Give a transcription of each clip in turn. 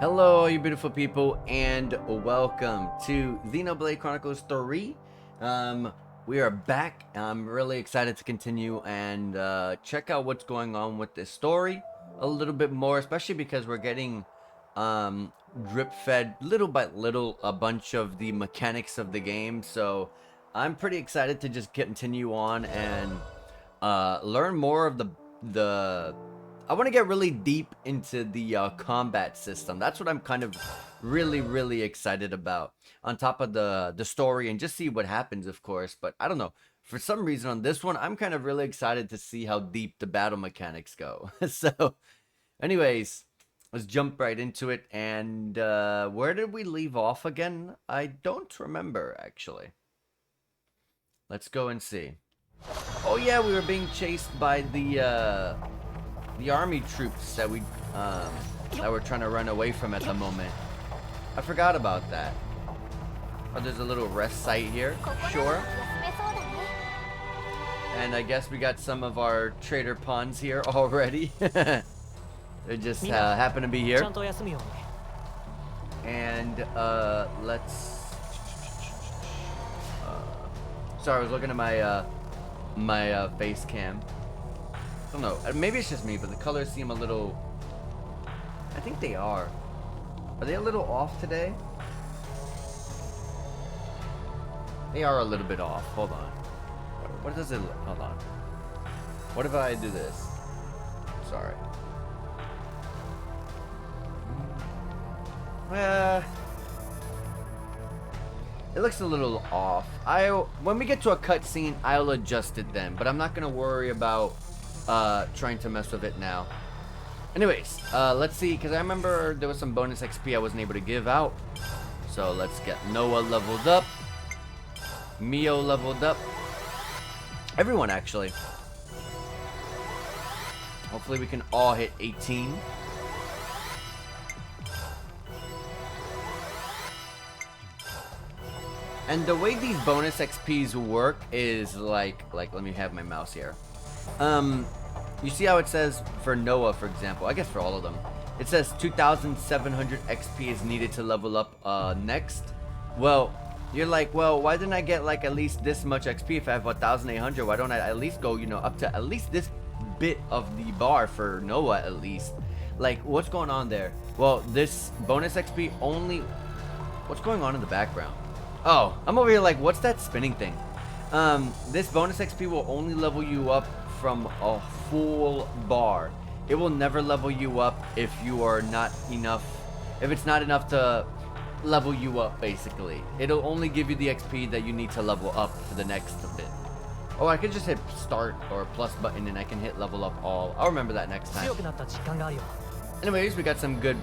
Hello, you beautiful people, and welcome to Xenoblade Chronicles 3. We are back. I'm really excited to continue and check out what's going on with this story a little bit more, especially because we're getting drip-fed little by little a bunch of the mechanics of the game. So I'm pretty excited to just continue on and learn more of the I want to get really deep into the combat system. That's what I'm kind of really excited about. On top of the story and just see what happens, of course. But I don't know. For some reason on this one, I'm kind of really excited to see how deep the battle mechanics go. So, anyways, let's jump right into it. And where did we leave off again? I don't remember, actually. Let's go and see. Oh yeah, we were being chased by the army troops that we're trying to run away from at the moment. I forgot about that. Oh, there's a little rest site here. Sure. And I guess we got some of our trader pawns here already. They just happen to be here. And let's. Sorry, I was looking at my face cam. I don't know. Maybe it's just me, but the colors seem a little. I think they are. Are they a little off today? They are a little bit off. Hold on. What does it look? Hold on. What if I do this? Sorry. It looks a little off. When we get to a cutscene, I'll adjust it then. But I'm not gonna worry about trying to mess with it now. Anyways, let's see, because I remember there was some bonus XP I wasn't able to give out. So let's get Noah leveled up. Mio leveled up. Everyone, actually. Hopefully we can all hit 18. And the way these bonus XPs work is like let me have my mouse here. You see how it says for Noah, for example, I guess for all of them, it says 2,700 XP is needed to level up next. Well, you're like, well, why didn't I get like at least this much XP if I have 1,800? Why don't I at least go, up to at least this bit of the bar for Noah at least? Like, what's going on there? Well, this bonus XP only... What's going on in the background? Oh, I'm over here like, what's that spinning thing? This bonus XP will only level you up from a full bar. It will never level you up if you are not enough, if it's not enough to level you up, basically. It'll only give you the XP that you need to level up for the next bit. Oh, I could just hit start or plus button and I can hit level up all. I'll remember that next time. Anyways, we got some good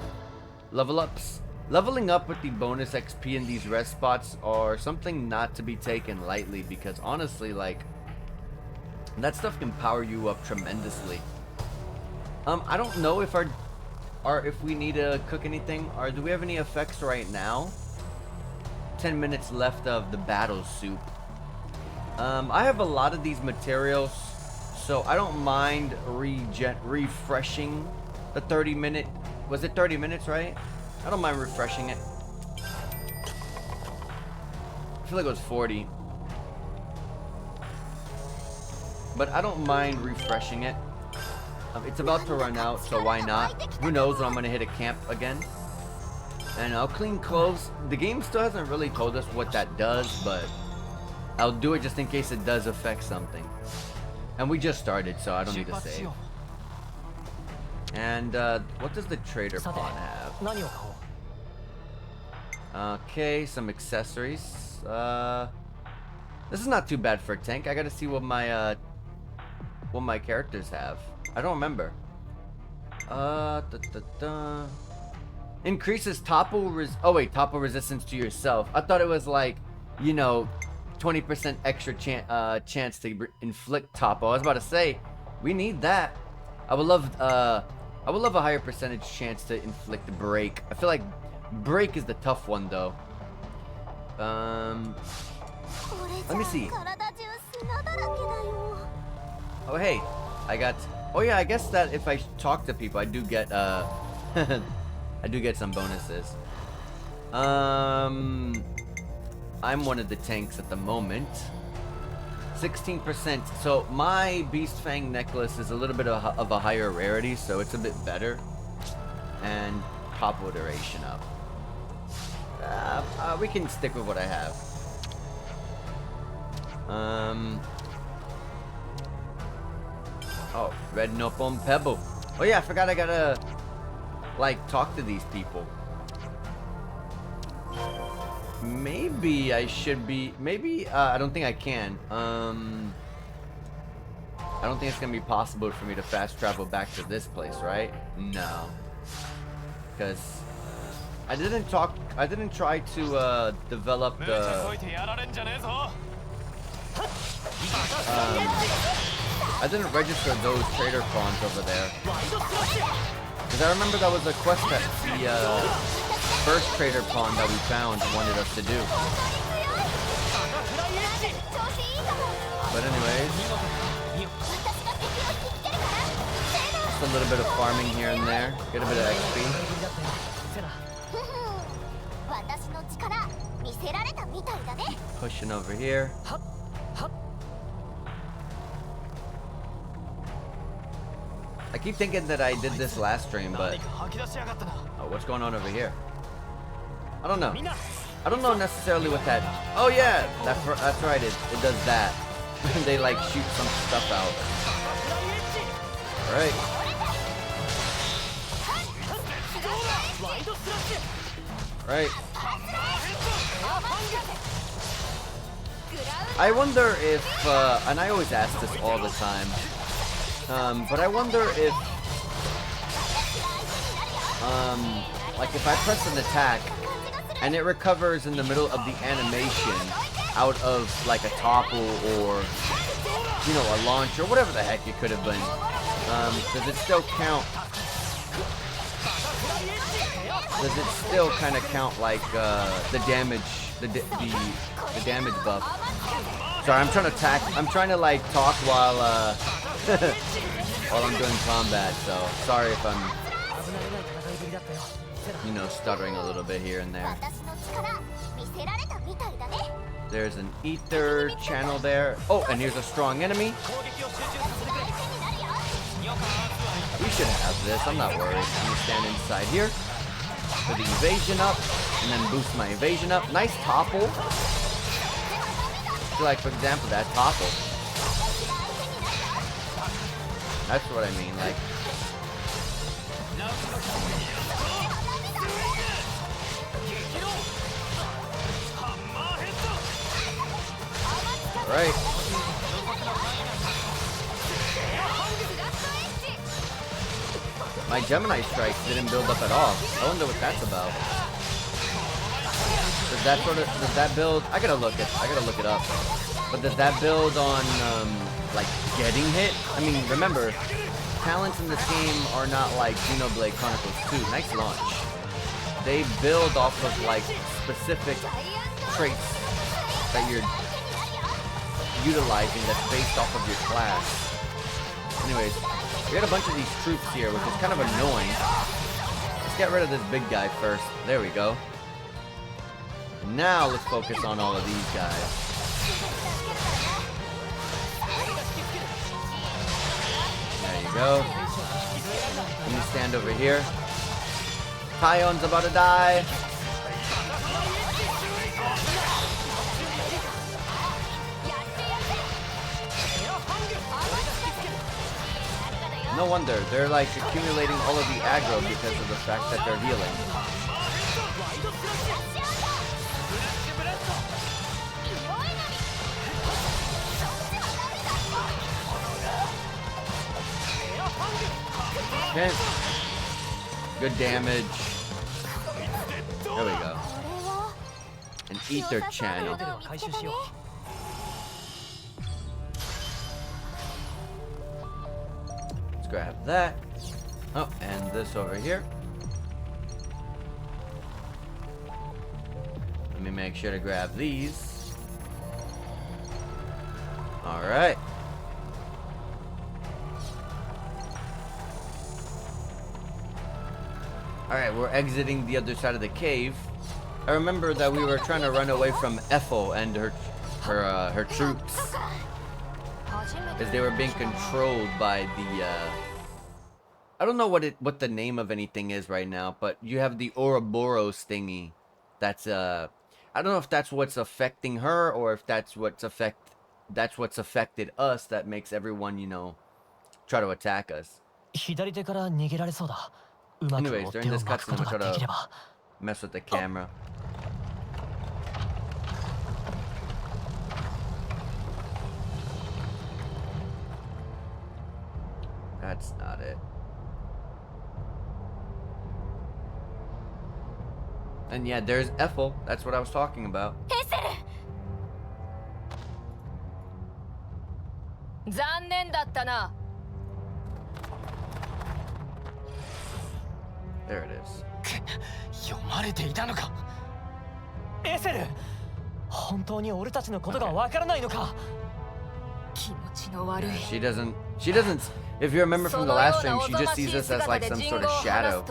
level ups. Leveling up with the bonus XP in these rest spots are something not to be taken lightly, because honestly, like, that stuff can power you up tremendously. I don't know if if we need to cook anything, or do we have any effects right now? 10 minutes left of the battle soup. I have a lot of these materials, so I don't mind refreshing the 30-minute. Was it 30 minutes, right? I don't mind refreshing it. I feel like it was 40. But I don't mind refreshing it. It's about to run out, so why not? Who knows when I'm going to hit a camp again. And I'll clean clothes. The game still hasn't really told us what that does, but I'll do it just in case it does affect something. And we just started, so I don't need to save. And what does the trader pawn have? Okay, some accessories. This is not too bad for a tank. I gotta see what my characters have. I don't remember. Increases topple resistance to yourself. I thought it was like, 20% extra chance to inflict topple. I was about to say, we need that. I would love a higher percentage chance to inflict break. I feel like break is the tough one though. Let me see. Oh hey, I got. Oh yeah, I guess that if I talk to people, I do get I do get some bonuses. I'm one of the tanks at the moment. 16%. So my Beast Fang necklace is a little bit of a higher rarity, so it's a bit better. And combo duration up. We can stick with what I have. Oh, Red Nopal Pebble. Oh yeah, I forgot I gotta like talk to these people. Maybe I should be. Maybe I don't think I can. I don't think it's gonna be possible for me to fast travel back to this place, right? No, because I didn't try to develop the. I didn't register those trader prawns over there. Because I remember that was a quest that the first trader pawn that we found wanted us to do. But anyways, just a little bit of farming here and there. Get a bit of XP. Pushing over here. I keep thinking that I did this last stream, but oh, what's going on over here? I don't know. I don't know necessarily what that. Oh yeah, that's right. It does that. They like shoot some stuff out. All right. Right. I wonder if, and I always ask this all the time. But I wonder if, like if I press an attack and it recovers in the middle of the animation out of like a topple or, you know, a launch or whatever the heck it could have been, does it still count? Does it still kind of count like the damage, the damage buff? Sorry, I'm trying to I'm trying to like talk while while I'm doing combat, so sorry if I'm, you know, stuttering a little bit here and there. There's an ether channel there. Oh, and here's a strong enemy. We should have this, I'm not worried. I'm gonna stand inside here. Put the evasion up, and then boost my evasion up. Nice topple. So like, for example, that topple. That's what I mean, like. Right. My Gemini strikes didn't build up at all. I wonder what that's about. Does that build? I gotta look it up. But does that build on like getting hit? I mean, remember, talents in this game are not like Xenoblade Chronicles 2. Nice launch. They build off of like specific traits that you're utilizing that's based off of your class. Anyways, we got a bunch of these troops here, which is kind of annoying. Let's get rid of this big guy first. There we go. Now let's focus on all of these guys. There you go. Let me stand over here. Tyon's about to die. No wonder, they're like accumulating all of the aggro because of the fact that they're healing. Okay. Good damage. There we go. An ether channel. Grab that. Oh, and this over here. Let me make sure to grab these. All right. All right, we're we're exiting the other side of the cave, I remember that we were trying to run away from Ethel and her troops, as they were being controlled by the I don't know what the name of anything is right now, but you have the Ouroboros thingy. That's I don't know if that's what's affecting her or if that's what's affected us that makes everyone, you know, try to attack us. Anyways, during this cutscene, I'm gonna try to mess with the camera. That's not it. And yeah, there's Ethel. That's what I was talking about. There it is. Yeah, she doesn't. If you remember from the last stream, she just sees us as like some sort of shadow.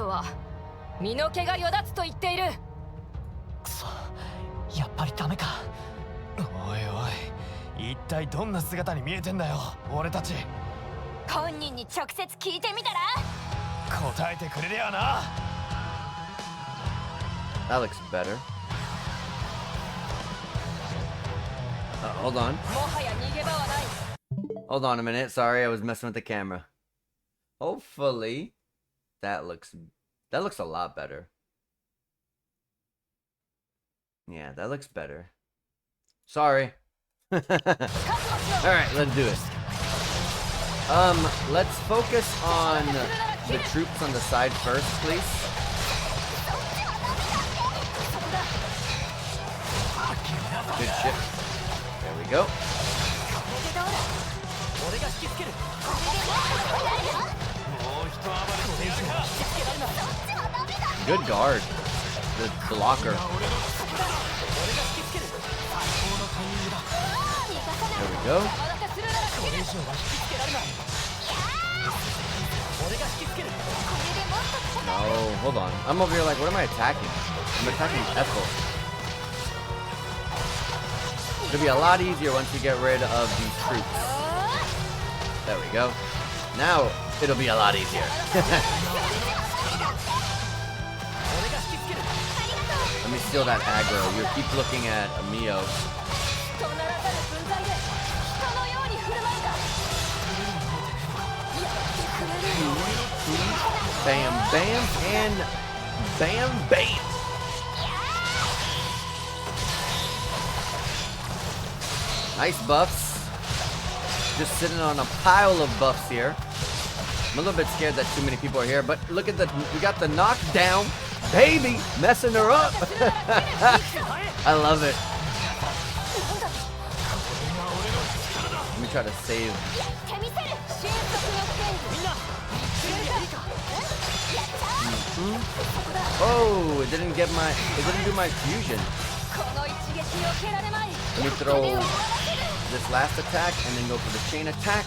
That looks better. Hold on. Hold on a minute. Sorry, I was messing with the camera. Hopefully, that looks a lot better. Yeah, that looks better. Sorry. All right, let's do it. Let's focus on the troops on the side first, please. Good shit. There we go. Good guard. Good blocker. There we go. No, hold on. I'm over here like, what am I attacking? I'm attacking Ethel. It'll be a lot easier once we get rid of these troops. There we go. Now, it'll be a lot easier. Let me steal that aggro. You keep looking at Mio. Bam, bam, and bam, bam. Nice buffs. Just sitting on a pile of buffs here. I'm a little bit scared that too many people are here, but look at we got the knockdown. Baby, messing her up. I love it. Let me try to save. Oh, it didn't do my fusion. Let me throw this last attack and then go for the chain attack.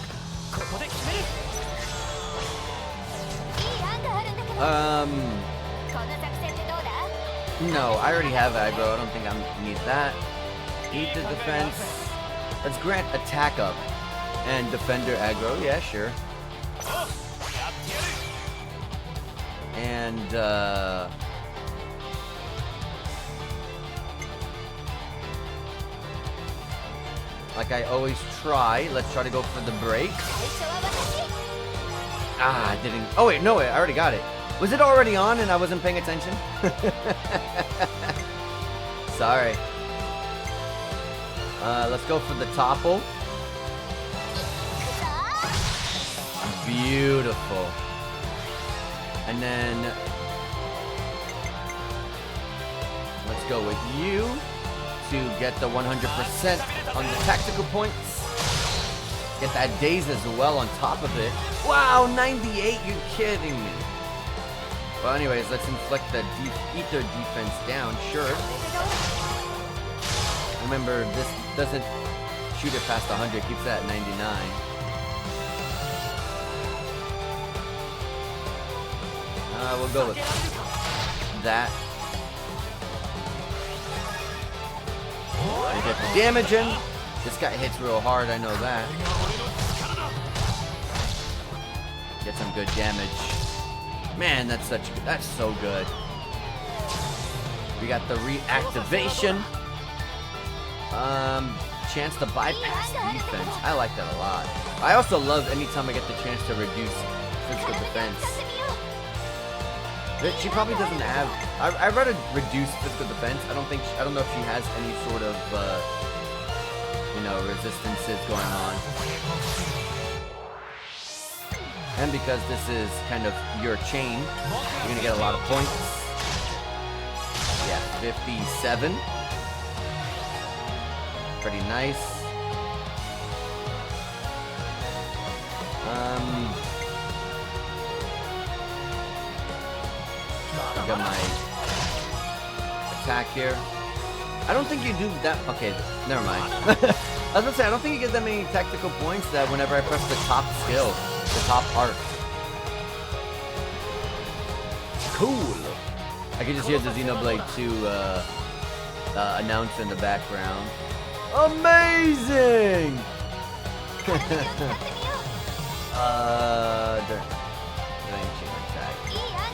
No, I already have aggro. I don't think I need that. Need the defense. Let's grant attack up and defender aggro. Yeah, sure. And like I always try, let's try to go for the break. Ah, I didn't. Oh wait, no, I already got it. Was it already on and I wasn't paying attention? Sorry. Let's go for the topple. Beautiful. And then let's go with you to get the 100% on the tactical points. Get that daze as well on top of it. Wow, 98, you're kidding me. Well, anyways, let's inflict the ether defense down, sure. Remember, this doesn't shoot it past 100, keeps that at 99. We'll go with it. that. You get the damage in. This guy hits real hard, I know that. Get some good damage. Man, that's so good. We got the reactivation. Chance to bypass defense. I like that a lot. I also love anytime I get the chance to reduce physical defense. She probably doesn't have. I'd rather reduce physical defense. I don't know if she has any sort of, resistances going on. And because this is kind of your chain, you're gonna get a lot of points. Yeah, 57. Pretty nice. I got my attack here. I don't think you do that. Okay, never mind. I was gonna say, I don't think you get that many tactical points that whenever I press the top skill, the top art. Cool. I can just hear the Xenoblade 2 announcer in the background. Amazing!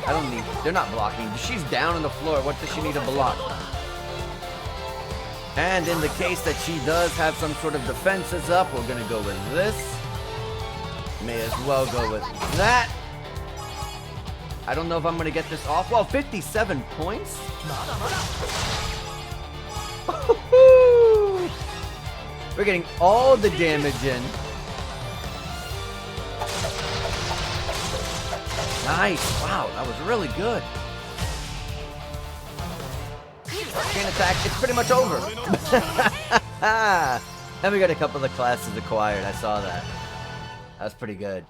I don't need. They're not blocking. She's down on the floor. What does she need to block? And in the case that she does have some sort of defenses up, we're gonna go with this. May as well go with that. I don't know if I'm gonna get this off. Well, 57 points. We're getting all the damage in. Nice. Wow, that was really good. Chain attack, it's pretty much over. And we got a couple of classes acquired. I saw that. That was pretty good.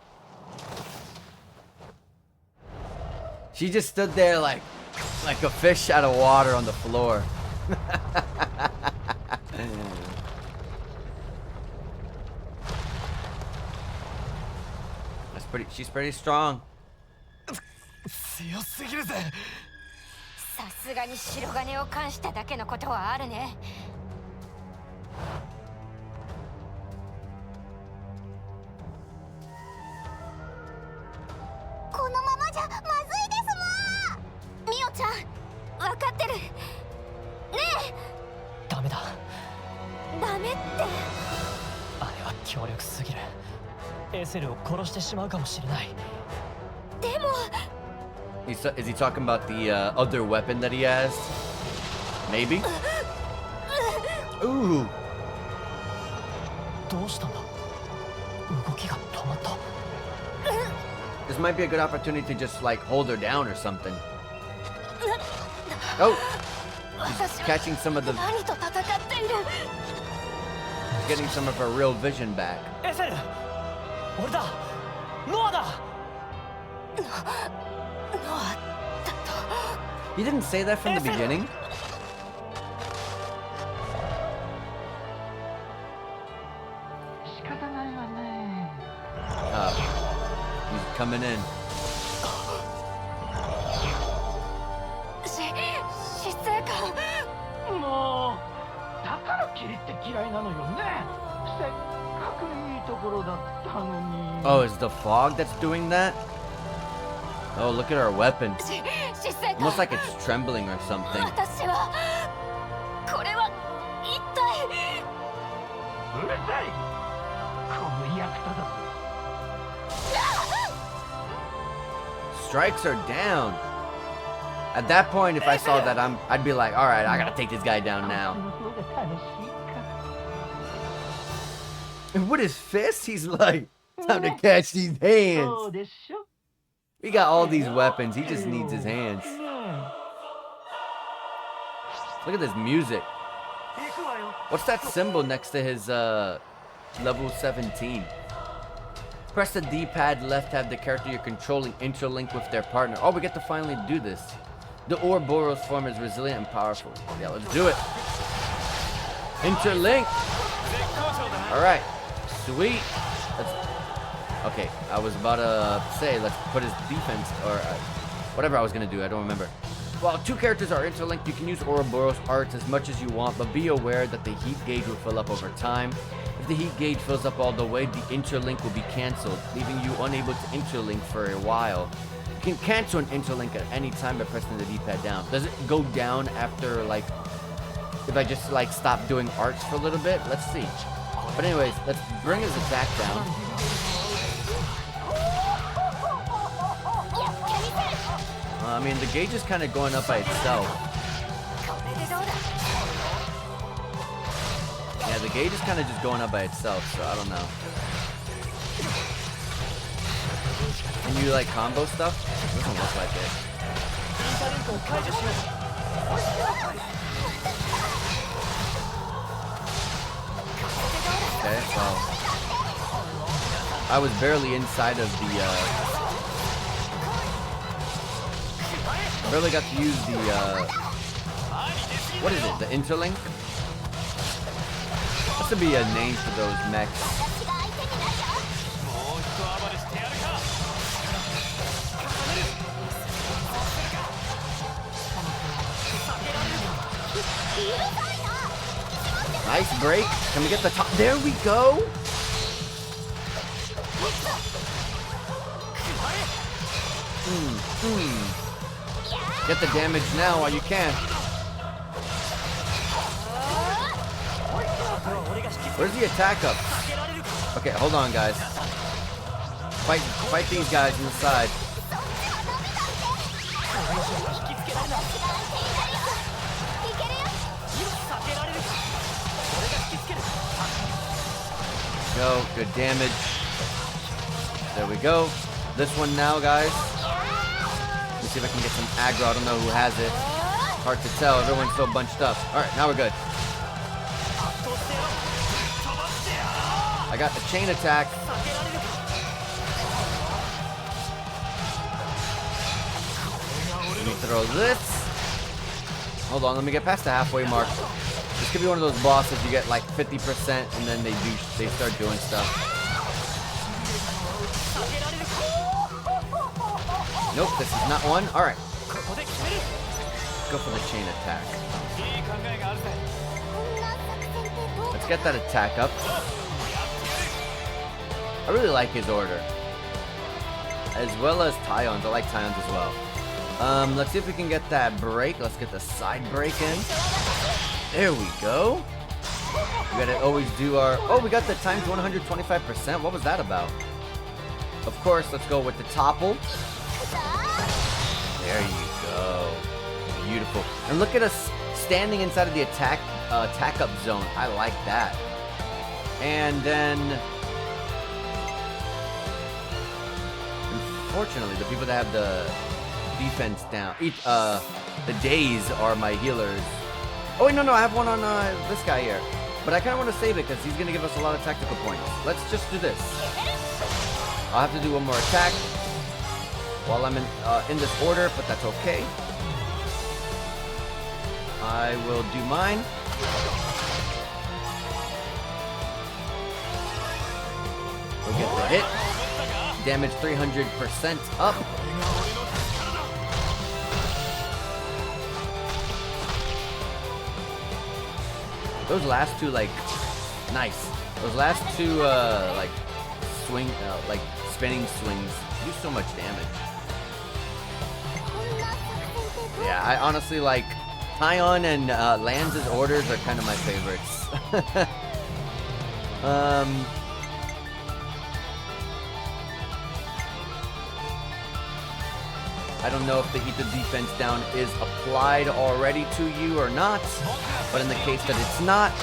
She just stood there like a fish out of water on the floor. That's pretty. She's pretty strong. 強すぎるぜ。さすがに白金を冠しただけのことはあるね。このままじゃまずいですもん。ミオちゃん、分かってる。ねえ。ダメだ。ダメって。あれは強力すぎる。エセルを殺してしまうかもしれない。でも。 Is he talking about the other weapon that he has? Maybe? Ooh. This might be a good opportunity to just like hold her down or something. Oh! He's catching some of the... He's getting some of her real vision back. He didn't say that from the beginning? Oh, he's coming in. Oh, is the fog that's doing that? Oh, look at our weapon. Almost like it's trembling or something. Strikes are down. At that point, if I saw that, I'd be like, all right, I gotta take this guy down now. And with his fist, he's like, time to catch these hands. We got all these weapons. He just needs his hands. Look at this music. What's that symbol next to his level 17? Press the D-pad left to have the character you're controlling interlink with their partner. Oh, we get to finally do this. The Ouroboros form is resilient and powerful. Yeah, let's do it. Interlink. All right. Sweet. Okay, I was about to say, let's put his defense, or whatever I was going to do, I don't remember. while two characters are interlinked, you can use Ouroboros arts as much as you want, but be aware that the heat gauge will fill up over time. If the heat gauge fills up all the way, the interlink will be cancelled, leaving you unable to interlink for a while. You can cancel an interlink at any time by pressing the D-pad down. Does it go down after, like, if I just, like, stop doing arts for a little bit? Let's see. But anyways, let's bring his attack down. I mean, the gauge is kind of going up by itself. Yeah, the gauge is kind of just going up by itself, so I don't know. Can you, like, combo stuff? It doesn't look like it. Okay, well, I was barely inside of the, barely got to use the, what is it, the interlink? That should be a name for those mechs. Nice break. Can we get the top? There we go. Get the damage now while you can. Where's the attack up? Okay, hold on, guys. Fight these guys on the side. Go, good damage. There we go. This one now, guys. Let me see if I can get some aggro. I don't know who has it. Hard to tell. Everyone's so bunched up. Alright, now we're good. I got the chain attack. Let me throw this. Hold on, let me get past the halfway mark. This could be one of those bosses you get like 50% and then they start doing stuff. Nope, this is not one. Alright. Go for the chain attack. Let's get that attack up. I really like his order. As well as Tyon's. I like Tyon's as well. Let's see if we can get that break. Let's get the side break in. There we go. We gotta always do our... Oh, we got the times 125%. What was that about? Of course, let's go with the topple. There you go. Beautiful. And look at us standing inside of the attack up zone. I like that. And then... Unfortunately, the people that have the defense down... the days are my healers. Oh, wait, no, I have one on this guy here. But I kind of want to save it because he's going to give us a lot of tactical points. Let's just do this. I'll have to do one more attack while I'm in this order, but that's okay. I will do mine. We'll get the hit. Damage 300% up. Those last two, like, nice. Those last two, like, swing, like, spinning swings do so much damage. Yeah, I honestly like Tyon and Lanz's orders are kind of my favorites. I don't know if the Ether defense down is applied already to you or not, but in the case that it's not,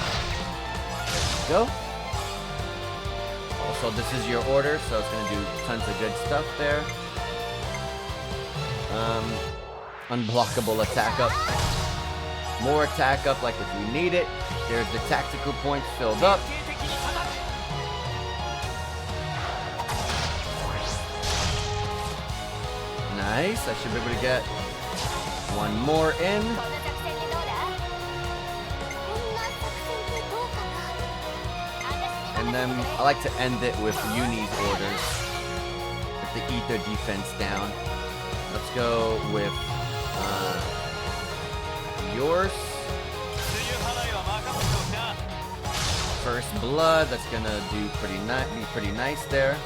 there you go. Also, this is your order, so it's going to do tons of good stuff there. Unblockable attack up. More attack up like if we need it. There's the tactical points filled up. Nice, I should be able to get one more in. And then I like to end it with Uni's orders. With the Ether defense down. Let's go with yours. First blood, that's gonna do be pretty nice there.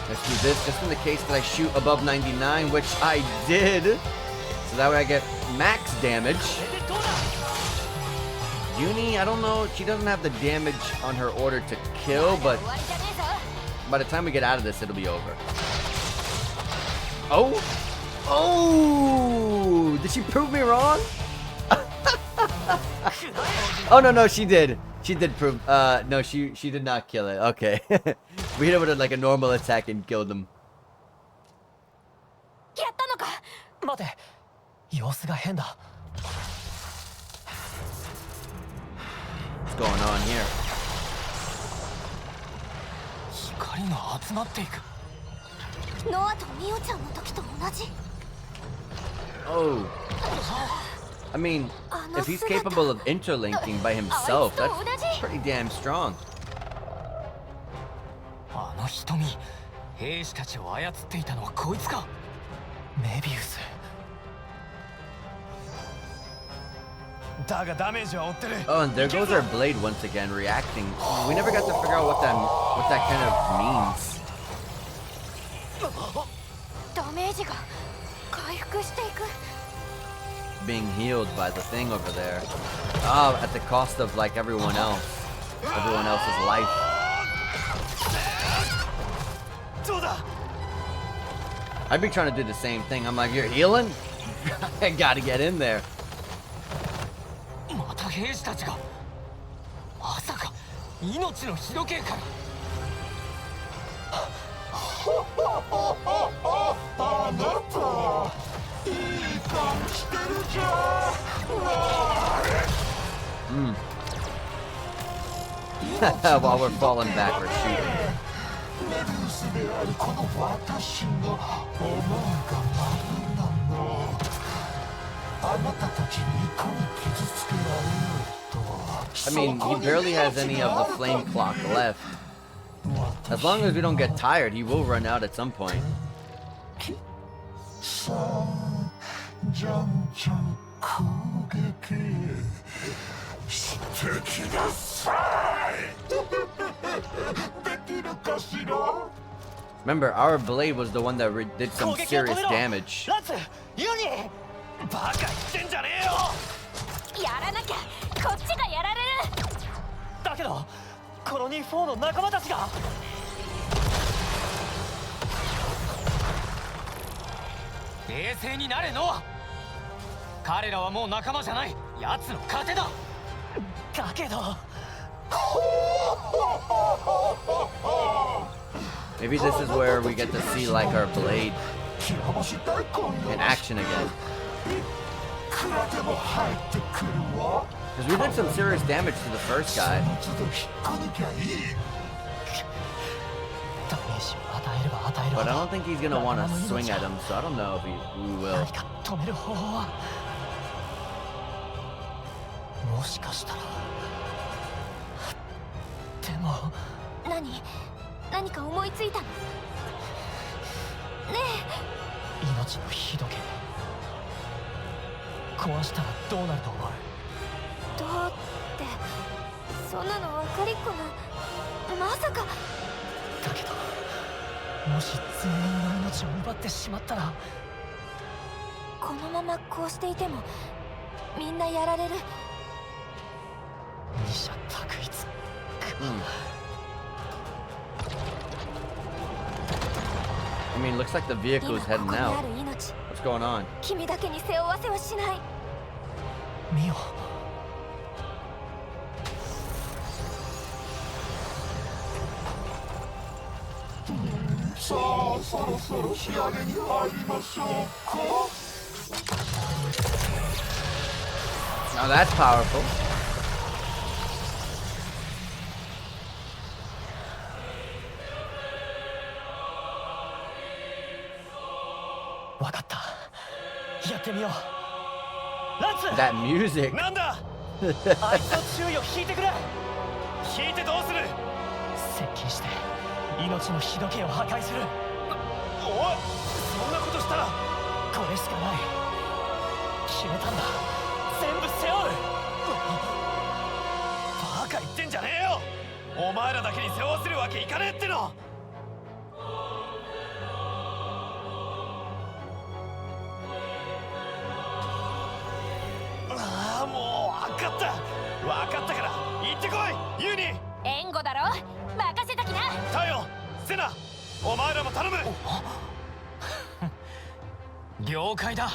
Let's do this just in the case that I shoot above 99, which I did. So that way I get max damage. Uni, I don't know, she doesn't have the damage on her order to kill, but by the time we get out of this, it'll be over. Oh! Oh! Did she prove me wrong? Oh, no, she did. She did prove, no, she did not kill it. Okay. We hit it with like a normal attack and killed him. What's going on here? Oh. I mean, if he's capable of interlinking by himself, that's pretty damn strong. Oh, and there goes our blade once again, reacting. We never got to figure out what that kind of means. Being healed by the thing over there. Oh, at the cost of like everyone else's life. I'd be trying to do the same thing. I'm like, you're healing? I gotta get in there. While we're falling back, we're shooting. I mean, he barely has any of the flame clock left. As long as we don't get tired, he will run out at some point. Remember, our blade was the one that did some serious damage. Maybe this is where we get to see like our blade in action again. Because we did some serious damage to the first guy. But I don't think he's gonna want to swing at him, so I don't know if we will. I mean, looks like the vehicle is heading out. What's going on? Now that's powerful. That music. 接近して命の日時計を破壊する。おい、そんなことしたらこれしかない。決めたんだ、全部背負う。バカ言ってんじゃねえよ。お前らだけに背負わせるわけいかねえっての。ああ、もう分かったから行ってこい、ユーニ。援護だろ、任せときな。タイオン、セナ、お前らも頼む。了解だ。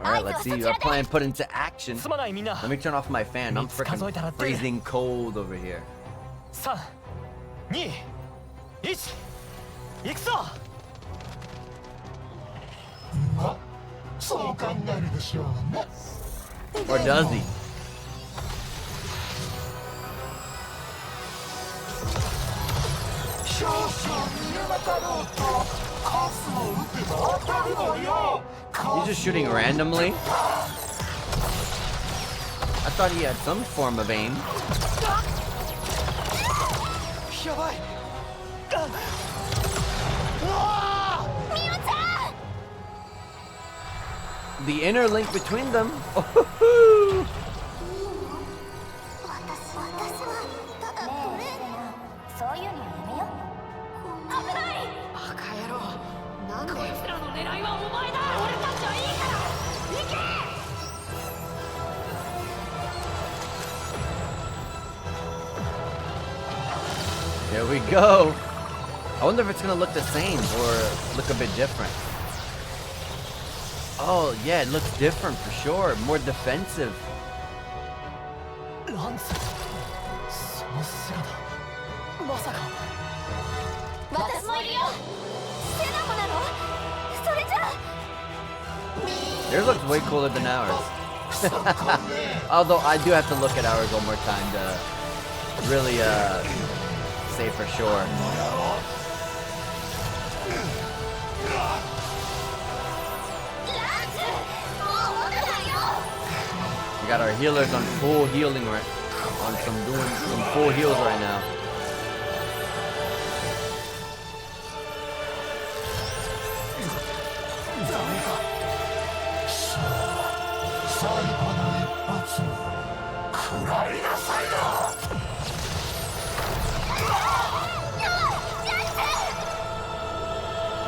Alright, let's see our plan put into action. すまないみんな。 Let me turn off my fan. I'm freaking freezing cold over here. 3、2、1、行くぞ。そう考えるでしょうね。 Or does he? 少々見えなかろうとカスを打てば当たるのよ。 He's just shooting randomly? I thought he had some form of aim. やばい。ミオちゃん。 The inner link between them. 私はただトレーナー。そういうのやめよ。危ない。バカ野郎。なんでこいつらの狙いはお前だ。俺たちはいいから行け。 Here we go. I wonder if it's gonna look the same or look a bit different. Oh yeah, it looks different for sure. More defensive. ランツ、その姿、まさか。私もいるよ。セナもなの？それじゃ。 Yours looks way cooler than ours. Although I do have to look at ours one more time to really say for sure. We got our healers on full healing right on doing some full heals right now.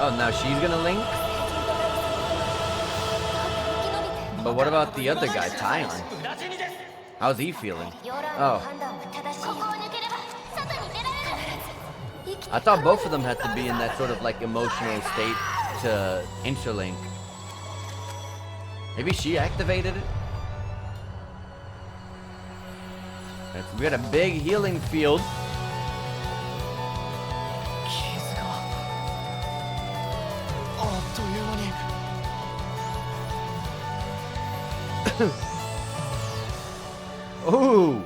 Oh, now she's gonna link? But what about the other guy, Tyon? How's he feeling? Oh. I thought both of them had to be in that sort of like emotional state to interlink. Maybe she activated it? We got a big healing field. Ooh!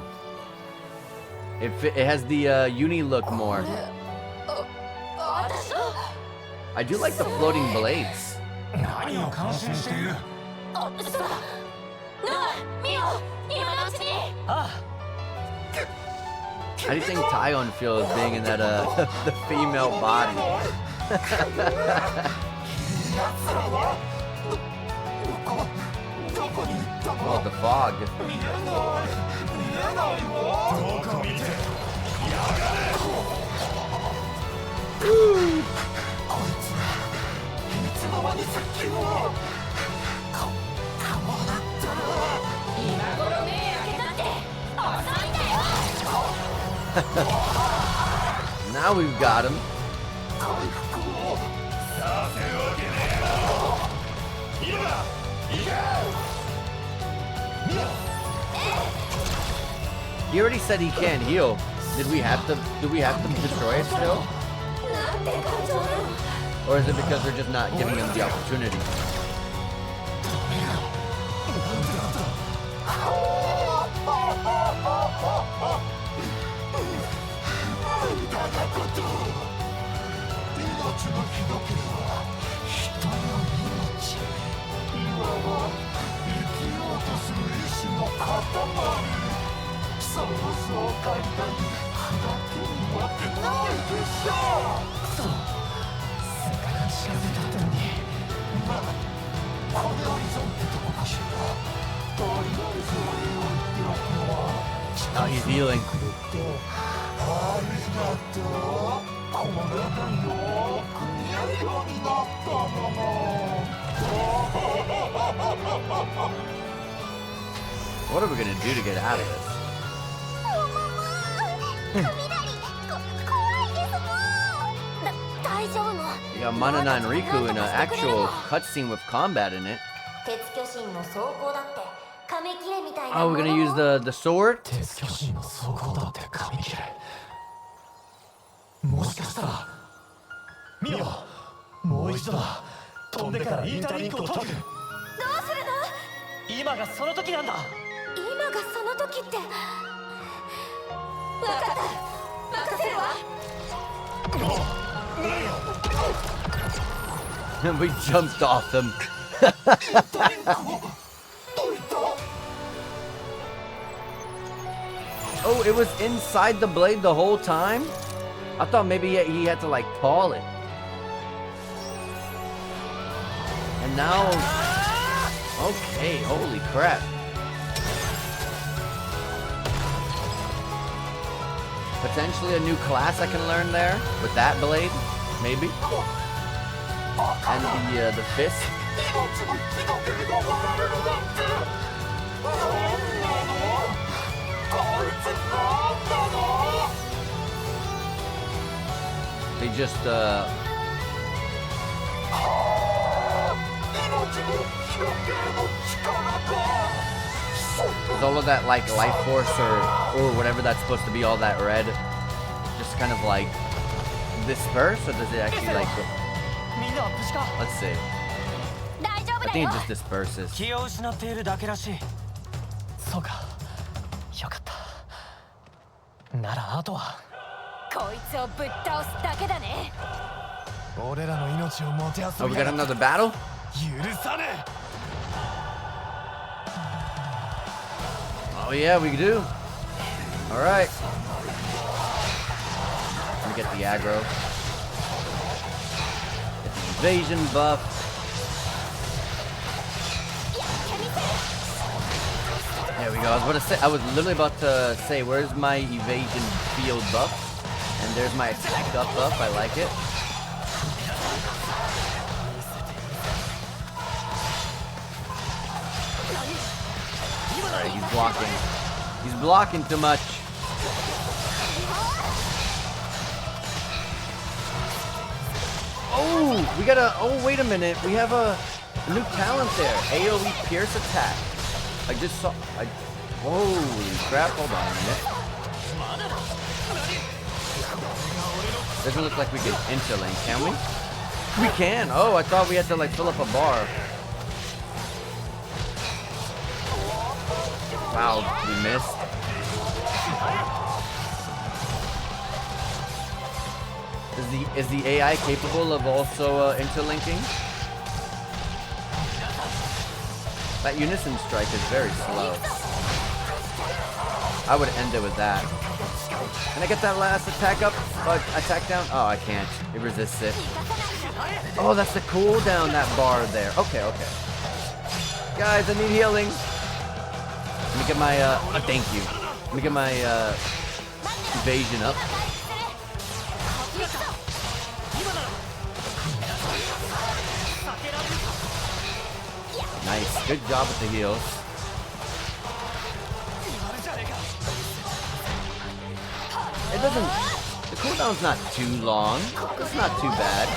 It has the uni look more. I do like the floating blades. How do you think Tyon feels being in that the female body? Oh, the fog. Now we've got him. He already said he can't heal. Do we have to destroy it still? Or is it because they're just not giving him the opportunity? Oh, he's healing. What are we gonna do to get out of this? You got Manana and Riku in an actual cutscene with combat in it. Oh, we're gonna use the sword? 鉄巨神の装甲だって紙切れ。もしかしたらミオ、もう一度だ。飛んでからインターリンクを解く。どうするの？今がその時なんだ。今がその時って。分かった。任せるわ。We jumped off them. Oh, it was inside the blade the whole time? I thought maybe he had to like call it. And now... Okay, holy crap. Potentially a new class I can learn there with that blade, maybe. And the fist. They just is all of that like life force or whatever that's supposed to be, all that red, just kind of like disperse, or does it actually like go? Let's see. I think it just disperses. 気を失っているだけらしい。そうか。よかった。ならあとはこいつをぶっ倒すだけだね。俺らの命をもてあそ Oh, び we got another battle? 許さねえ。 Oh yeah, we do. All right. Let me get the aggro. Get the evasion buff. There we go. I was literally about to say, where's my evasion field buff? And there's my attack up buff. I like it. Alright, he's blocking. He's blocking too much. Oh, we got a... Oh, wait a minute. We have a new talent there. AoE Pierce Attack. I just saw... Holy crap. Hold on a minute. Doesn't look like we can interlink, can we? We can. Oh, I thought we had to, like, fill up a bar. Wow, we missed. Is the AI capable of also interlinking? That unison strike is very slow. I would end it with that. Can I get that last attack up? Attack down? Oh, I can't. It resists it. Oh, that's the cooldown, that bar there. Okay, okay. Guys, I need healing. Let me get my, thank you. Let me get my, evasion up. Nice. Good job with the heals. It doesn't... The cooldown's not too long. It's not too bad.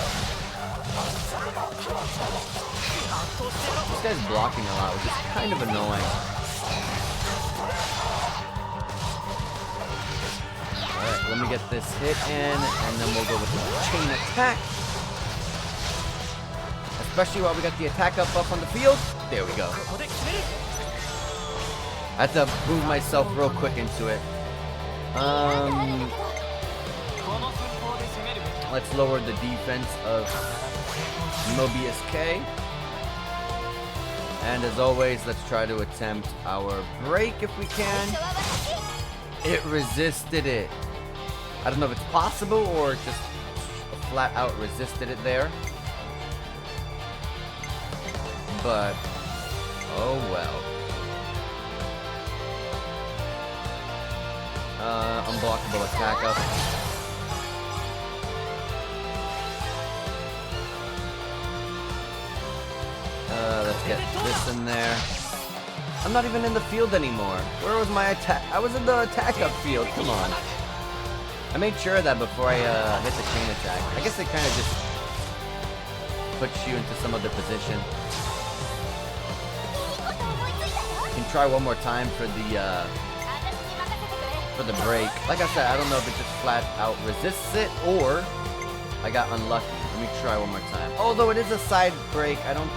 This guy's blocking a lot, which is kind of annoying. Alright, let me get this hit in, and then we'll go with the chain attack. Especially while we got the attack up buff on the field. There we go. I have to move myself real quick into it. Let's lower the defense of Mobius K. And as always, let's try to attempt our break if we can. It resisted it. I don't know if it's possible or just flat out resisted it there. But, oh well. Unblockable attack up. Let's get this in there. I'm not even in the field anymore. Where was my attack? I was in the attack up field. Come on. I made sure of that before I hit the chain attack. I guess it kind of just puts you into some other position. You can try one more time for the break. Like I said, I don't know if it just flat out resists it or I got unlucky. Let me try one more time. Although it is a side break, I don't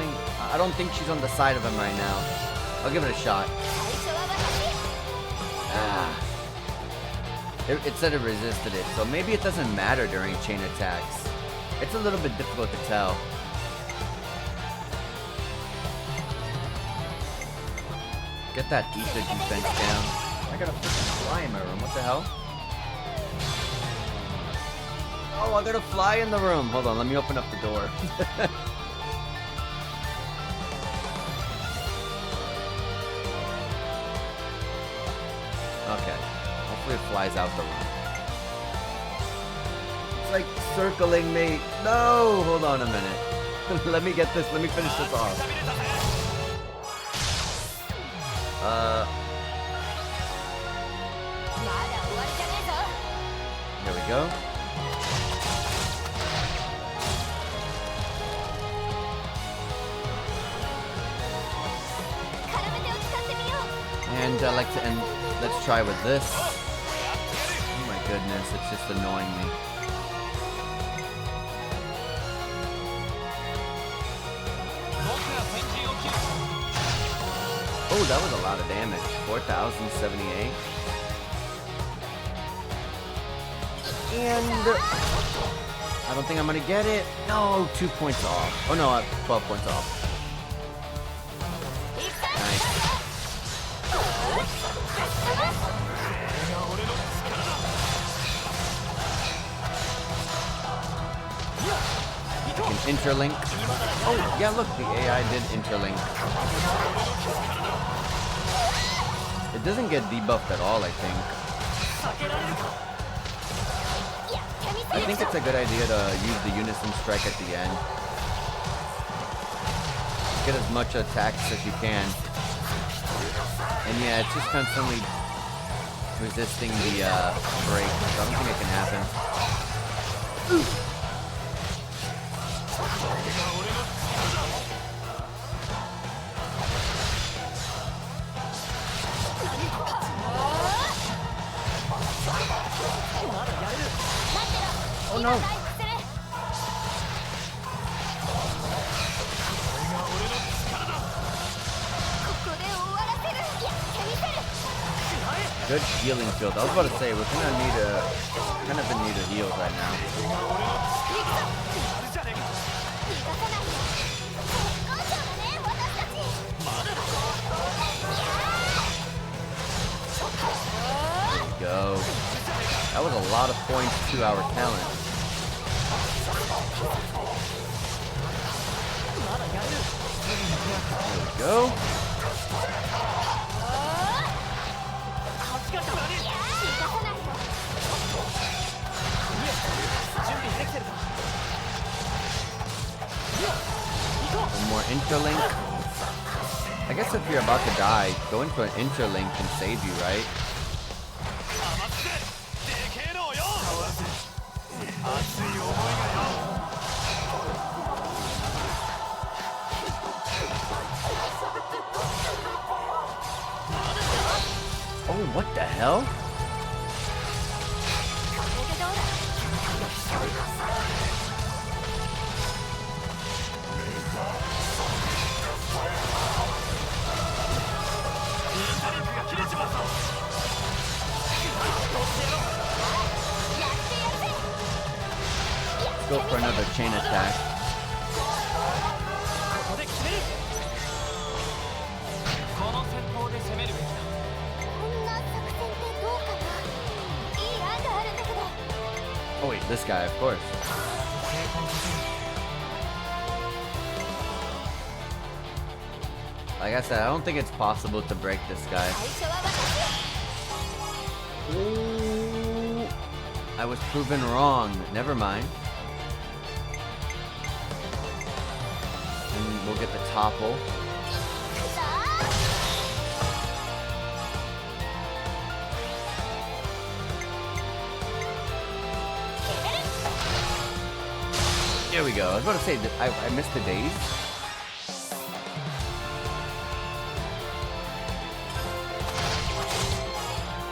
think she's on the side of him right now. I'll give it a shot. It said it resisted it, so maybe it doesn't matter during chain attacks. It's a little bit difficult to tell. Get that ether defense down. I got a freaking fly in my room. What the hell? Oh, I got a fly in the room. Hold on, let me open up the door. Okay. Hopefully it flies out the room. It's like circling me. No! Hold on a minute. Let me get this. Let me finish this off. There we go. And I like to end. Let's try with this. Oh my goodness, it's just annoying me. Oh, that was a lot of damage. 4,078. And I don't think I'm gonna get it. No, 2 points off. Oh no, 12 points off. Nice. You can interlink. Oh, yeah, look, the AI did interlink. It doesn't get debuffed at all, I think. I think it's a good idea to use the Unison Strike at the end. Get as much attacks as you can. And yeah, it's just constantly resisting the break, so I don't think it can happen. Oh no! Good healing field. I was about to say we're kind of in need of heals right now. There we go. That was a lot of points to our talent. There we go. One more interlink. I guess if you're about to die, going for an interlink can save you, right? Oh, what the hell? Let's go for another chain attack. Right, this guy, of course. Like I said, I don't think it's possible to break this guy. Ooh, I was proven wrong. Never mind. And we'll get the topple. Here we go. I was about to say that I missed the days.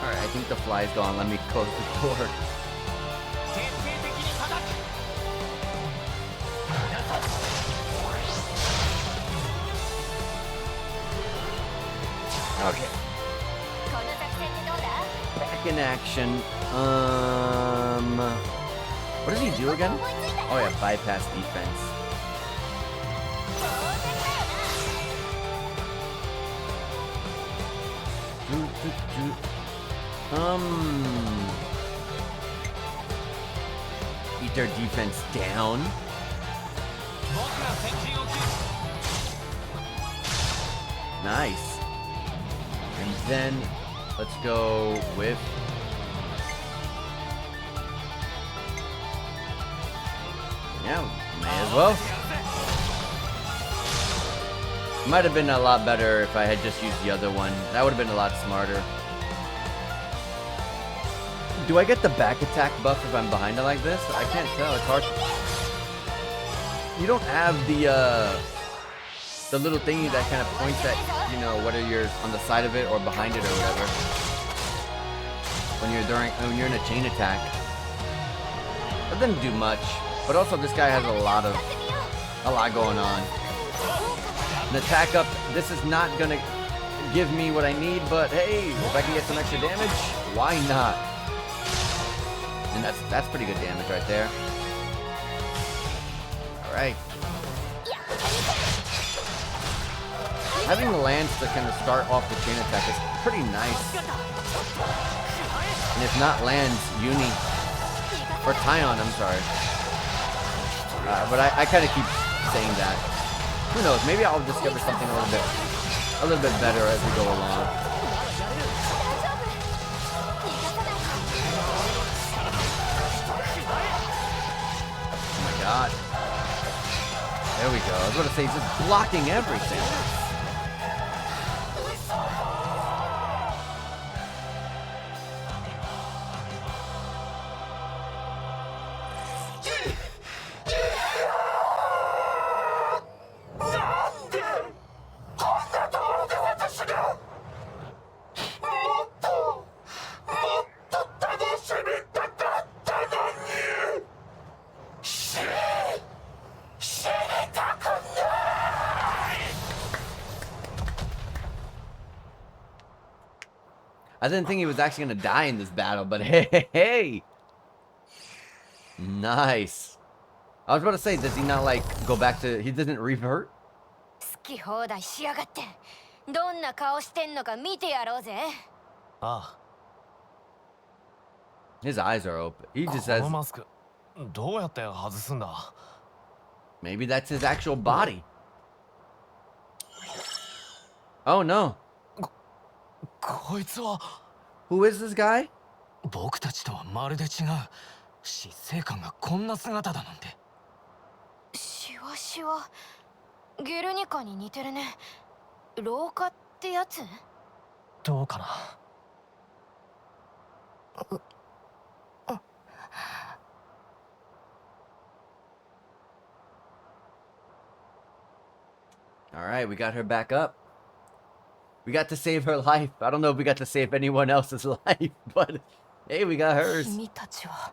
Alright, I think the fly's gone. Let me close the door. Okay. Back in action. What does he do again? Oh yeah, bypass defense. Eat their defense down. Nice. And then let's go with yeah, may as well. Might have been a lot better if I had just used the other one. That would have been a lot smarter. Do I get the back attack buff if I'm behind it like this? I can't tell. It's hard. You don't have the little thingy that kind of points at, you know, whether you're on the side of it or behind it or whatever. When you're in a chain attack. That didn't do much. But also this guy has a lot going on. An attack up, this is not gonna give me what I need, but hey, if I can get some extra damage, why not? And that's pretty good damage right there. Alright. Having the lance to kind of start off the chain attack is pretty nice. And if not lands, Uni. Or Tyon, I'm sorry. But I kind of keep saying that. Who knows? Maybe I'll discover something a little bit better as we go along. Oh my god. There we go. I was going to say he's just blocking everything. I didn't think he was actually going to die in this battle, but hey. Nice. I was about to say, does he not, like, go back to... He doesn't revert? His eyes are open. He just says... Maybe that's his actual body. Oh, no. Who is this guy? 僕たちとはまるで違う。死生観がこんな姿だなんて。シワシワ。ゲルニカに似てるね。老化ってやつ？どうかな。All right, we got her back up. We got to save her life. I don't know if we got to save anyone else's life, but hey, we got hers. 君たちは。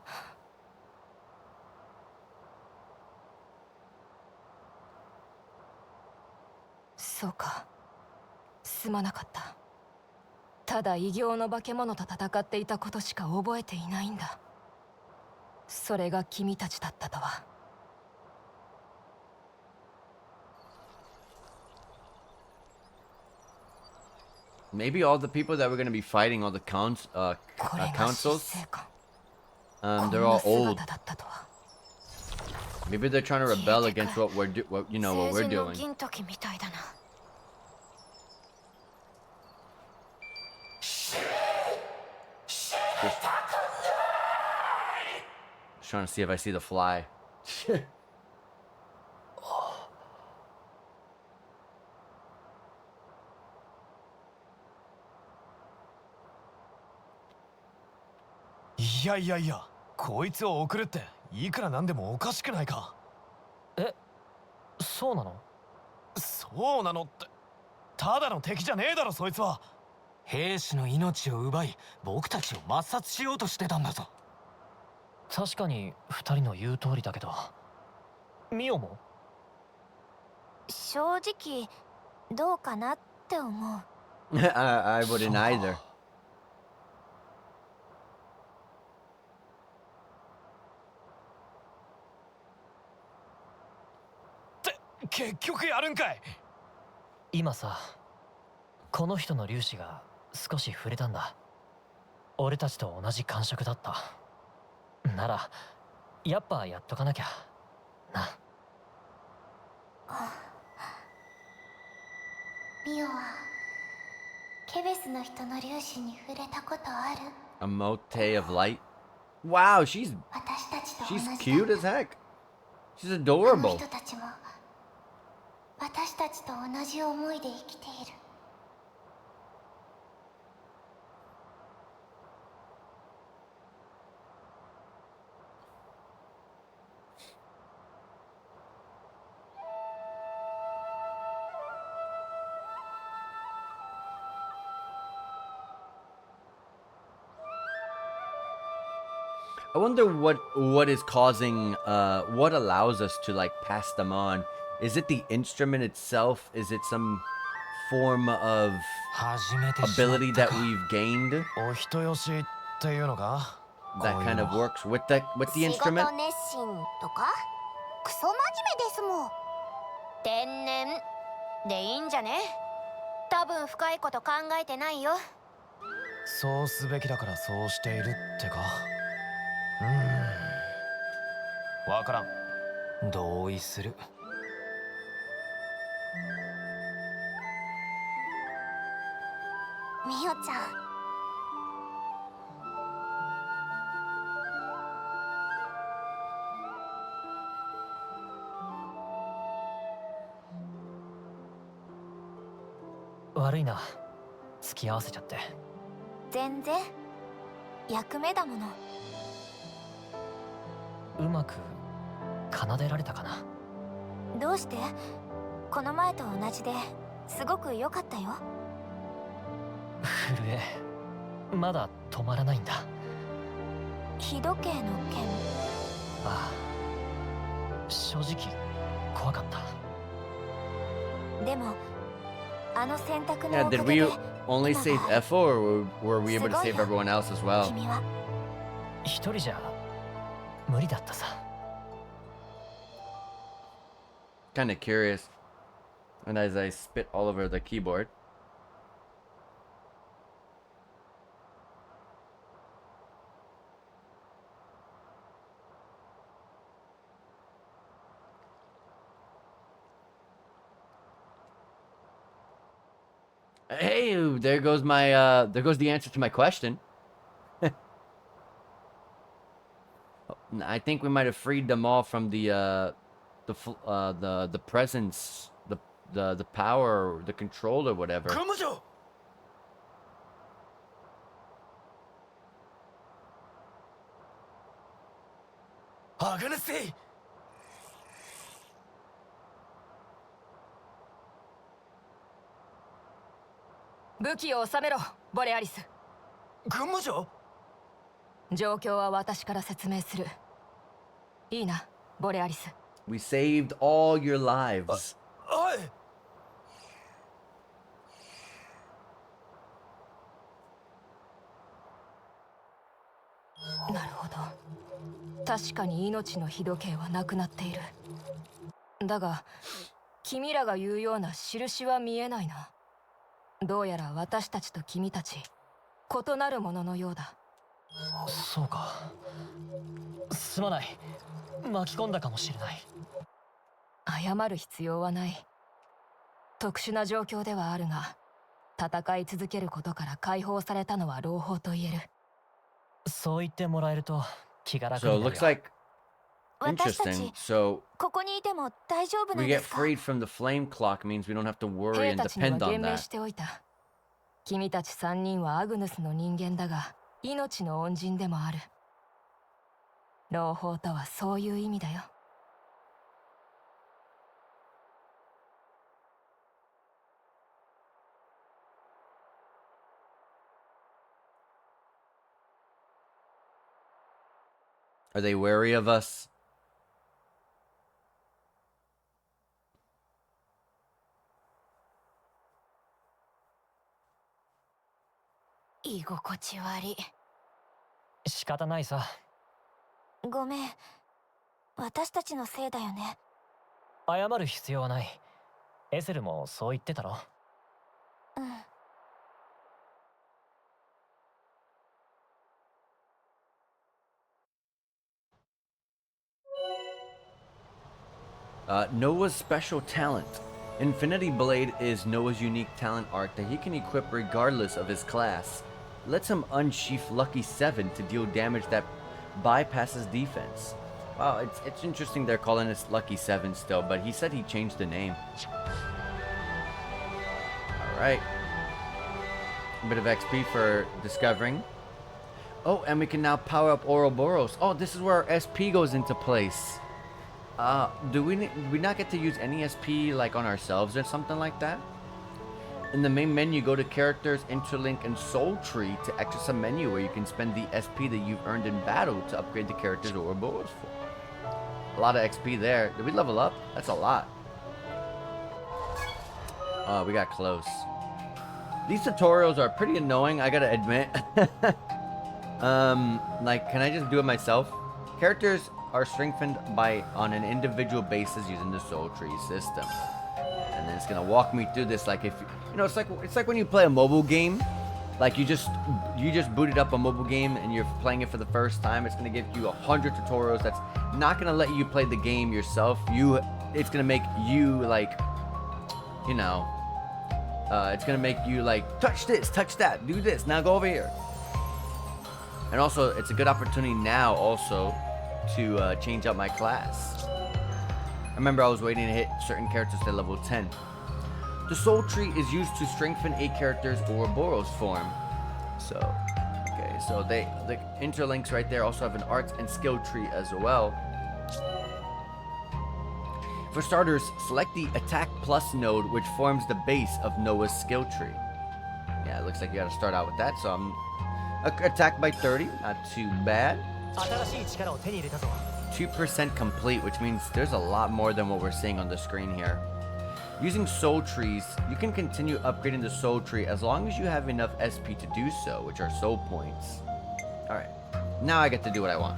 そうか。すまなかった。ただ異形の化け物と戦っていたことしか覚えていないんだ。それが君たちだったとは。Maybe all the people that we're going to be fighting, all the councils. They're all old. Maybe they're trying to rebel against what we're doing. Just trying to see if I see the fly. いやいやいや、こいつを送るっていくらなんでもおかしくないか。え、そうなの？そうなのって、ただの敵じゃねえだろそいつは。兵士の命を奪い、僕たちを抹殺しようとしてたんだぞ。確かに二人の言う通りだけど、ミオも？正直どうかなって思う。I wouldn't either. 結局やるんかい。今さ、この人の粒子が少し触れたんだ。俺たちと同じ感触だった。ならやっぱやっとかなきゃな。ミオはケベスの人の粒子に触れたことある？ A mote of light. Wow, she's 私たちと同じだ。 she's cute as heck. She's あの adorable. 人たちも私たちと同じ思いで生きている。I wonder what is causing what allows us to like pass them on. Is it the instrument itself? Is it some form of ability that we've gained お人よしっていうのか。 that kind of works with the instrument? 仕事熱心とかクソ真面目ですもん。天然でいいんじゃね？多分深いこと考えてないよ。そうすべきだからそうしているってか。わからん。同意する。ミオちゃん、悪いな、付き合わせちゃって。全然役目だもの。うまく奏でられたかな。どうして？この前と同じですごく良かったよ。震えまだ止まらないんだ。日時計の件。ああ、正直怖かった。でもあの選択の Yeah, おか did げで we only save Efo or were we able to save everyone else as well? 君は一人じゃ無理だったさ。 Kind of curious. And as I spit all over the keyboard. Hey, there goes there goes the answer to my question. I think we might have freed them all from the presence, the power, the control or whatever. 彼女アグネスティ。武器を収めろ、ボレアリス。群馬城？状況は私から説明する。いいな、ボレアリス。We saved all your lives. はい。なるほど。確かに命の日時計はなくなっている。だが、君らが言うような印は見えないな。どうやら私たちと君たち、異なるもののようだ。そうか。すまない。巻き込んだかもしれない。謝る必要はない。特殊な状況ではあるが、戦い続けることから解放されたのは朗報と言える。そう言ってもらえると気が楽 So に it なる looks よ。like 私た interesting. ち So ここにいても大丈夫な we んで get すか？ freed from the flame clock means we don't have to worry 兵 and たちには depend on 言明 that. しておいた。君たち3人はアグヌスの人間だが、命の恩人でもある。朗報とはそういう意味だよ。Are they wary of us? 居心地悪い。仕方ないさ。ごめん。私たちのせいだよね。謝る必要はない。エセルもそう言ってたろ。うん。Noah's special talent. Infinity Blade is Noah's unique talent arc that he can equip regardless of his class. Lets him unsheath Lucky 7 to deal damage that bypasses defense. Wow, it's interesting they're calling this Lucky 7 still, but he said he changed the name. Alright. A bit of XP for discovering. Oh, and we can now power up Ouroboros. Oh, this is where our SP goes into place. Do we not get to use any SP like on ourselves or something like that? In the main menu, go to Characters, Interlink, and Soul Tree to access a menu where you can spend the SP that you've earned in battle to upgrade the characters or Ouroboros for. A lot of XP there. Did we level up? That's a lot. Oh, we got close. These tutorials are pretty annoying, I gotta admit. Like, can I just do it myself? Characters are strengthened on an individual basis using the Soul Tree system. And then it's gonna walk me through this like if you know it's like when you play a mobile game. Like you just booted up a mobile game and you're playing it for the first time. It's gonna give you 100 tutorials that's not gonna let you play the game yourself. It's gonna make you like, you know, it's gonna make you like touch this, touch that, do this, now go over here. And also it's a good opportunity now also to change out my class. I remember I was waiting to hit certain characters to level 10. The Soul Tree is used to strengthen a character's Ouroboros form. So, okay, so the interlinks right there also have an arts and skill tree as well. For starters, select the Attack Plus node, which forms the base of Noah's skill tree. Yeah, it looks like you gotta start out with that, so I'm attack by 30, not too bad. 2% complete, which means there's a lot more than what we're seeing on the screen here. Using soul trees, you can continue upgrading the soul tree as long as you have enough SP to do so, which are soul points. Alright, now I get to do what I want.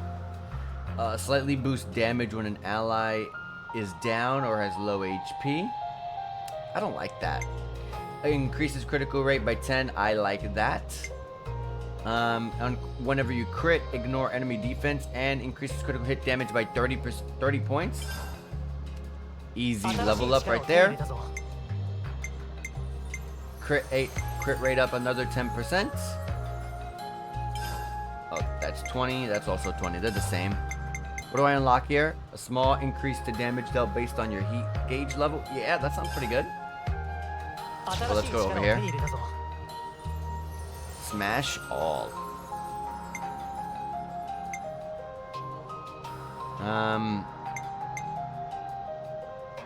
Slightly boost damage when an ally is down or has low HP. I don't like that. Increases critical rate by 10, I like that. Whenever you crit, ignore enemy defense and increases critical hit damage by 30 points. Easy level up right there. Crit rate up another 10%. Oh, that's 20. That's also 20. They're the same. What do I unlock here? A small increase to damage dealt based on your heat gauge level. Yeah, that sounds pretty good. So let's go over here. Smash all.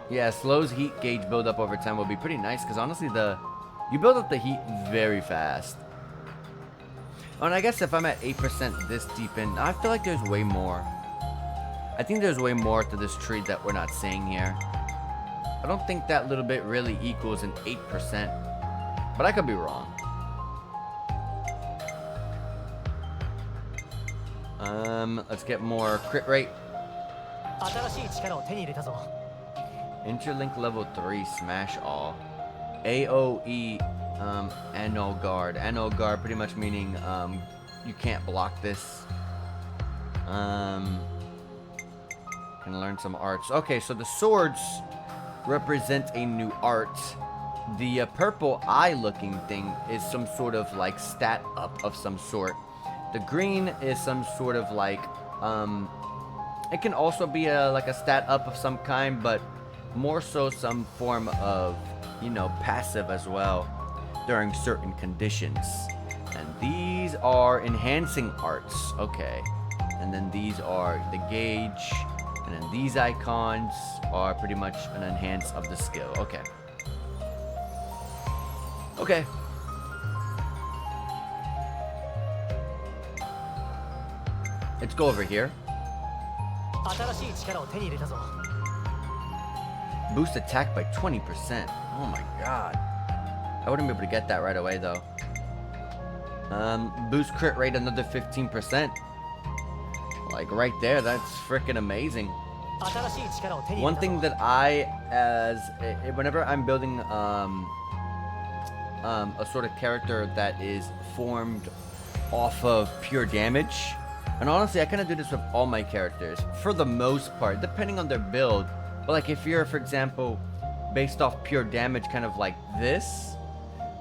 Yeah, slows heat gauge build up over time will be pretty nice because honestly you build up the heat very fast. Oh, and I guess if I'm at 8% this deep in, I feel like there's way more. I think there's way more to this tree that we're not seeing here. I don't think that little bit really equals an 8%, but I could be wrong. Let's get more crit rate. Interlink level 3, smash all. AOE, Annual Guard. Annual Guard pretty much meaning you can't block this. Can learn some arts. Okay, so the swords represent a new art. The purple eye-looking thing is some sort of like stat up of some sort. The green is some sort of like it can also be like a stat up of some kind, but more so some form of, you know, passive as well during certain conditions. And these are enhancing arts. Okay. And then these are the gauge. And then these icons are pretty much an enhance of the skill. Okay. Okay. Let's go over here. Boost attack by 20%. Oh my god. I wouldn't be able to get that right away though. Boost crit rate another 15%. Like right there, that's freaking amazing. One thing that whenever I'm building a sort of character that is formed off of pure damage, and honestly I kind of do this with all my characters for the most part, depending on their build. But like if you're, for example, based off pure damage, kind of like this,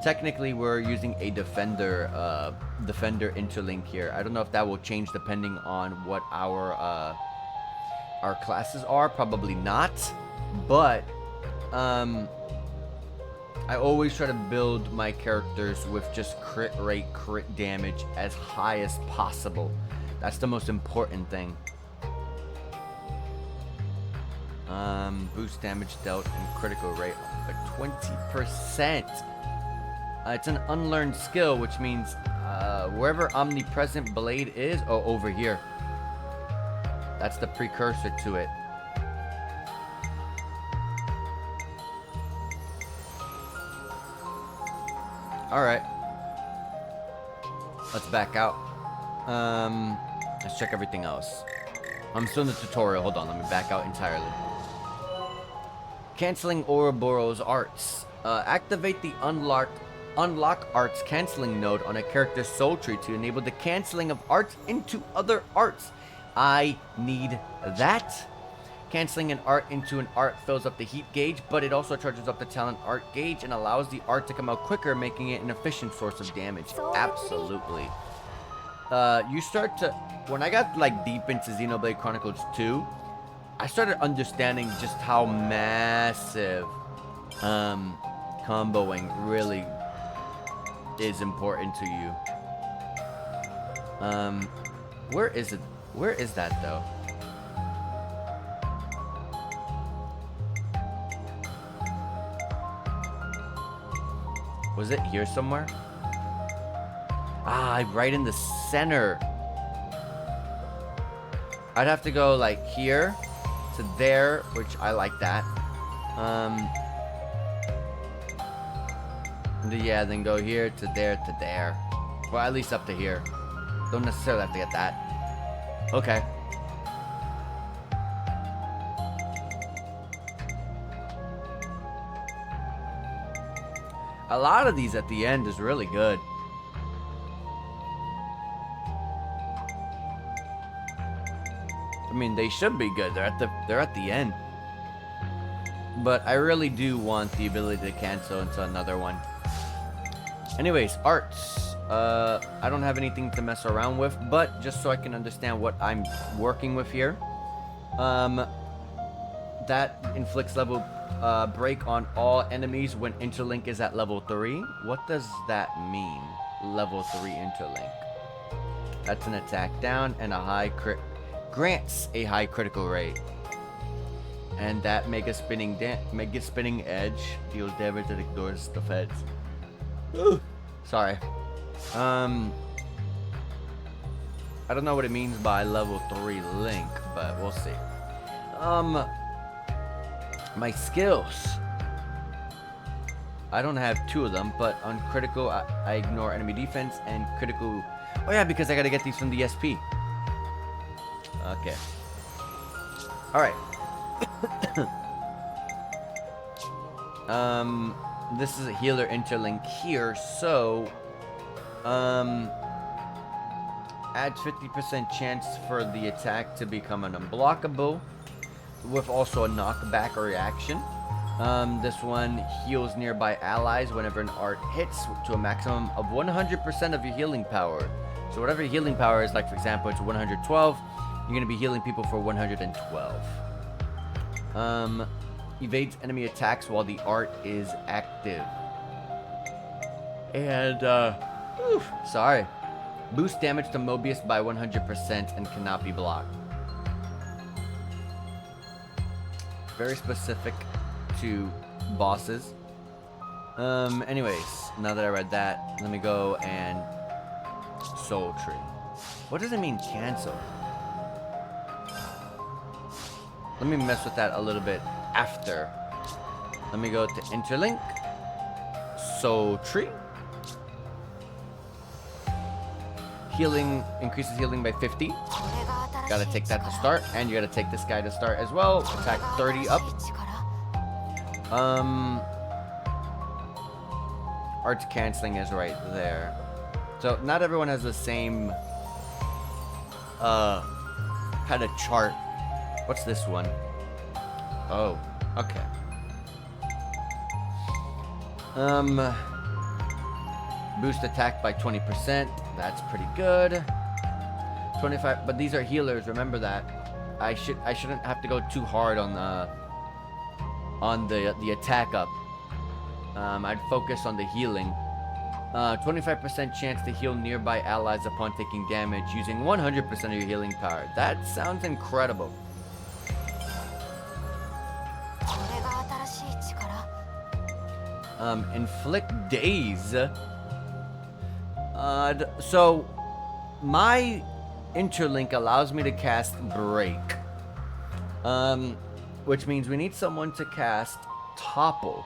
technically we're using a defender interlink here. I don't know if that will change depending on what our classes are. Probably not, but I always try to build my characters with just crit rate, crit damage as high as possible. That's the most important thing. Boost damage dealt and critical rate by 20%. It's an unlearned skill, which means wherever Omnipresent Blade is, oh, over here. That's the precursor to it. Alright. Let's back out. Let's check everything else. I'm still in the tutorial. Hold on, let me back out entirely. Canceling Ouroboros arts. Activate the unlock arts canceling node on a character's soul tree to enable the canceling of arts into other arts. I need that. Canceling an art into an art fills up the heat gauge, but it also charges up the talent art gauge and allows the art to come out quicker, making it an efficient source of damage. Absolutely. You start to... When I got like deep into Xenoblade Chronicles 2, I started understanding just how massive comboing really is important to you. Where is it? Where is that though? Was it here somewhere? Ah, right in the center. I'd have to go like here to there, which I like that. Yeah, then go here to there to there. Well, at least up to here. Don't necessarily have to get that. Okay. A lot of these at the end is really good. I mean, they should be good. They're at the end. But I really do want the ability to cancel into another one. Anyways, arts. I don't have anything to mess around with, but just so I can understand what I'm working with here. That inflicts level break on all enemies when interlink is at level 3. What does that mean? Level 3 interlink. That's an attack down and a high crit. Grants a high critical rate. And that Mega Spinning Edge deals damage that ignores the feds. Ooh, sorry. I don't know what it means by level 3 link, but we'll see. My skills. I don't have 2 of them, but on critical, I ignore enemy defense and critical. Oh yeah, because I gotta get these from the SP. Okay. Alright. This is a healer interlink here, so adds 50% chance for the attack to become an unblockable, with also a knockback reaction. This one heals nearby allies whenever an art hits to a maximum of 100% of your healing power. So whatever your healing power is, like for example, it's 112, you're going to be healing people for 112. Evades enemy attacks while the art is active. And, sorry. Boost damage to Mobius by 100% and cannot be blocked. Very specific to bosses. Anyways, now that I read that, let me go and Soul Tree. What does it mean cancel? Let me mess with that a little bit after. Let me go to Interlink. Soul Tree. Healing, increases healing by 50. Gotta take that to start, and you gotta take this guy to start as well. Attack 30 up. Arts canceling is right there. So not everyone has the same kind of chart. What's this one? Oh, okay. Boost attack by 20%. That's pretty good. 25, but these are healers. Remember that. I shouldn't have to go too hard on the attack up. I'd focus on the healing. 25% chance to heal nearby allies upon taking damage using 100% of your healing power. That sounds incredible. Inflict daze. So my interlink allows me to cast break, which means we need someone to cast topple.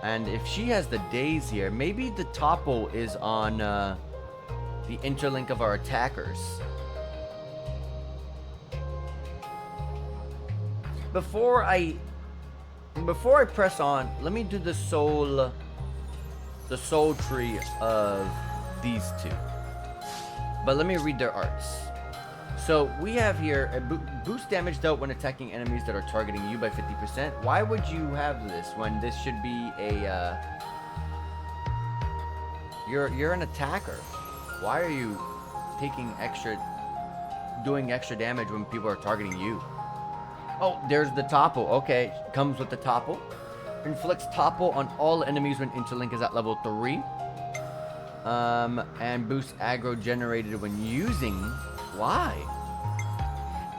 And if she has the daze here, maybe the topple is on the interlink of our attackers. Before I press on, let me do the soul tree of these two. But let me read their arts. So we have here a boost damage dealt when attacking enemies that are targeting you by 50%. Why would you have this when this should be a you're an attacker? Why are you doing extra damage when people are targeting you? Oh, there's the topple. Okay, comes with the topple. Inflicts topple on all enemies when interlink is at level 3. And boosts aggro generated when using. Why?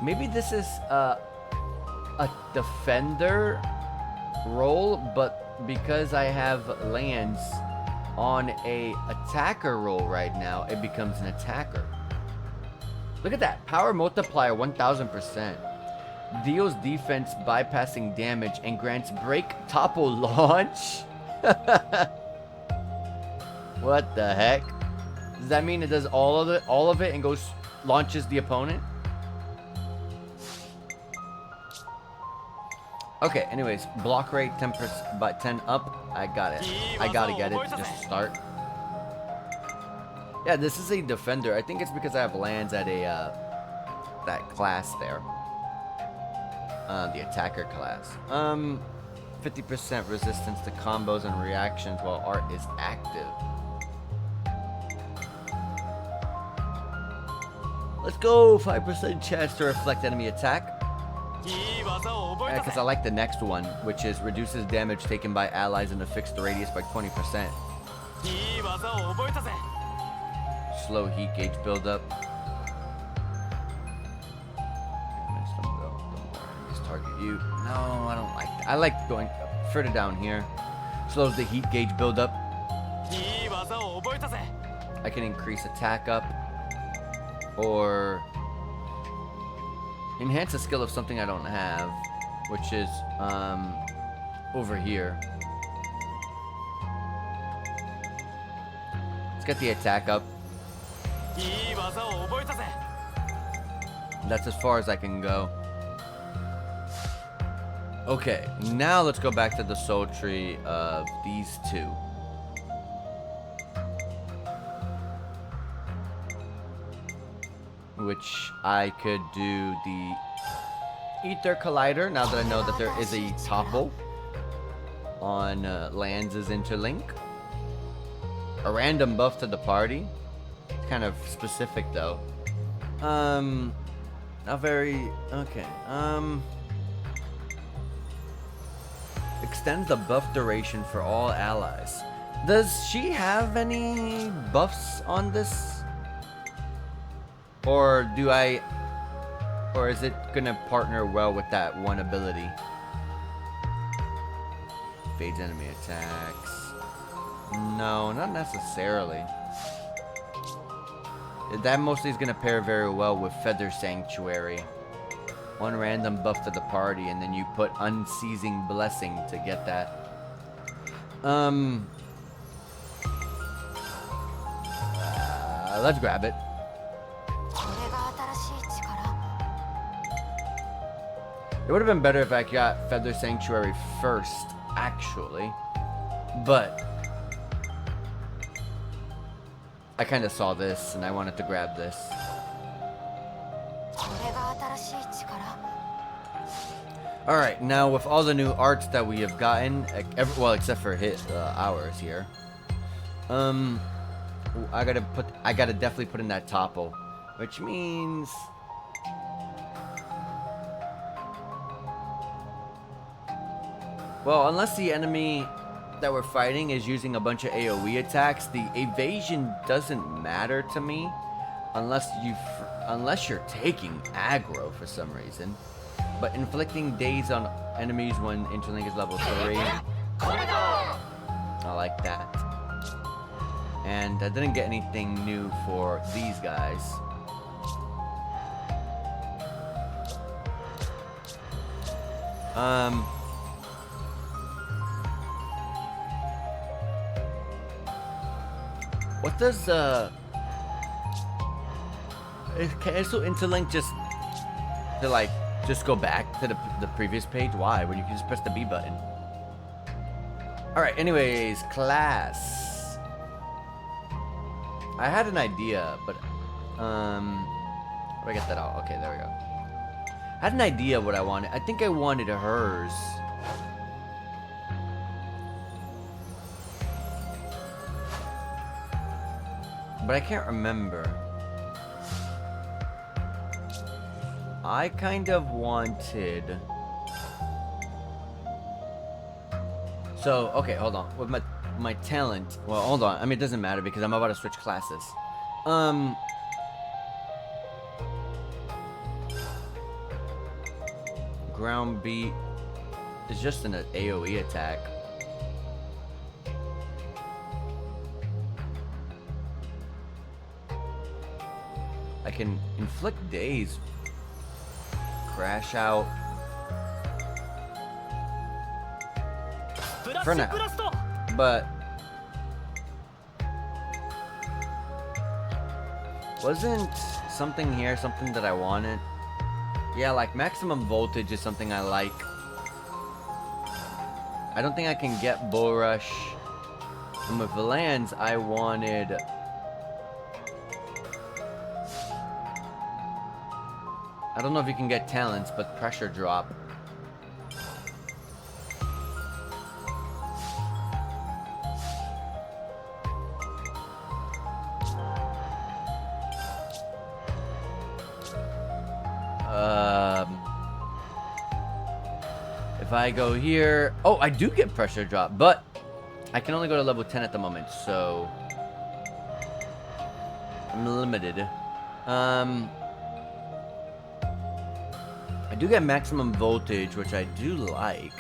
Maybe this is a defender role, but because I have lands on a attacker role right now, it becomes an attacker. Look at that. Power multiplier 1000%. Deals defense bypassing damage and grants break topple launch. What the heck? Does that mean it does all of it and goes launches the opponent? Okay, anyways, block rate 10% by 10 up. I got it. I gotta get it to just start. Yeah, this is a defender. I think it's because I have lands at a that class there. The attacker class. 50% resistance to combos and reactions while art is active. Let's go! 5% chance to reflect enemy attack. Because I like the next one, which is reduces damage taken by allies in a fixed radius by 20%. Slow heat gauge buildup. Just target you. No, I don't like that. I like going further down here. Slows the heat gauge buildup. I can increase attack up. Or enhance a skill of something I don't have, which is over here. Let's get the attack up. That's as far as I can go. Okay, now let's go back to the soul tree of these two. which I could do the Ether Collider now that I know that there is a topple on Lanz's Interlink. A random buff to the party. It's kind of specific though. Not very okay. Extends the buff duration for all allies. Does she have any buffs on this? Or is it gonna partner well with that one ability? Fades enemy attacks. No, not necessarily. That mostly is gonna pair very well with Feather Sanctuary. One random buff to the party, and then you put Unceasing Blessing to get that. Let's grab it. It would have been better if I got Feather Sanctuary first, actually. But I kind of saw this and I wanted to grab this. Alright, now with all the new arts that we have gotten, well, except for ours here, I gotta definitely put in that topple, which means well, unless the enemy that we're fighting is using a bunch of AoE attacks, the evasion doesn't matter to me unless you're taking aggro for some reason. But inflicting daze on enemies when Interlink is level 3, I like that. And I didn't get anything new for these guys. What does cancel Interlink just go back to the previous page? Why? When you can just press the B button. Alright, anyways, class. I had an idea, but where do I get that out? Okay, there we go. I had an idea what I wanted. I think I wanted hers. But I can't remember. I kind of wanted... So, okay, hold on. With my talent... Well, hold on. I mean, it doesn't matter because I'm about to switch classes. Ground beat is just an AoE attack. I can inflict daze. Crash out. For now. But wasn't something here something that I wanted? Yeah, like maximum voltage is something I like. I don't think I can get Bull Rush. And with the lands, I wanted... I don't know if you can get talents, but pressure drop. If I go here... Oh, I do get pressure drop, but I can only go to level 10 at the moment, so... I'm limited. I do get maximum voltage, which I do like.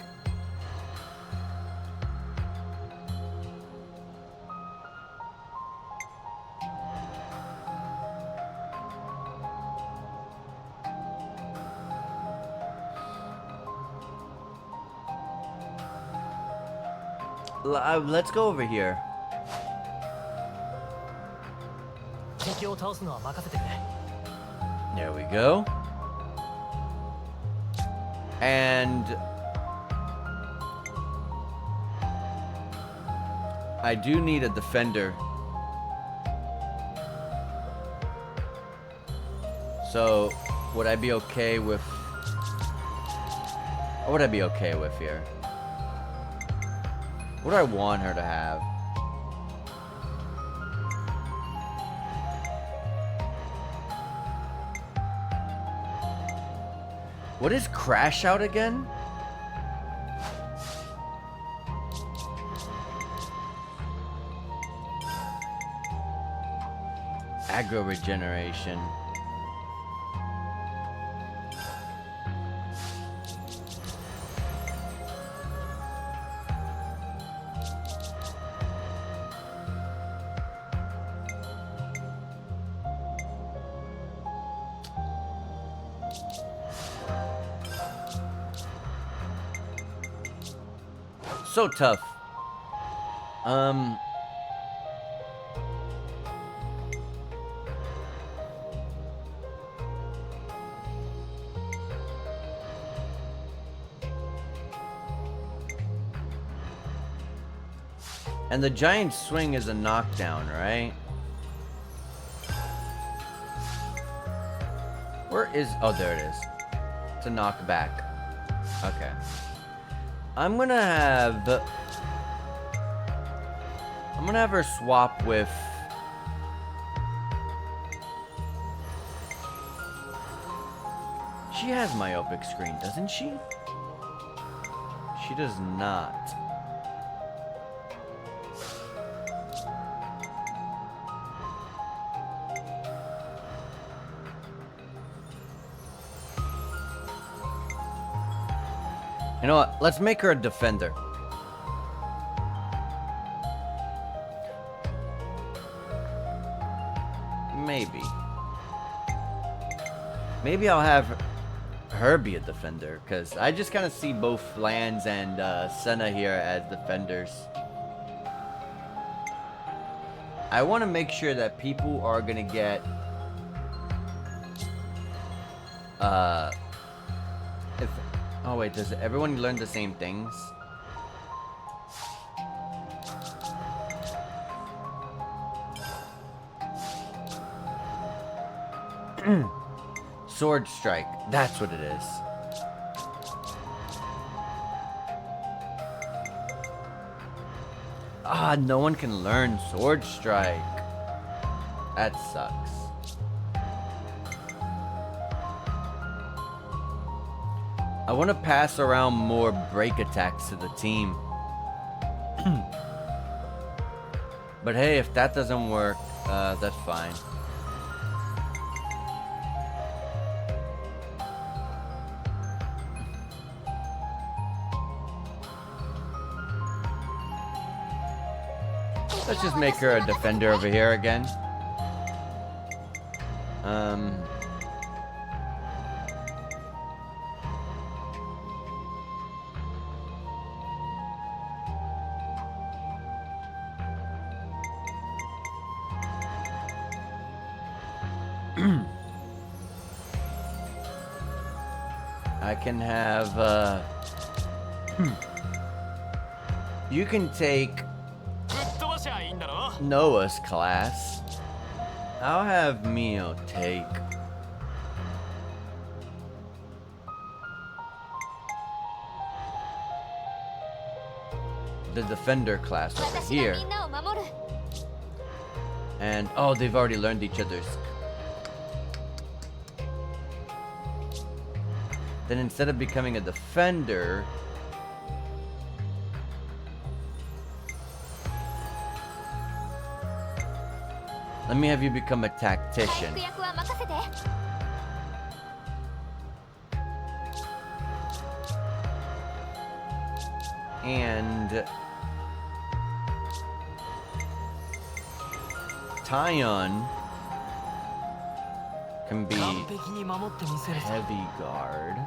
Let's go over here. There we go. And I do need a defender. So, would I be okay with... What would I be okay with here? What do I want her to have? What is Crash Out again? Aggro regeneration. So tough. And the giant swing is a knockdown, right? Where is... Oh, there it is. It's a knockback. Okay. I'm gonna have her swap with... She has myopic screen, doesn't she? She does not. You know what? Let's make her a defender. Maybe. Maybe I'll have her be a defender, because I just kind of see both Lance and Senna here as defenders. I want to make sure that people are going to get... Oh wait, does everyone learn the same things? Sword Strike, that's what it is. Ah, no one can learn Sword Strike. That sucks. I want to pass around more break attacks to the team. But hey, if that doesn't work, that's fine. Let's just make her a defender over here again. I can have, you can take Noah's class. I'll have Mio take the defender class over here. And oh, they've already learned each other's. Then instead of becoming a defender, let me have you become a tactician. And Tyon can be heavy guard.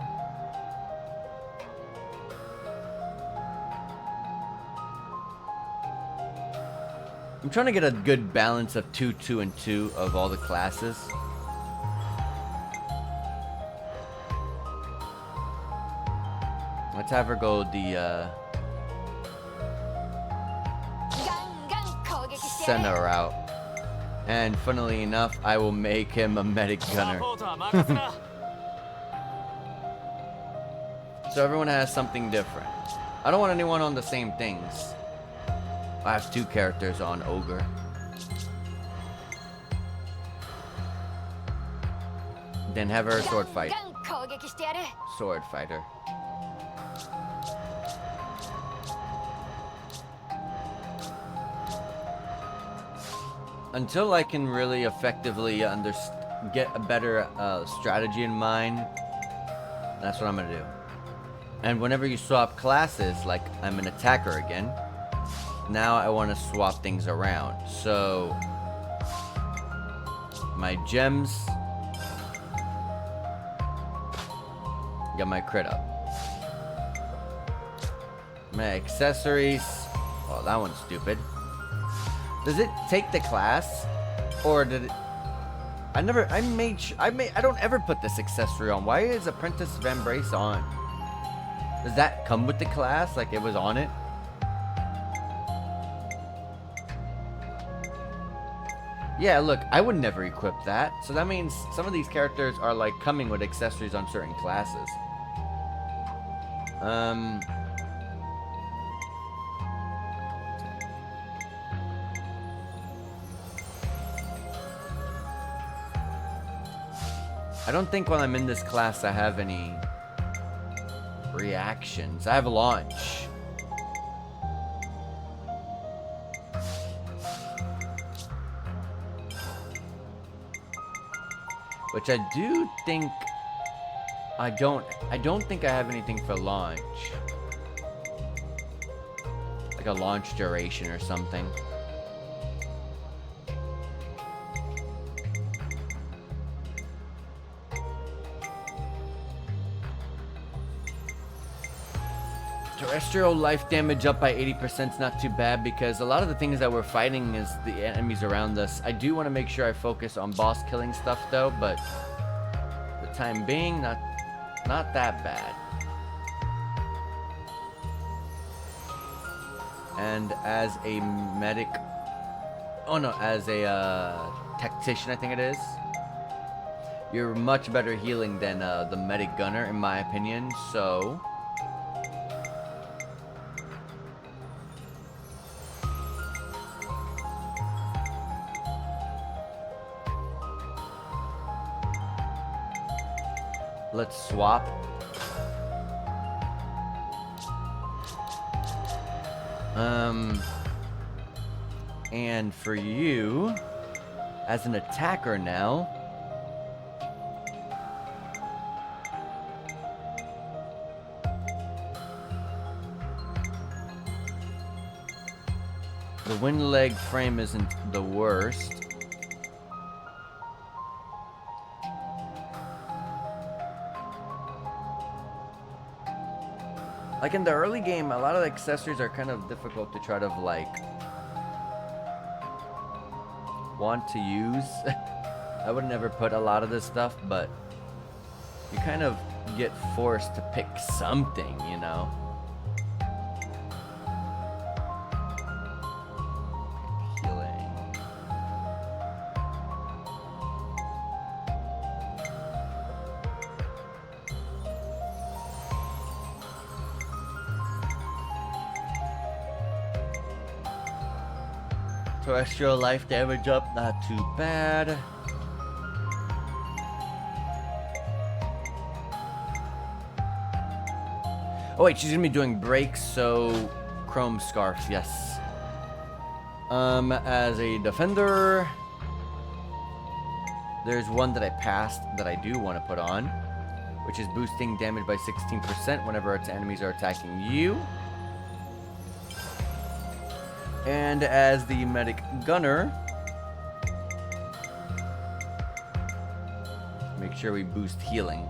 I'm trying to get a good balance of 2, 2, and 2 of all the classes. Let's have her go the Senna route. And funnily enough, I will make him a medic gunner. So everyone has something different. I don't want anyone on the same things. I have 2 characters on Ogre. Then have her sword fight. Sword fighter. Until I can really effectively get a better strategy in mind, that's what I'm gonna do. And whenever you swap classes, like I'm an attacker again, now I want to swap things around. So my gems, got my crit up. My accessories, oh, that one's stupid. Does it take the class, or did it? I don't ever put this accessory on. Why is Apprentice Van Brace on? Does that come with the class? Like it was on it? Yeah, look, I would never equip that. So that means some of these characters are like coming with accessories on certain classes. I don't think while I'm in this class I have any reactions. I have launch. Which I do think I don't think I have anything for launch. Like a launch duration or something. Terrestrial life damage up by 80% is not too bad, because a lot of the things that we're fighting is the enemies around us. I do want to make sure I focus on boss killing stuff though, but for the time being, not that bad. And as a medic, oh no, as a tactician I think it is, you're much better healing than the medic gunner in my opinion, so let's swap. And for you, as an attacker now, the wind leg frame isn't the worst. Like in the early game, a lot of the accessories are kind of difficult to try to like want to use. I would never put a lot of this stuff, but you kind of get forced to pick something, you know? Healing. Terrestrial life damage up, not too bad. Oh wait, she's gonna be doing breaks, so Chrome Scarf, yes. As a defender, there's one that I passed that I do want to put on, which is boosting damage by 16% whenever its enemies are attacking you. And as the medic gunner, make sure we boost healing.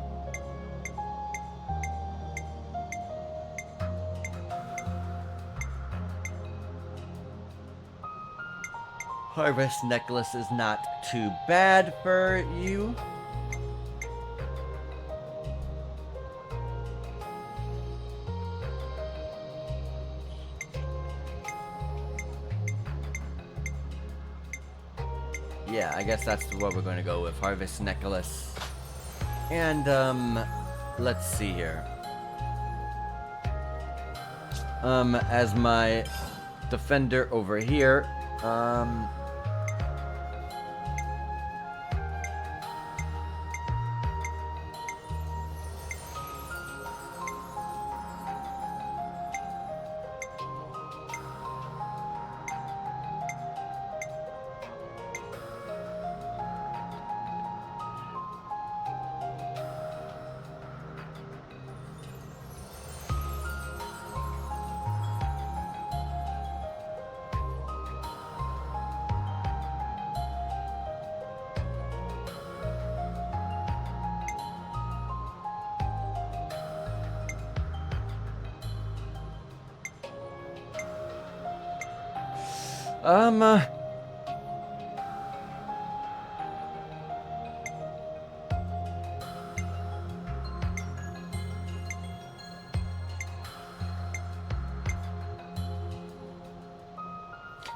Harvest necklace is not too bad for you. yeah, I guess that's what we're going to go with. Harvest Necklace. And, let's see here. As my defender over here,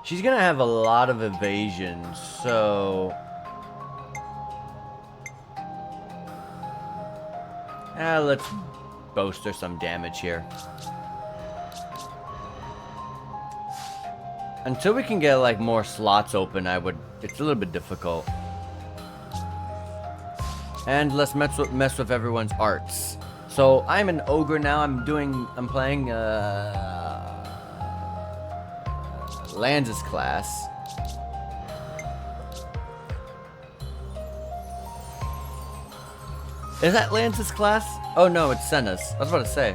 she's gonna have a lot of evasion, so... let's boast her some damage here. Until we can get, like, more slots open, it's a little bit difficult. And let's mess with everyone's arts. So, I'm an ogre now, I'm playing, Lance's class. Is that Lance's class? Oh no, it's Senna's. I was about to say.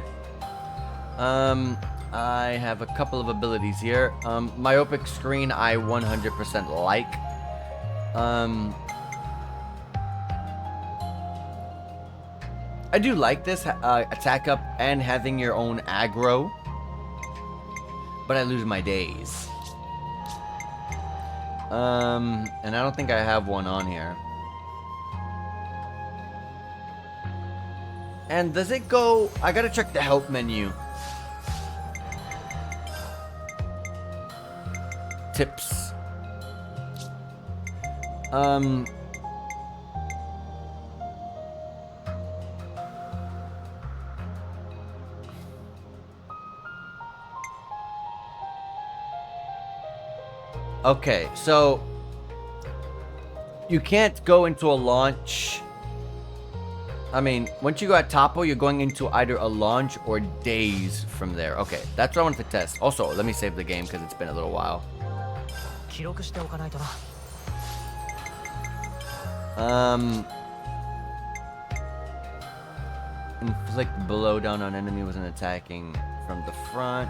I have a couple of abilities here. Myopic screen I 100% like. I do like this, attack up and having your own aggro. But I lose my days. And I don't think I have one on here. And does it go... I gotta check the help menu. Tips. Okay, so you can't go into a launch. I mean, once you go at Topo, you're going into either a launch or days from there. Okay, that's what I wanted to test. Also, let me save the game because it's been a little while. Inflict blow down on enemy wasn't attacking from the front.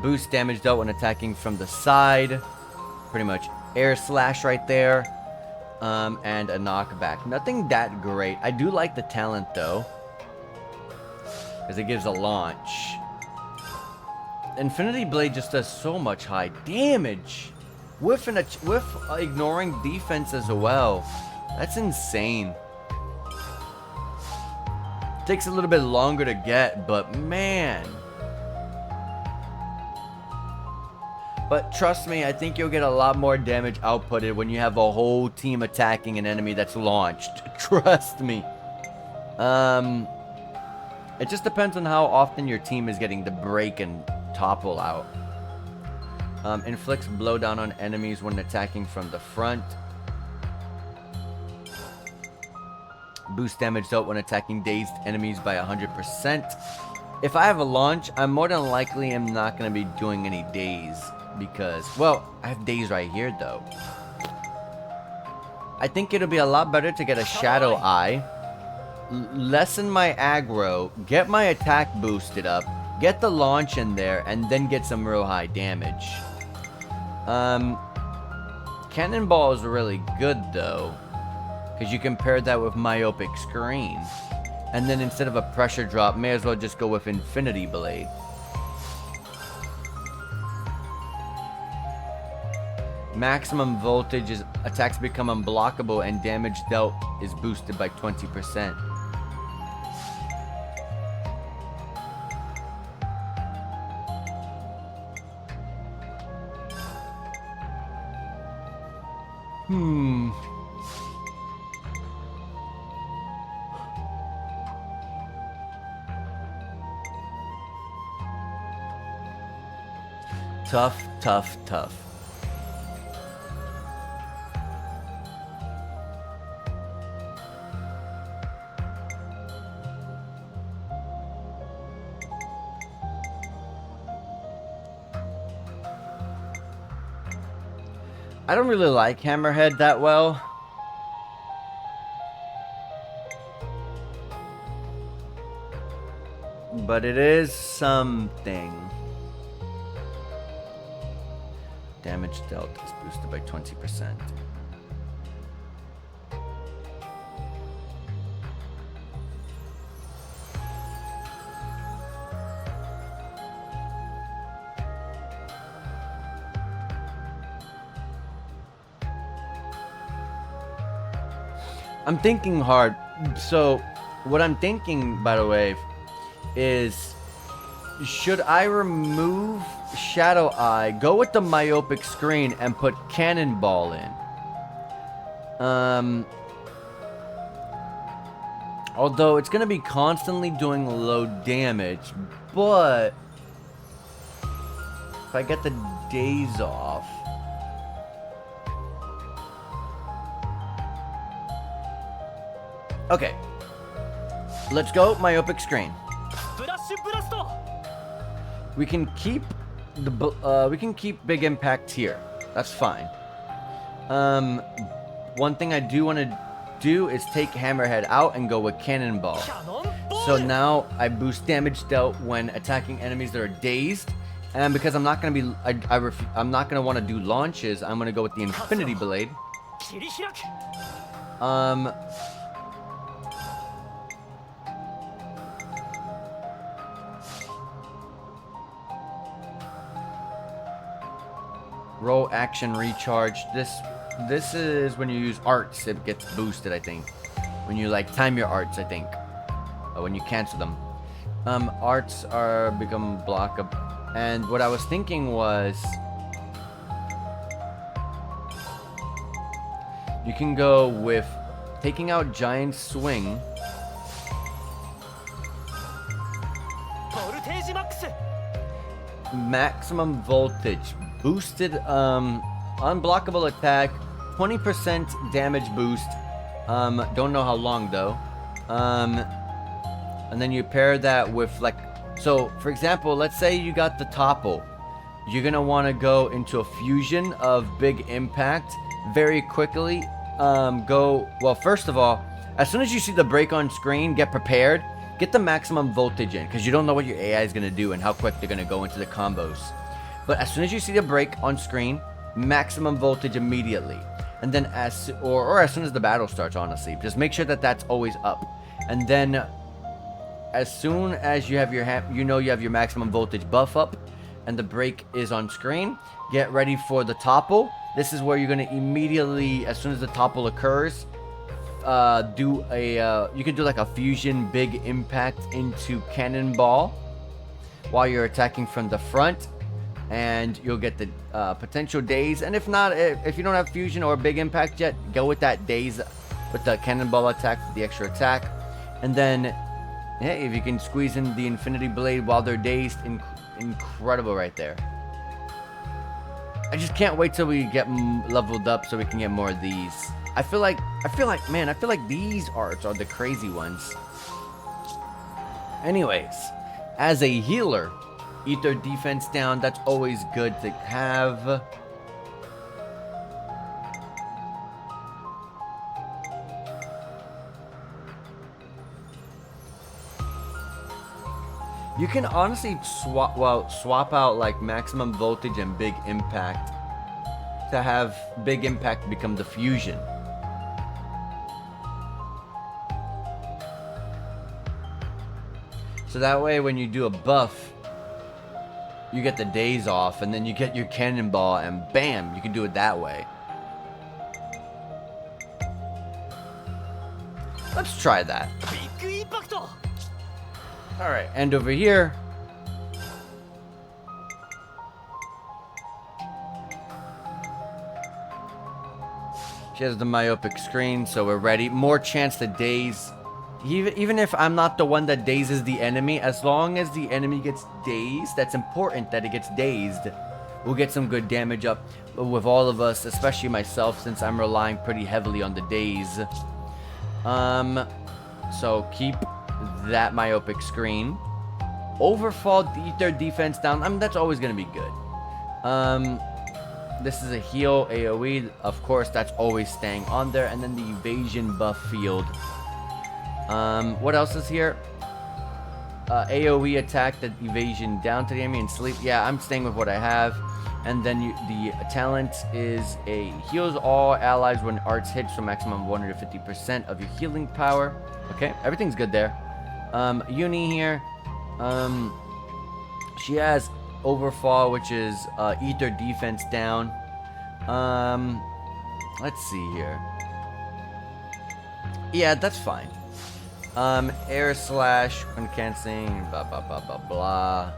Boost damage dealt when attacking from the side. Pretty much air slash right there. And a knockback. Nothing that great. I do like the talent though, because it gives a launch. Infinity Blade just does so much high damage with ignoring defense as well. That's insane. Takes a little bit longer to get, but man. But trust me, I think you'll get a lot more damage outputted when you have a whole team attacking an enemy that's launched. Trust me. It just depends on how often your team is getting the break and topple out. Inflicts blowdown on enemies when attacking from the front. Boost damage dealt when attacking dazed enemies by 100%. If I have a launch, I more than likely am not going to be doing any daze. Because, well, I have daze right here though. I think it'll be a lot better to get a Shadow Eye. Lessen my aggro. Get my attack boosted up. Get the launch in there. And then get some real high damage. Cannonball is really good though. Because you can pair that with Myopic Screen. And then instead of a pressure drop, may as well just go with Infinity Blade. Maximum voltage is attacks become unblockable and damage dealt is boosted by 20%. Hmm. Tough, tough, tough. I don't really like Hammerhead that well. But it is something. Damage dealt is boosted by 20%. I'm thinking hard. So, what I'm thinking, by the way, is should I remove Shadow Eye, go with the myopic screen, and put Cannonball in? Although it's gonna be constantly doing low damage, but if I get the days off. Okay. Let's go myopic screen. We can keep big impact here. That's fine. One thing I do want to do is take Hammerhead out and go with Cannonball. So now I boost damage dealt when attacking enemies that are dazed, and because I'm not gonna be, I'm not gonna want to do launches. I'm gonna go with the Infinity Blade. Roll action recharge. This is when you use arts, it gets boosted, I think. When you like time your arts, I think. Or when you cancel them. Arts are become block up. And what I was thinking was you can go with taking out Giant Swing. Maximum voltage. Boosted unblockable attack, 20% damage boost. Don't know how long though. And then you pair that with like, so for example, let's say you got the topple. You're gonna want to go into a fusion of big impact very quickly. Well, first of all, as soon as you see the break on screen, get prepared. Get the maximum voltage in, because you don't know what your AI is gonna do and how quick they're gonna go into the combos. But as soon as you see the break on screen, maximum voltage immediately. And then as soon as the battle starts, honestly. Just make sure that that's always up. And then as soon as you have your you have your maximum voltage buff up and the break is on screen, get ready for the topple. This is where you're going to immediately, as soon as the topple occurs, you can do like a fusion big impact into Cannonball while you're attacking from the front. And you'll get the potential daze. And if not, if you don't have fusion or big impact yet, go with that daze with the Cannonball attack for the extra attack. And then, yeah, if you can squeeze in the Infinity Blade while they're dazed, incredible right there. I just can't wait till we get leveled up so we can get more of these. I feel like these arts are the crazy ones. Anyways, as a healer, Ether defense down, that's always good to have. You can honestly swap out like maximum voltage and big impact to have big impact become the fusion. So that way when you do a buff, you get the days off, and then you get your Cannonball, and bam, you can do it that way. Let's try that. Alright, and over here, She has the myopic screen, so we're ready. More chance to daze. Even if I'm not the one that dazes the enemy, as long as the enemy gets dazed, that's important that it gets dazed. We'll get some good damage up with all of us, especially myself, since I'm relying pretty heavily on the daze. So keep that myopic screen. Overfall their defense down. I mean, that's always going to be good. This is a heal AoE. Of course, that's always staying on there. And then the evasion buff field. What else is here? AoE attack, the evasion down to the enemy and sleep. Yeah, I'm staying with what I have. And then the talent is a heals all allies when arts hits for maximum 150% of your healing power. Okay, everything's good there. Uni here. She has overfall, which is eat their defense down. Let's see here. Yeah, that's fine. Air slash when canceling, blah blah blah blah blah.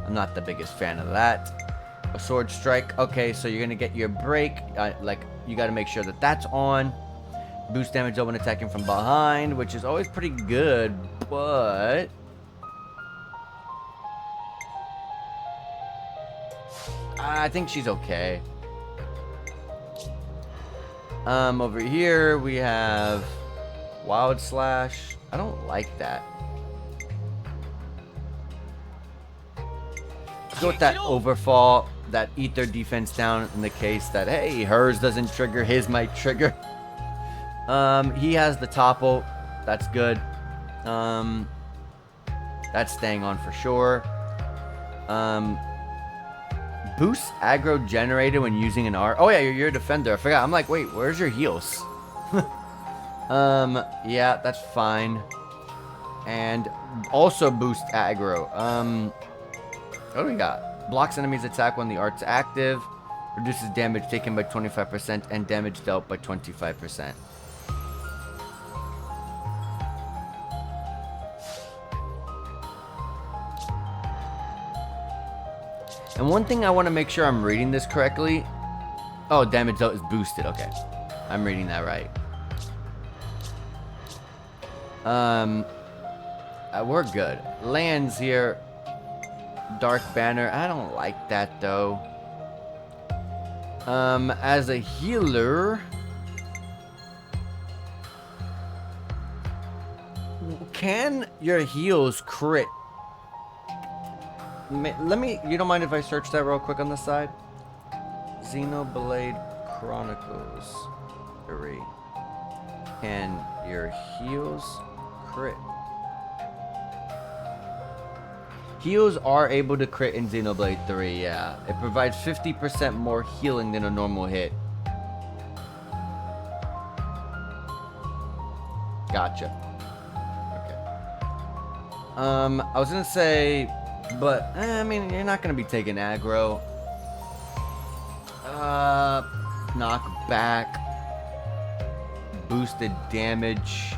I'm not the biggest fan of that. A sword strike. Okay, so you're gonna get your break. Like you got to make sure that that's on. Boost damage when attacking from behind, which is always pretty good, but I think she's okay. Over here we have Wild Slash. I don't like that. Let's go with that Overfall, that eat their defense down in the case that, hey, hers doesn't trigger, his might trigger. He has the topple. That's good. That's staying on for sure. Boost aggro generated when using an R. Oh yeah, you're a defender. I forgot. I'm like, wait, where's your heals? Yeah, that's fine. And also boost aggro. What do we got? Blocks enemies attack when the art's active. Reduces damage taken by 25% and damage dealt by 25%. And one thing I want to make sure I'm reading this correctly. Oh, damage dealt is boosted. Okay. I'm reading that right. We're good. Lands here. Dark Banner. I don't like that though. As a healer, can your heals crit? Let me, you don't mind if I search that real quick on the side? Xenoblade Chronicles 3. Can your heals crit? Heals are able to crit in Xenoblade 3, yeah. It provides 50% more healing than a normal hit. Gotcha. Okay. I was gonna say, but, I mean, you're not gonna be taking aggro. Knock back. Boosted damage.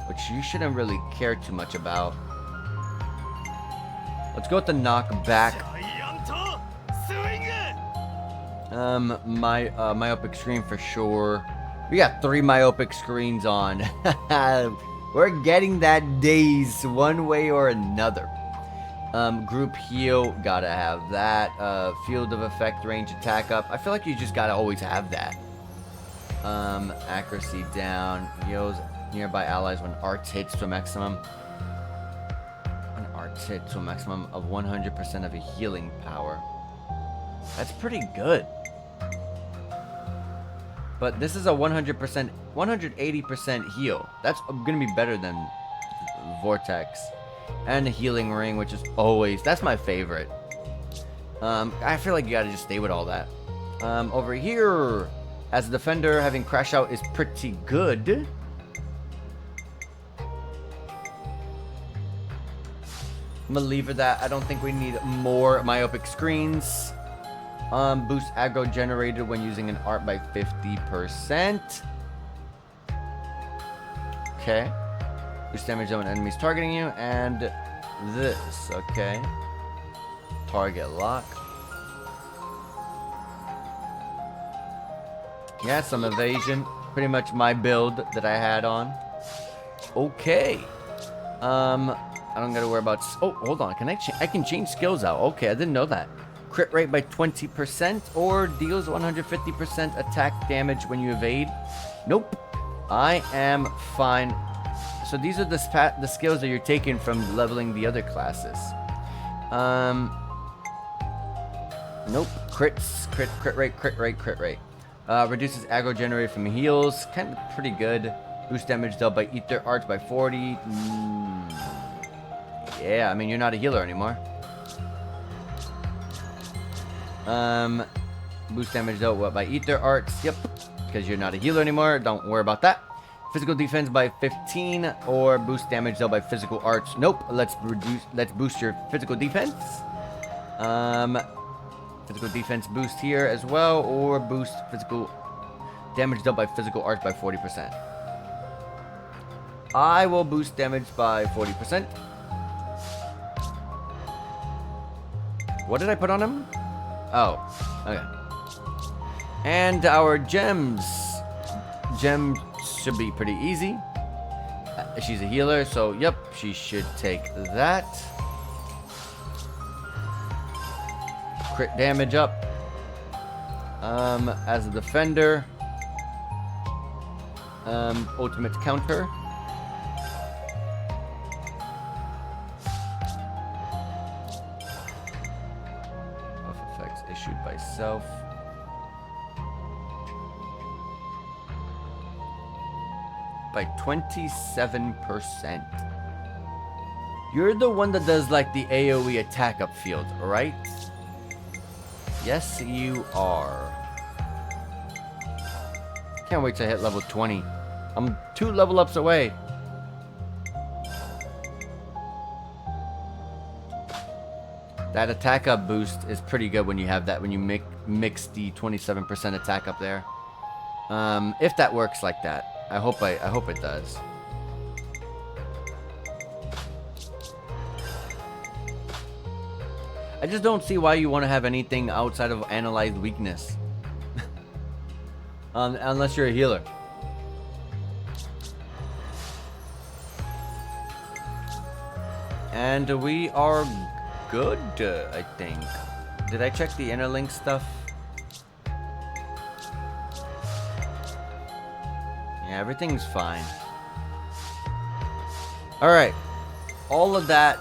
Which you shouldn't really care too much about. Let's go with the knockback. Myopic screen for sure. We got 3 myopic screens on. We're getting that daze one way or another. Group heal, gotta have that. Field of effect, range attack up. I feel like you just gotta always have that. Accuracy down. Heals nearby allies when arts hits to a maximum. Hit to a maximum of 100% of a healing power. That's pretty good. But this is a 100%, 180% heal. That's gonna be better than Vortex. And the healing ring, which is always, that's my favorite. I feel like you gotta just stay with all that. Over here, as a defender, having crash out is pretty good. I'm gonna leave it that. I don't think we need more myopic screens. Boost aggro generated when using an art by 50%. Okay. Boost damage when enemies targeting you. And this. Okay. Target lock. Yeah, some evasion. Pretty much my build that I had on. Okay. I don't gotta worry about... Oh, hold on. I can change skills out. Okay, I didn't know that. Crit rate by 20% or deals 150% attack damage when you evade. Nope. I am fine. So these are the skills that you're taking from leveling the other classes. Nope. Crits, crit rate. Reduces aggro generated from heals. Kind of pretty good. Boost damage dealt by Ether Arts by 40. Yeah, I mean, you're not a healer anymore. Boost damage dealt by Ether Arts. Yep. Because you're not a healer anymore. Don't worry about that. Physical defense by 15 or boost damage dealt by physical arts. Nope. Let's boost your physical defense. Physical defense boost here as well, or boost physical damage dealt by physical arts by 40%. I will boost damage by 40%. What did I put on him? Oh, okay. And our gems. Gems should be pretty easy. She's a healer, so yep, she should take that. Crit damage up. As a defender. Ultimate counter. Buff effects issued by self. By 27%. You're the one that does like the AoE attack upfield, right? Yes, you are. Can't wait to hit level 20. I'm 2 level ups away. That attack up boost is pretty good when you have that, when you mix the 27% attack up there. If that works like that. I hope it does. I just don't see why you want to have anything outside of analyzed weakness. Unless you're a healer. And we are good, I think. Did I check the interlink stuff? Yeah, everything's fine. Alright. All of that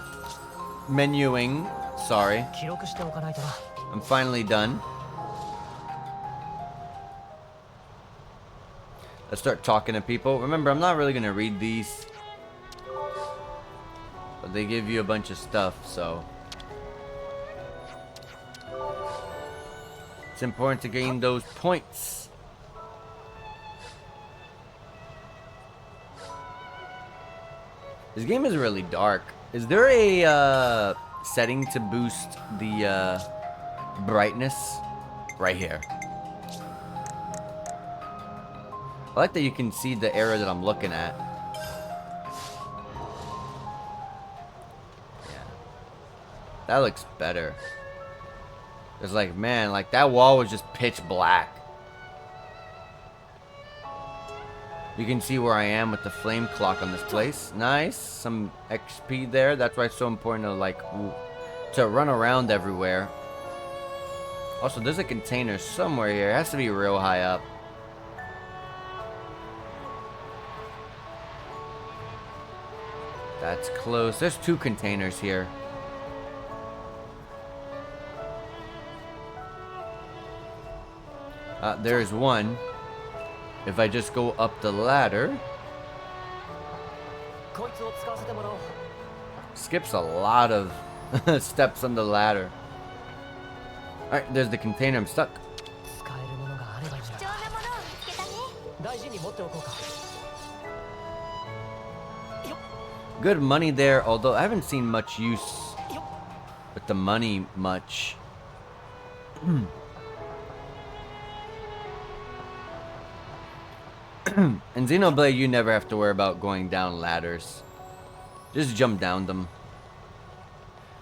menuing. Sorry. I'm finally done. Let's start talking to people. Remember, I'm not really going to read these. But they give you a bunch of stuff, so. It's important to gain those points. This game is really dark. Is there a setting to boost the brightness? Right here. I like that you can see the area that I'm looking at. Yeah. That looks better. It's like, man, like that wall was just pitch black. You can see where I am with the flame clock on this place. Nice. Some XP there. That's why it's so important to like to run around everywhere. Also, there's a container somewhere here. It has to be real high up. That's close. There's 2 containers here. There's one. If I just go up the ladder, skips a lot of steps on the ladder. Alright, there's the container. I'm stuck. Good money there, although I haven't seen much use with the money much. In Xenoblade, you never have to worry about going down ladders. Just jump down them.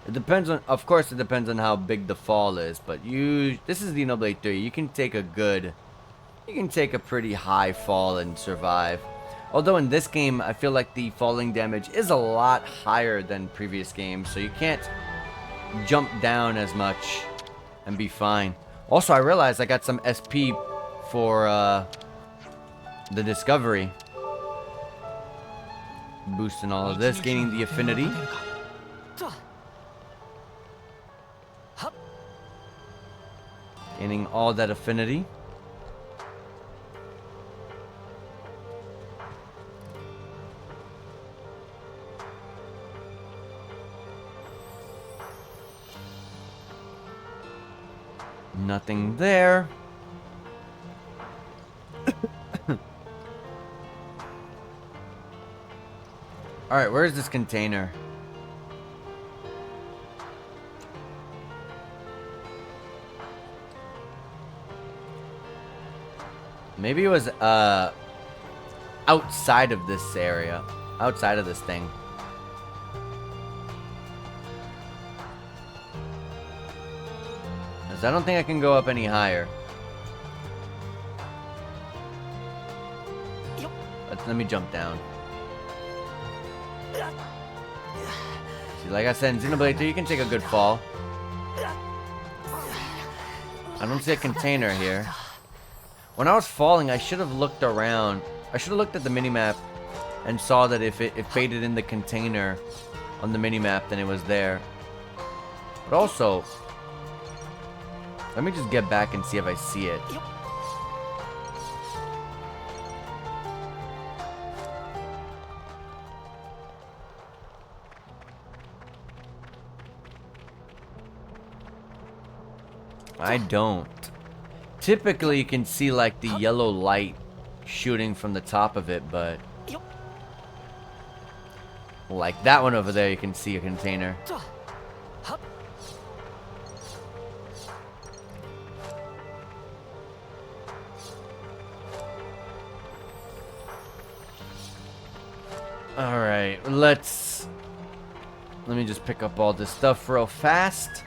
It depends on, of course, it depends on how big the fall is, but this is Xenoblade 3. You can take a good you can take a pretty high fall and survive. Although in this game, I feel like the falling damage is a lot higher than previous games, so you can't jump down as much and be fine. Also, I realized I got some SP for the discovery. Boosting all of this, gaining the affinity. Gaining all that affinity. Nothing there. Alright, where's this container? Maybe it was outside of this area. Outside of this thing. I don't think I can go up any higher. Let me jump down. See, like I said, in Xenoblade 2, you can take a good fall. I don't see a container here. When I was falling, I should have looked around. I should have looked at the minimap and saw that if it faded in the container on the minimap, then it was there. But also, let me just get back and see if I see it. I don't. Typically, you can see like the yellow light shooting from the top of it, but like that one over there, you can see a container. Alright, let me just pick up all this stuff real fast.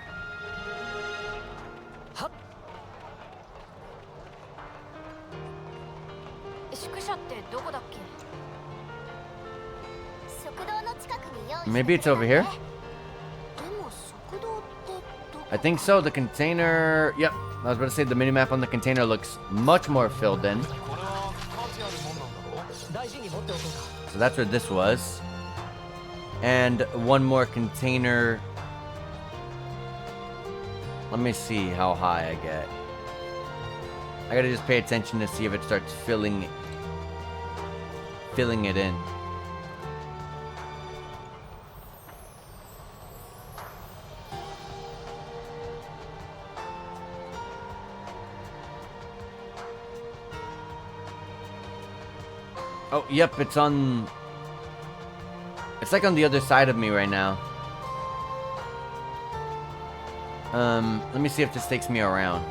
Maybe it's over here. I think so. The container. Yep. I was about to say the minimap on the container looks much more filled in. So that's where this was. And one more container. Let me see how high I get. I gotta just pay attention to see if it starts filling it in. Oh, yep, it's on... It's like on the other side of me right now. Let me see if this takes me around.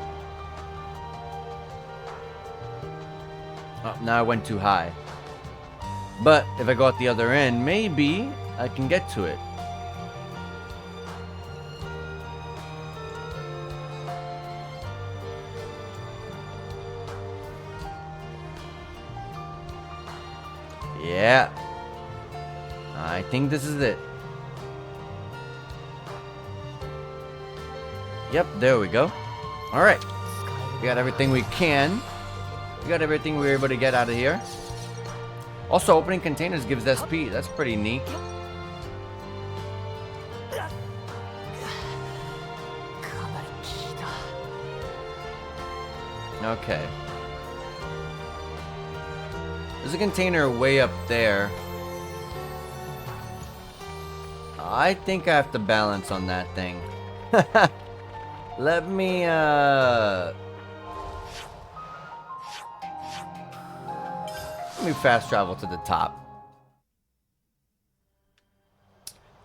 Oh, now I went too high. But if I go at the other end, maybe I can get to it. Yeah. I think this is it. Yep, there we go. Alright. We got everything we can. We got everything we were able to get out of here. Also, opening containers gives SP. That's pretty neat. Okay. There's a container way up there. I think I have to balance on that thing. Let me fast travel to the top.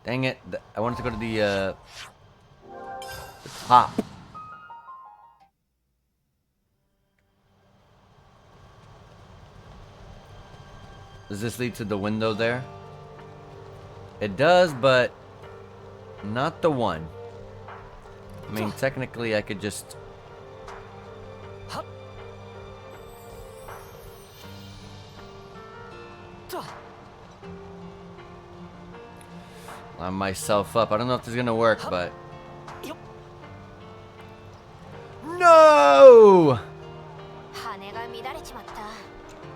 Dang it. I wanted to go to the top. Does this lead to the window there? It does, but not the one. I mean, technically I could just... Line myself up. I don't know if this is gonna work, but no! 羽が乱れちまった。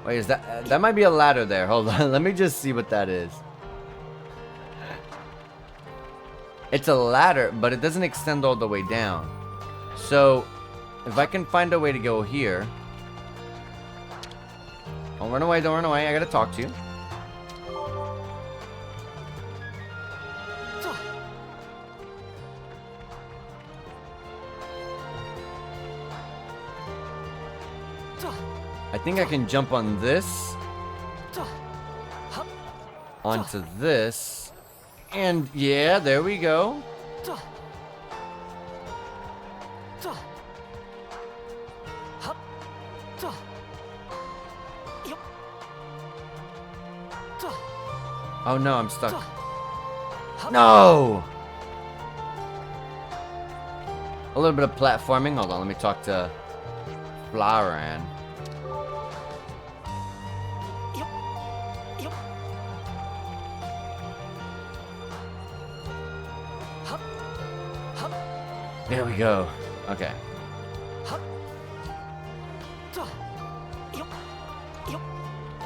Wait, is that might be a ladder there? Hold on, let me just see what that is. It's a ladder, but it doesn't extend all the way down. So, if I can find a way to go here. Don't run away, don't run away. I gotta talk to you. I think I can jump on this. Onto this. And yeah, there we go. Oh no, I'm stuck. No! A little bit of platforming. Hold on, let me talk to Floran. There we go. Okay.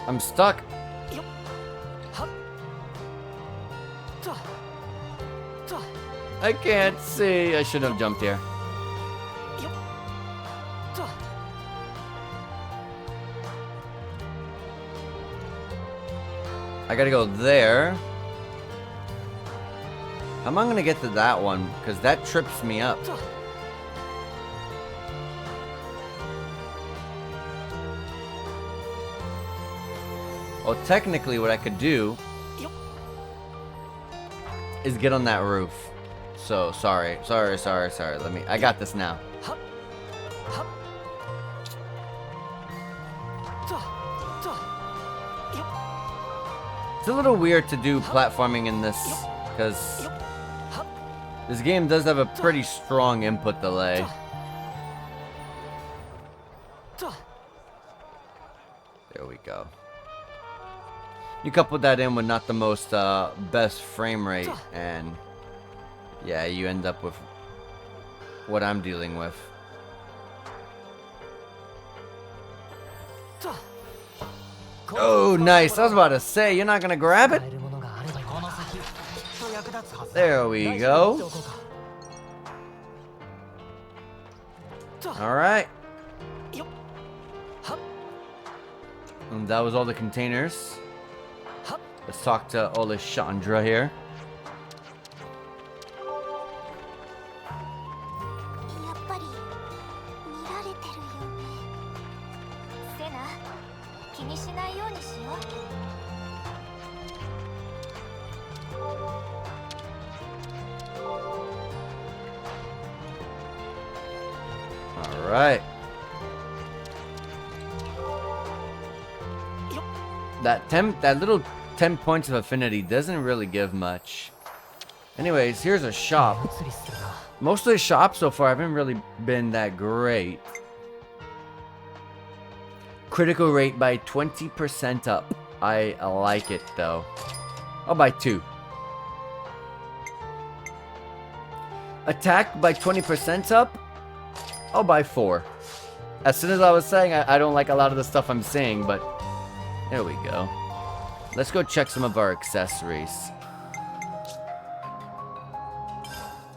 I'm stuck. I can't see. I should have jumped here. I gotta go there. How am I gonna get to that one? Because that trips me up. Well, technically what I could do is get on that roof. So, sorry. Let me, I got this now. It's a little weird to do platforming in this, because this game does have a pretty strong input delay. There we go. You couple that in with not the most best frame rate, and yeah, you end up with what I'm dealing with. Oh, nice. I was about to say, you're not gonna grab it? There we go. Alright. And that was all the containers. Let's talk to Olishandra here. やっぱり見られてるよね。セナ、気にしないようにしよう。 Alright. That little 10 points of affinity doesn't really give much. Anyways, here's a shop. Most of the shops so far haven't really been that great. Critical rate by 20% up. I like it though. I'll buy 2. Attack by 20% up. I'll buy 4. As soon as I was saying I don't like a lot of the stuff I'm saying, but there we go. Let's go check some of our accessories.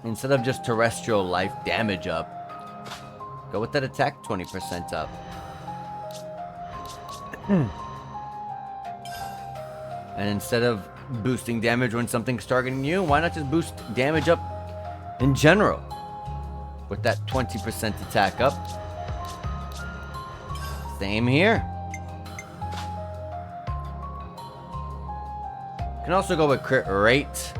Instead of just terrestrial life damage up, go with that attack 20% up. And instead of boosting damage when something's targeting you, why not just boost damage up in general? With that 20% attack up. Same here. Can also go with crit rate.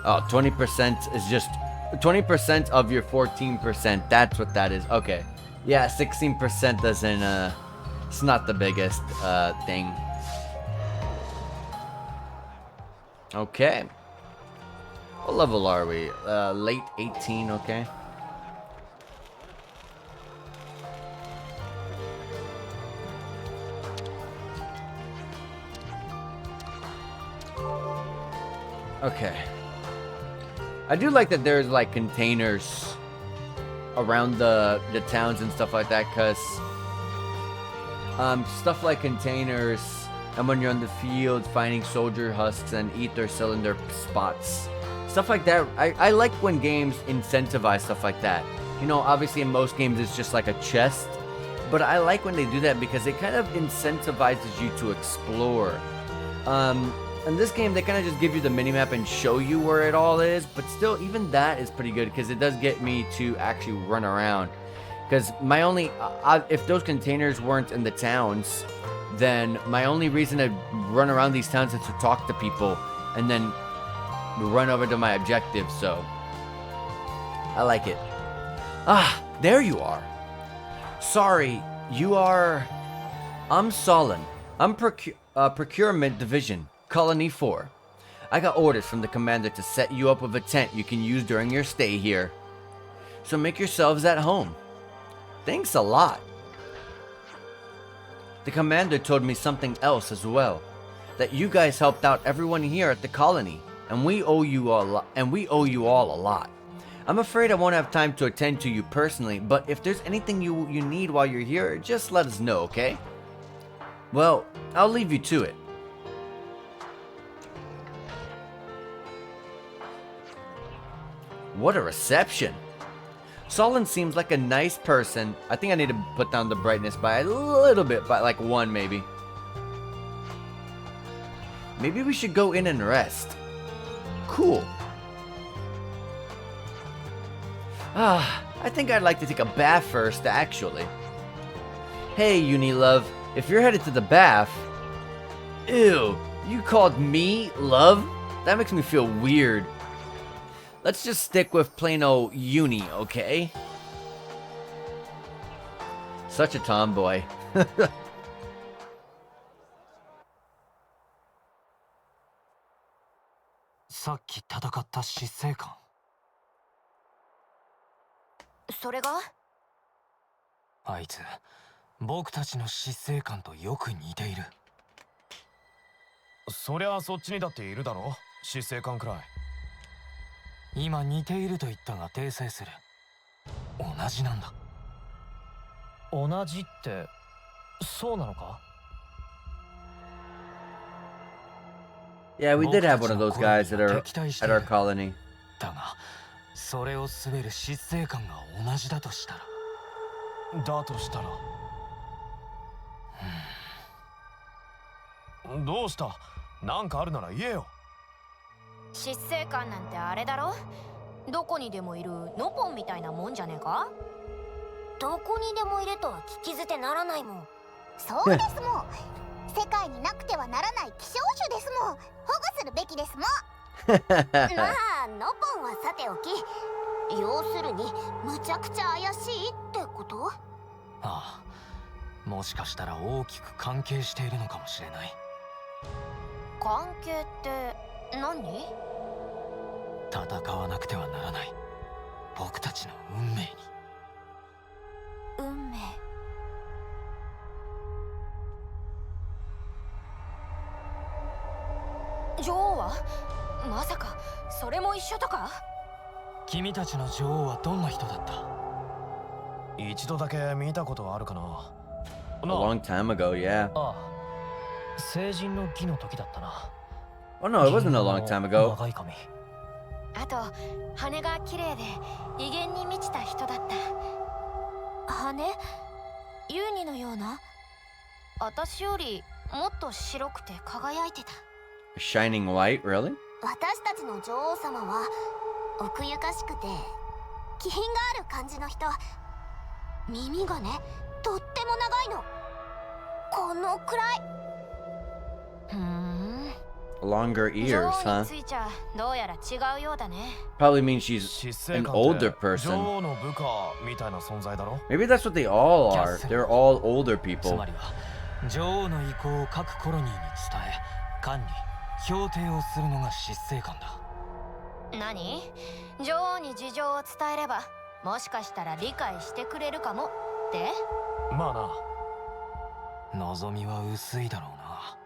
Oh, 20% is just 20% of your 14%. That's what that is. Okay. Yeah, 16% doesn't it's not the biggest thing. Okay. What level are we? Late 18, okay. Okay. I do like that there's like containers around the towns and stuff like that, cause stuff like containers, and when you're on the field finding soldier husks and ether cylinder spots, stuff like that. I like when games incentivize stuff like that. You know, obviously in most games it's just like a chest, but I like when they do that because it kind of incentivizes you to explore. In this game, they kind of just give you the minimap and show you where it all is, but still, even that is pretty good because it does get me to actually run around. Because my only, if those containers weren't in the towns, then my only reason to run around these towns is to talk to people and then run over to my objective, so I like it. Ah, there you are. Sorry, you are... I'm Solon. I'm Procurement Division. Colony 4. I got orders from the commander to set you up with a tent you can use during your stay here. So make yourselves at home. Thanks a lot. The commander told me something else as well. That you guys helped out everyone here at the colony, and we owe you all a lot. I'm afraid I won't have time to attend to you personally, but if there's anything you need while you're here, just let us know, okay? Well, I'll leave you to it. What a reception. Solon seems like a nice person. I think I need to put down the brightness by a little bit, by like 1 maybe. Maybe we should go in and rest. Cool. I think I'd like to take a bath first, actually. Hey, Unilove, if you're headed to the bath... Ew, you called me love? That makes me feel weird. Let's just stick with plain old Uni, okay? Such a tomboy. さっき戦った死生観。それが？あいつ、僕たちの死生観とよく似ている。そりゃそっちにだっているだろ、死生観くらい。今似ていると言ったが訂正する。同じなんだ。同じってそうなのか？ Yeah, we did have one of those guys at our colony. だが、それを滑る死生観が同じだとしたら。だとしたら。どうした？なんかあるなら言えよ。執政官なんてあれだろ？どこにでもいるノポンみたいなもんじゃねえか？どこにでもいれとは聞き捨てならないもん。そうですもん。世界になくてはならない希少種ですもん。保護するべきですもん。まあノポンはさておき、要するにむちゃくちゃ怪しいってこと？ああ、もしかしたら大きく関係しているのかもしれない。関係って何？戦わなくてはならない僕たちの運命に。運命。女王は？まさかそれも一緒とか？君たちの女王はどんな人だった？一度だけ見たことはあるかな。A long time ago, yeah. ああ、成人の儀の時だったな。Oh no, it wasn't a long time ago. 長い髪。あと羽が綺麗で威厳に満ちた人だった。羽？ユーニのような？私よりもっと白くて輝いてた。Shining white, really? 私たちの女王様は奥ゆかしくて気品がある感じの人。耳がね、とっても長いの。このくらい。Longer ears, huh? ついちゃどうやら違うようだね。 Probably means she's an older person. 女王の部下みたいな存在だろ。 Maybe that's what they all are. They're all older つ people. まりは女王の意向を各コロニーに伝え、管理、評定をするのが執政官だ。何？女王に事情を伝えればもしかしたら理解してくれるかもって？まあな。望みは薄いだろうな。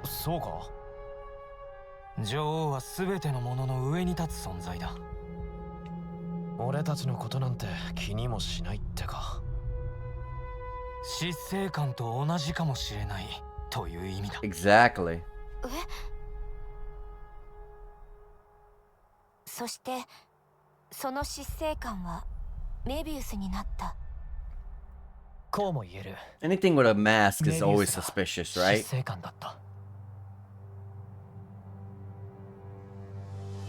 そうか。女王は全てのものの上に立つ存在だ。俺たちのことなんて気にもしないってか。執政官と同じかもしれないという意味だ。 Exactly. そしてその執政官はメビウスになった。こうも言える。 Anything with a mask is always suspicious, 執 right? 政官だった。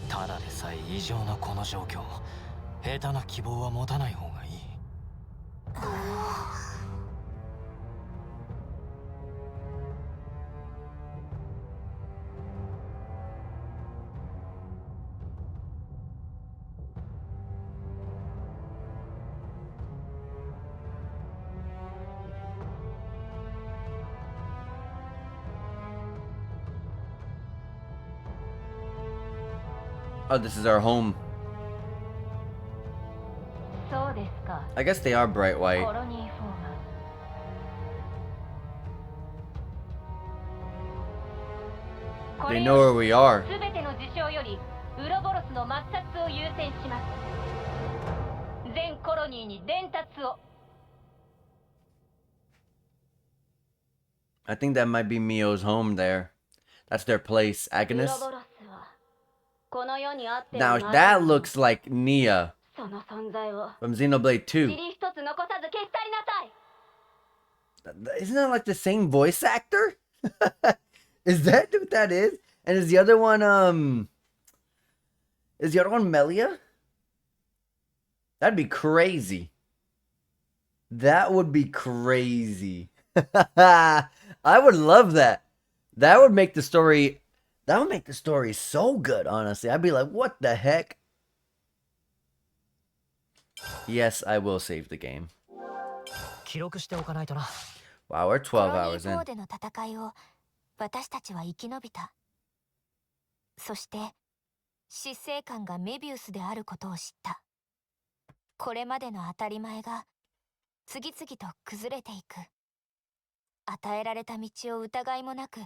ただでさえ異常なこの状況、下手な希望は持たない方がいい。Oh, this is our home. そうですか。 I guess they are bright コ white. ロニーフォーム。 They know where we are. すべての事象よりウロボロスの抹殺を優先します。全コロニーに伝達を。 I think that might be Mio's home there. That's their place. ウロ Agnes? ボロスはこの世にあって Now も that looks like Nia その存在を from Xenoblade 2. 塵一つ残さず消し去りなさい。 Isn't that like the same voice actor? Is that what that is? And is the other one Melia? That'd be crazy. That would be crazy. I would love that. That would make the story so good, honestly. I'd be like, what the heck? Yes, I will save the game. 記録しておかないとな。 Wow, we're コロ 12 hours ニー in. 4での戦いを私たちは生き延びた。そして執政官がメビウスであることを知った。これまでの当たり前が次々と崩れていく。与えられた道を疑いもなく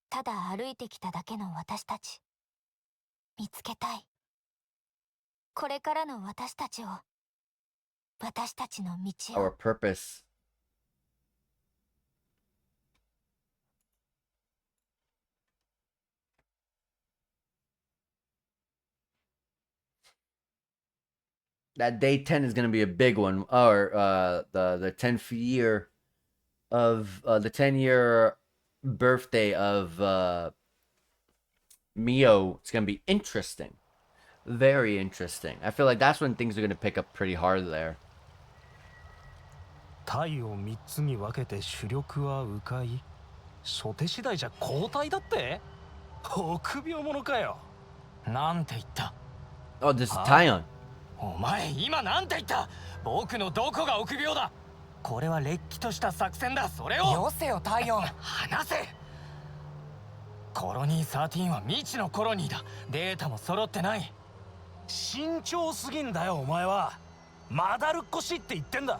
ただ歩いてきただけの私たち。見つけたい。これからの私たちを、私たちの道 Our を。 purpose. That day 10 is going to be a big one. Or the 10th year of the 10-year birthday of Mio. It's going to be interesting. Very interesting. I feel like that's when things are going to pick up pretty hard there. 隊を3つに分けて主力は迂回。初手次第じゃ交代だって？臆病者かよ。なんて言った？ Oh, this is Tyon. お前今なんて言った？僕のどこが臆病だ？これはれっきとした作戦だ。それをよせよタイヨン。話せ。コロニー13は未知のコロニーだ。データも揃ってない。慎重すぎんだよお前は。まだるっこしいって言ってんだ。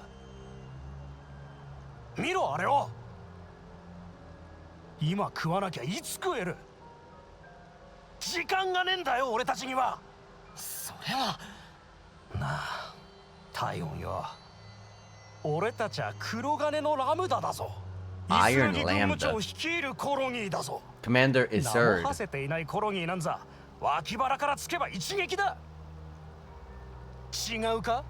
見ろあれを。今食わなきゃいつ食える。時間がねえんだよ俺たちには。それはなあタイオンよ。俺たちは黒金のラムダだぞ。 Iron イスラギ軍務 Lambda. 長率いるコロニーだぞ。 Commander is 名も Surd. 馳せていないコロニーなんざ脇腹からつけば一撃だ。違うか？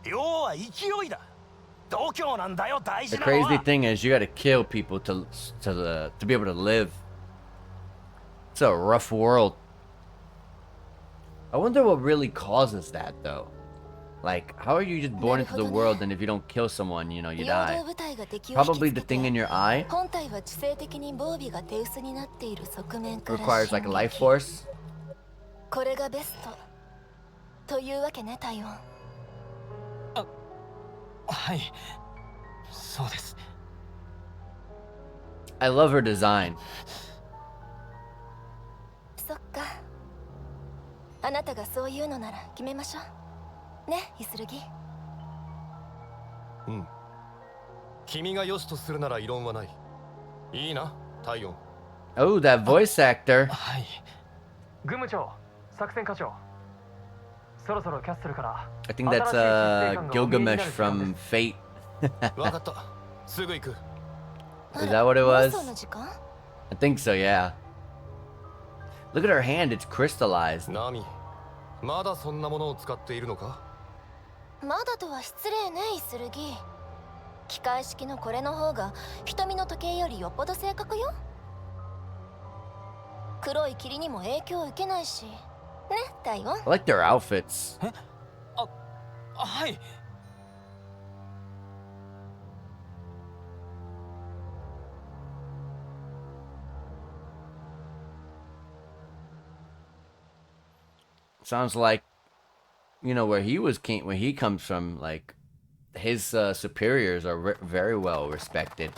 要は勢いだ。度胸なんだよ大 The 事なのは。 crazy thing is you gotta kill people to be able to live. It's a rough world. I wonder what really causes that though. Like, how are you just born into the world and if you don't kill someone, you know, you 陽 die? 動部隊が敵を Probably 引き the つけ thing て in your eye 本体は知性的に防備が手薄になっている側面から requires like a 進 life 撃。 force. これがベストというわけねタイオン。はい、そうです。 I love her design. そっか。あなたがそう言うのなら決めましょう。ね、イスルギ。うん。君が良しとするなら異論はない。いいな、体温。 Oh, that voice actor. はい。グム長、作戦課長。そろそろキャッスルから。 I think that's Gilgamesh from Fate. わかった。すぐ行く。 Is that what it was? もうその時間？ I think so, yeah. Look at her hand, it's crystallized. ナミ、まだそんなものを使っているのか？まだとは失礼ね、イスルギ。機械式のこれの方が瞳の時計よりよっぽど正確よ。黒い霧にも影響を受けないし。ね、太陽。I like their outfits. はい。 Sounds like, you know, where he comes from, like his superiors are very well respected.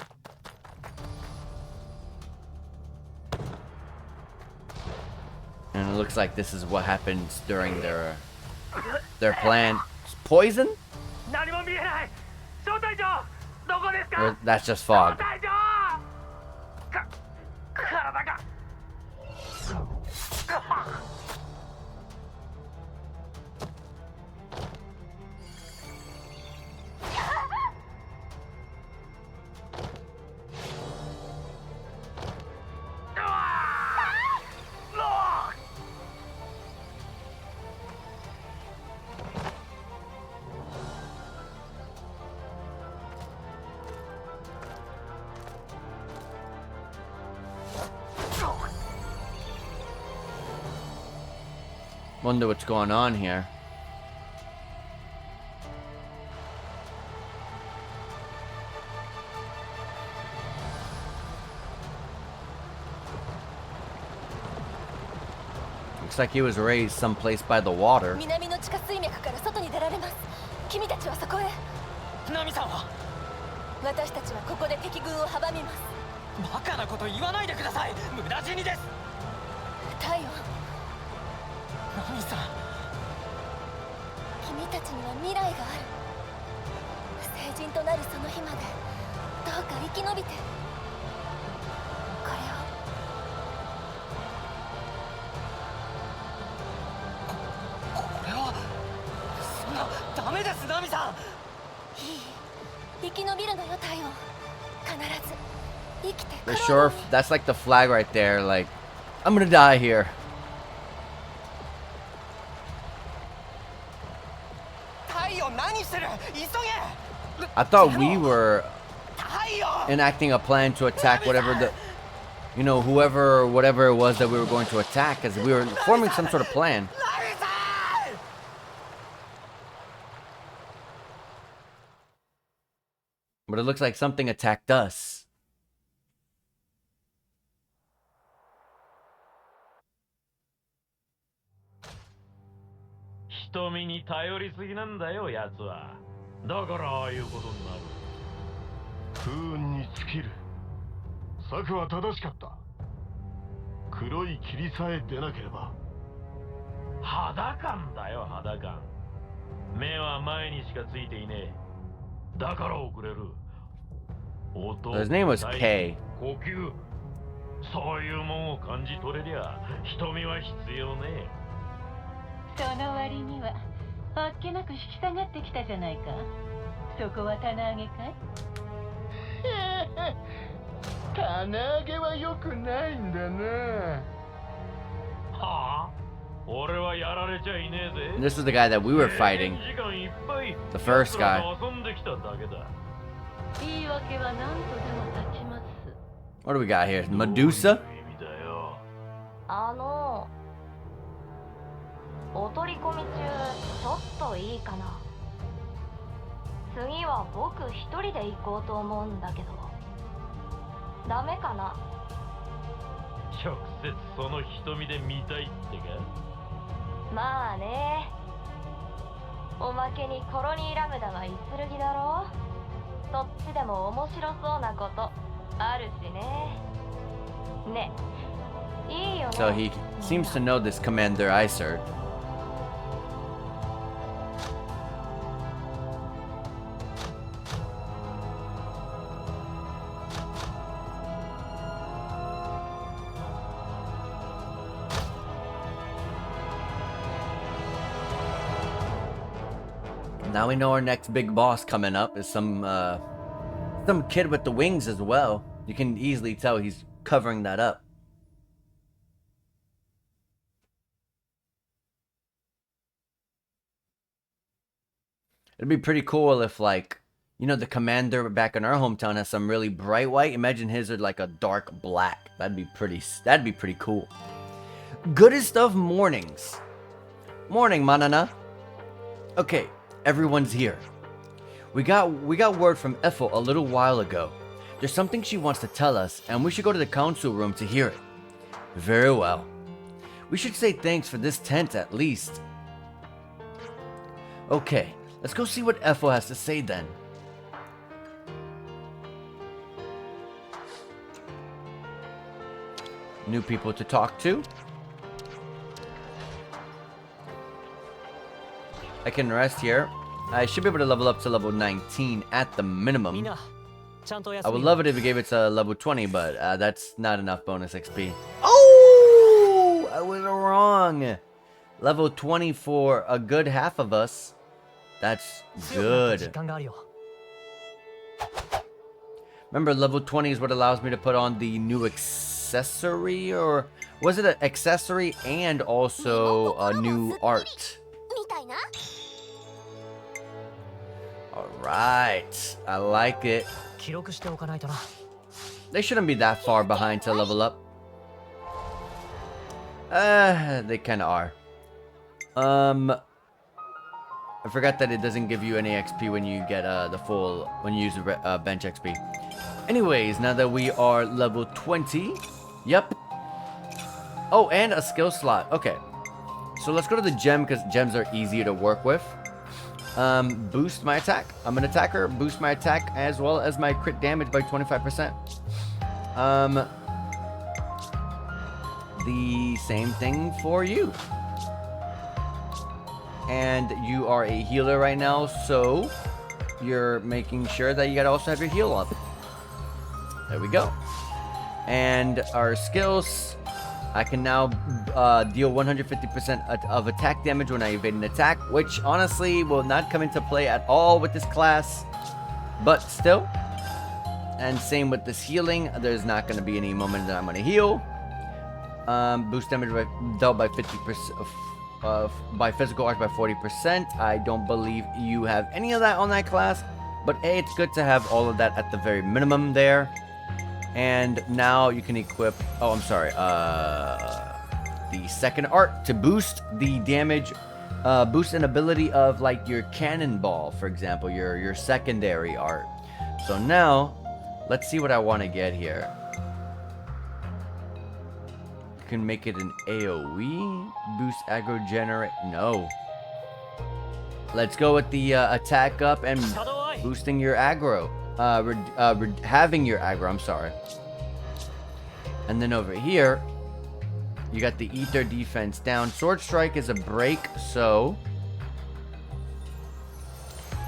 And it looks like this is what happens during their plan. Poison? Or that's just fog. Wonder what's going on here. Looks like he was raised someplace by the water. 南の地下水脈から外に出られます。君たちはそこへ。ナミさんは。私たちはここで敵軍を阻みます。バカなこと言わないでください。無駄死にです。太陽。 ナミさん、君たちには未来がある。成人となるその日までどうか生き延びて。これを。これはそんなダメです、ナミさん。いい、生き延びるのよ、太陽。必ず生きてく For ろう。 sure, that's like the flag right there. Like, I'm gonna die here. I thought we were enacting a plan to attack whatever the, you know, whoever, whatever it was that we were going to attack, because we were forming some sort of plan. But it looks like something attacked us. 瞳に頼りすぎなんだよ、やつは。だからああいうことになる。不運に尽きる。策は正しかった。黒い霧さえ出なければ。肌感だよ、肌感。目は前にしかついていねえ。だから遅れる。音、 His name was K. 呼吸、そういうもんを感じ取れりゃ瞳は必要ねえ。 その割にはあっけなく引き下がってきたじゃないか。そこは棚上げかい？棚上げは良くないんだな。はあ？俺はやられちゃいねえぜ。 This is the guy that we were fighting. 時間いっぱい The first guy. 遊んできただけだ。言い訳は何とでも立ちます。 What do we got here? Medusa? お取り込み中ちょっといいかな。次は僕一人で行こうと思うんだけどダメかな。直接その瞳で見たいってか。まあね。おまけにコロニーラムダはイスルギだろ。そっちでも面白そうなことあるしね。ね、いいよね。 So he seems to know this Commander Isert. Now we know our next big boss coming up is some kid with the wings as well. You can easily tell he's covering that up. It'd be pretty cool if, like, you know, the commander back in our hometown has some really bright white. Imagine his are like a dark black. That'd be pretty cool. Goodest of mornings. Morning, Manana. Okay, everyone's here. We got word from Ethel a little while ago. There's something she wants to tell us, and we should go to the council room to hear it. Very well. We should say thanks for this tent at least. Okay, let's go see what Ethel has to say then. New people to talk to. I can rest here. I should be able to level up to level 19 at the minimum. I would love it if it gave it to level 20, but that's not enough bonus XP. Oh! I was wrong. Level 20 for a good half of us. That's good. Remember, level 20 is what allows me to put on the new accessory, or was it an accessory and also a new art? Alright, I like it. They shouldn't be that far behind to level up. They kinda are. I forgot that it doesn't give you any XP when you get when you use the bench XP. Anyways, now that we are level 20, yep. Oh, and a skill slot. Okay, so let's go to the gem because gems are easier to work with. Boost my attack. I'm an attacker. Boost my attack as well as my crit damage by 25%. The same thing for you. And you are a healer right now, so you're making sure that you gotta also have your heal up. There we go. And our skills, I can now deal 150% of attack damage when I evade an attack, which honestly will not come into play at all with this class, but still. And same with this healing, there's not going to be any moment that I'm going to heal. Boost damage dealt by 50%, by physical arts by 40%. I don't believe you have any of that on that class, but hey, it's good to have all of that at the very minimum there. And now you can equip, oh, I'm sorry, the second art to boost the damage, boost an ability of like your cannonball, for example, your secondary art. So now, let's see what I want to get here. You can make it an AoE, boost aggro generate, no. Let's go with the attack up and boosting your aggro. Having your aggro, I'm sorry. And then over here, you got the ether defense down. Sword strike is a break, so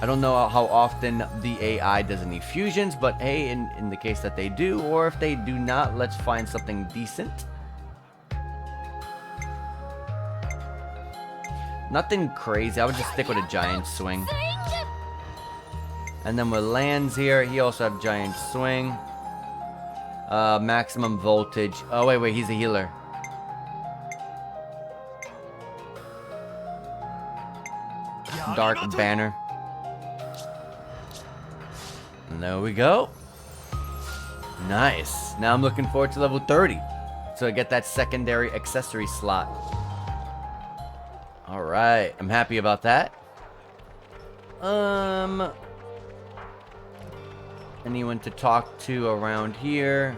I don't know how often the AI does any fusions, but hey, in the case that they do, or if they do not, let's find something decent. Nothing crazy. I would just stick with a giant swing. And then with lands here, he also have giant swing. Maximum voltage. Oh, wait, he's a healer. Dark banner. And there we go. Nice. Now I'm looking forward to level 30. So I get that secondary accessory slot. Alright, I'm happy about that. Anyone to talk to around here?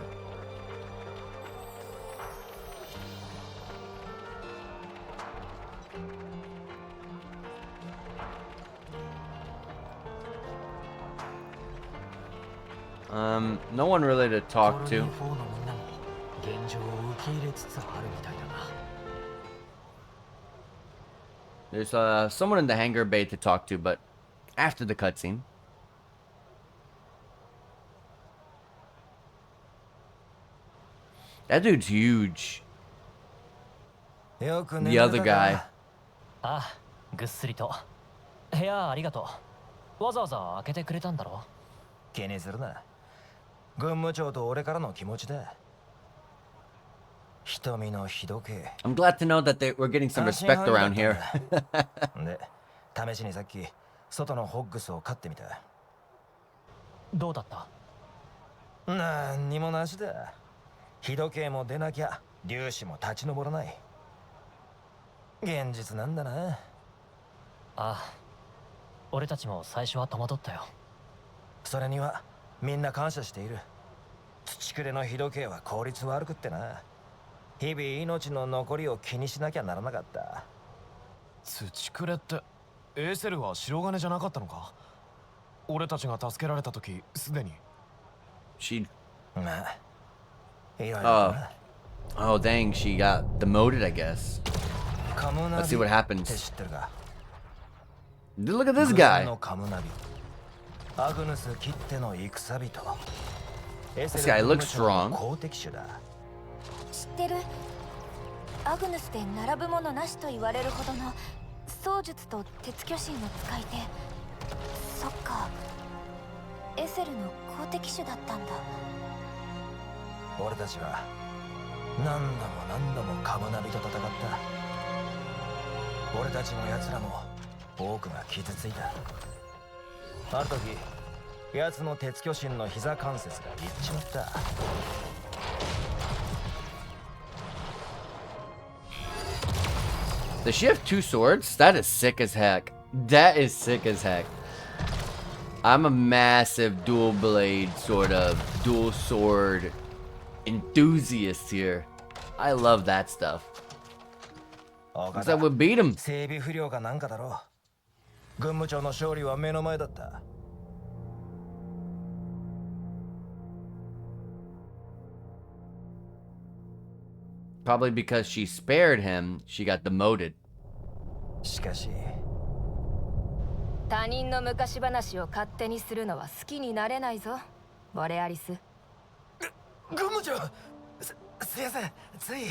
No one really to talk to. There's someone in the hangar bay to talk to, but after the cutscene. That dude's huge. The other guy. 部屋ありがとう。わざわざ開けてくれたんだろ。気にするな。軍務長と俺からの気持ちだ。瞳の日時計。 I'm glad to know that we're getting some respect around here. で、試しにさっき外のホッグスを飼ってみた。どうだった？なんにもなしだ。日時計も出なきゃ粒子も立ち上らない。現実なんだな。ああ、俺たちも最初は戸惑ったよ。それにはみんな感謝している。土くれの日時計は効率悪くってな。日々命の残りを気にしなきゃならなかった。土くれってエーセルは白金じゃなかったのか？俺たちが助けられた時すでに。まあ、いろいろとな。Oh dang, she got demoted, I guess. Let's see what happens. Look at this guy. This guy looks strong. 知ってる？アグヌスで並ぶものなしと言われるほどの槍術と鉄巨神の使い手。そっか、エセルの好敵手だったんだ。俺たちは何度もカムナビと戦った。俺たちも奴らも多くが傷ついた。ある時奴の鉄巨神の膝関節がいっちまった。Does she have 2 swords? That is sick as heck. That is sick as heck. I'm a massive dual blade, sort of dual sword enthusiast here. I love that stuff. Looks like we beat him. 整備不良かなんかだろう。軍務長の勝利は目の前だった。Probably because she spared him, she got demoted. しかし、他人の昔話を勝手にするのは好きになれないぞ、ボレアリス。軍務長、すいません、つい。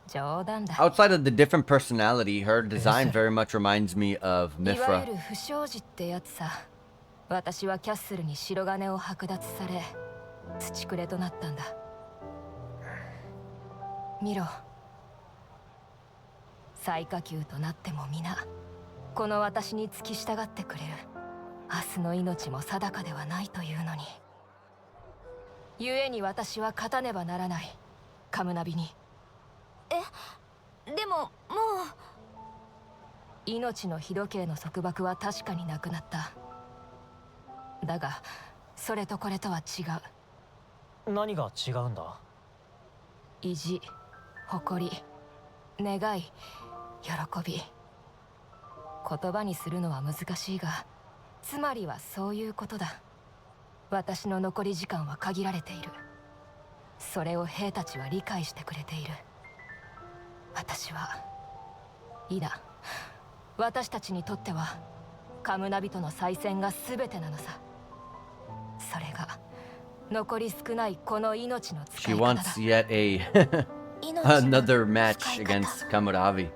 冗談だ。Outside of the different personality, her design very much reminds me of いわ Mifra. ゆる不祥事ってやつさ。私はキャッスルに白金を剥奪され、土くれとなったんだ。見ろ。最下級となっても皆この私に付き従ってくれる。明日の命も定かではないというのに。故に私は勝たねばならない。カムナビに。でももう命の日時計の束縛は確かになくなった。だがそれとこれとは違う。何が違うんだ？意地、誇り、願い、喜び。言葉にするのは難しいが、つまりはそういうことだ。私の残り時間は限られている。それを兵たちは理解してくれている。私はいいだ。私たちにとってはカムナビとの再戦が全てなのさ。それが残り少ないこの命の使い She 方 wants だ。 yet a another match against Kamuravi.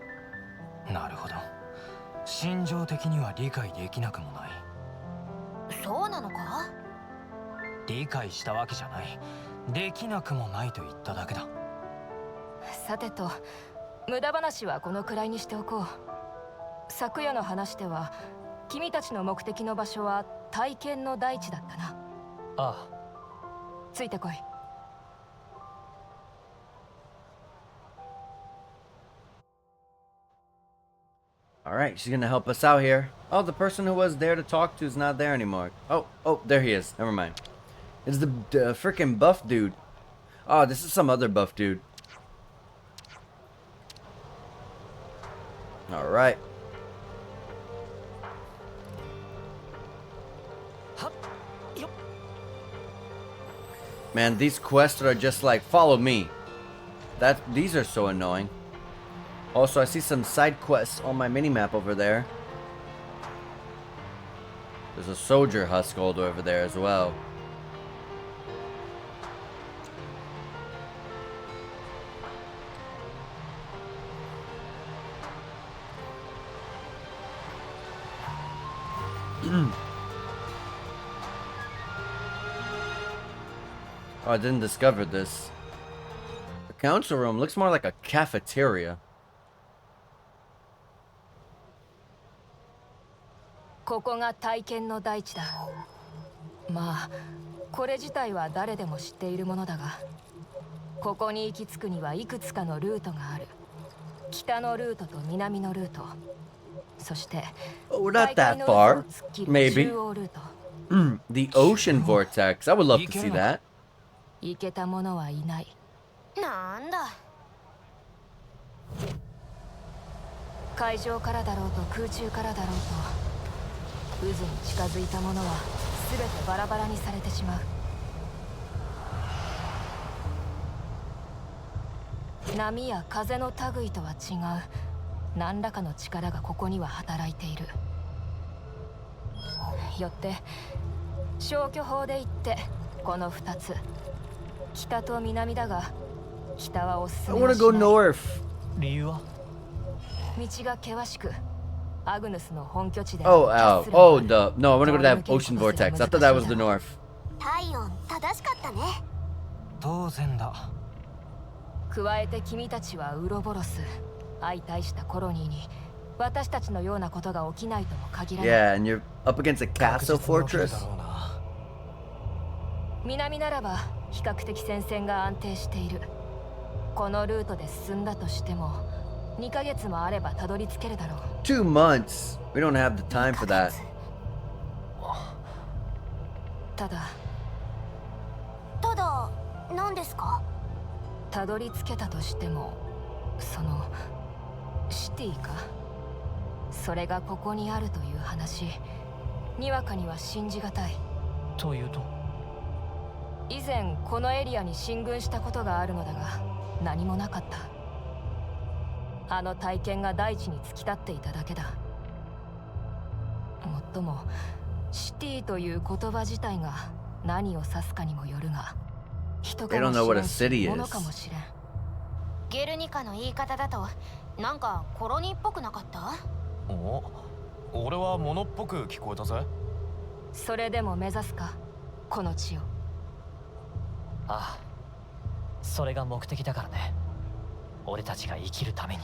なるほど。心情的には理解できなくもない。そうなのか？理解したわけじゃない。できなくもないと言っただけだ。さてと、無駄話はこのくらいにしておこう。昨夜の話では君たちの目的の場所は体験の大地だったな。ああ。ついてこい。Alright, she's gonna help us out here. Oh, the person who was there to talk to is not there anymore. Oh, there he is. Never mind. It's the freaking buff dude. Oh, this is some other buff dude. Alright. Man, these quests are just like, follow me. These are so annoying. Also, I see some side quests on my minimap over there. There's a soldier husk holder over there as well. Oh, I didn't discover this. The council room looks more like a cafeteria. ここが体験の大地だ。まあこれ自体は誰でも知っているものだが、ここに行き着くにはいくつかのルートがある。北のルートと南のルート、そして Oh, we're not that far. Maybe. The ocean vortex. I would love to see that. 行けた者はいない。なんだ。海上からだろうと空中からだろうと、渦に近づいた者は全てバラバラにされてしまう。波や風の類とは違う何らかの力がここには働いている。よって消去法で言ってこの2つ、北と南だが、北はおすすめはしない。 I wanna go north. 理由は？道が険しく、アグヌスの本拠地で。Oh, oh, no, I wanna go to that ocean vortex. I thought that was the north. 体温正しかったね。当然だ。加えて君たちはウロボロス、相対したコロニーに私たちのようなことが起きないとも限らない。 Yeah, and you're up against a castle fortress. 南ならば比較的戦線が安定している。このルートで進んだとしても2ヶ月もあればたどり着けるだろう。 2 months. We don't have the time for that. ただ何ですか？たどり着けたとしても、そのシティか、それがここにあるという話、にわかには信じがたい。というと？以前このエリアに進軍したことがあるのだが、何もなかった。あの体験が大地に突き立っていただけだ。もっともシティという言葉自体が何を指すかにもよるが、人かもしれんし、物かもしれん。ゲルニカの言い方だとなんかコロニーっぽくなかった？お、俺は物っぽく聞こえたぜ。それでも目指すか、この地を。ああ、それが目的だからね。俺たちが生きるために。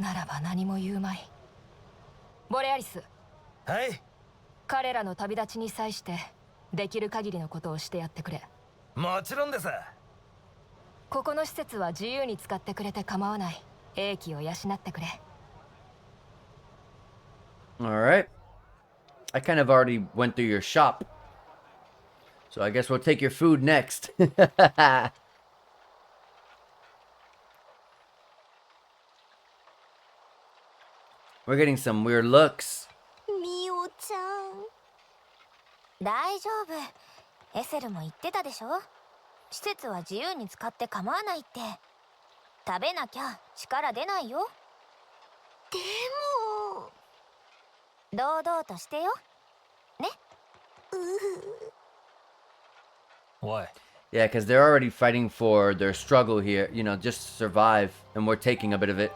ならば何も言うまい。ボレアリス。はい。彼らの旅立ちに際してできる限りのことをしてやってくれ。もちろんです。ここの施設は自由に使ってくれて構わない。英気を養ってくれ。 Alright. I kind of already went through your shop. So I guess we'll take your food next. We're getting some weird looks. ミオちゃん。大丈夫。エセルも言ってたでしょ。施設は自由に使って構わないって。食べなきゃ力出ないよ。でも堂々としてよね。おい。 Yeah, because they're already fighting for their struggle here, you know, just to survive, and we're taking a bit of it.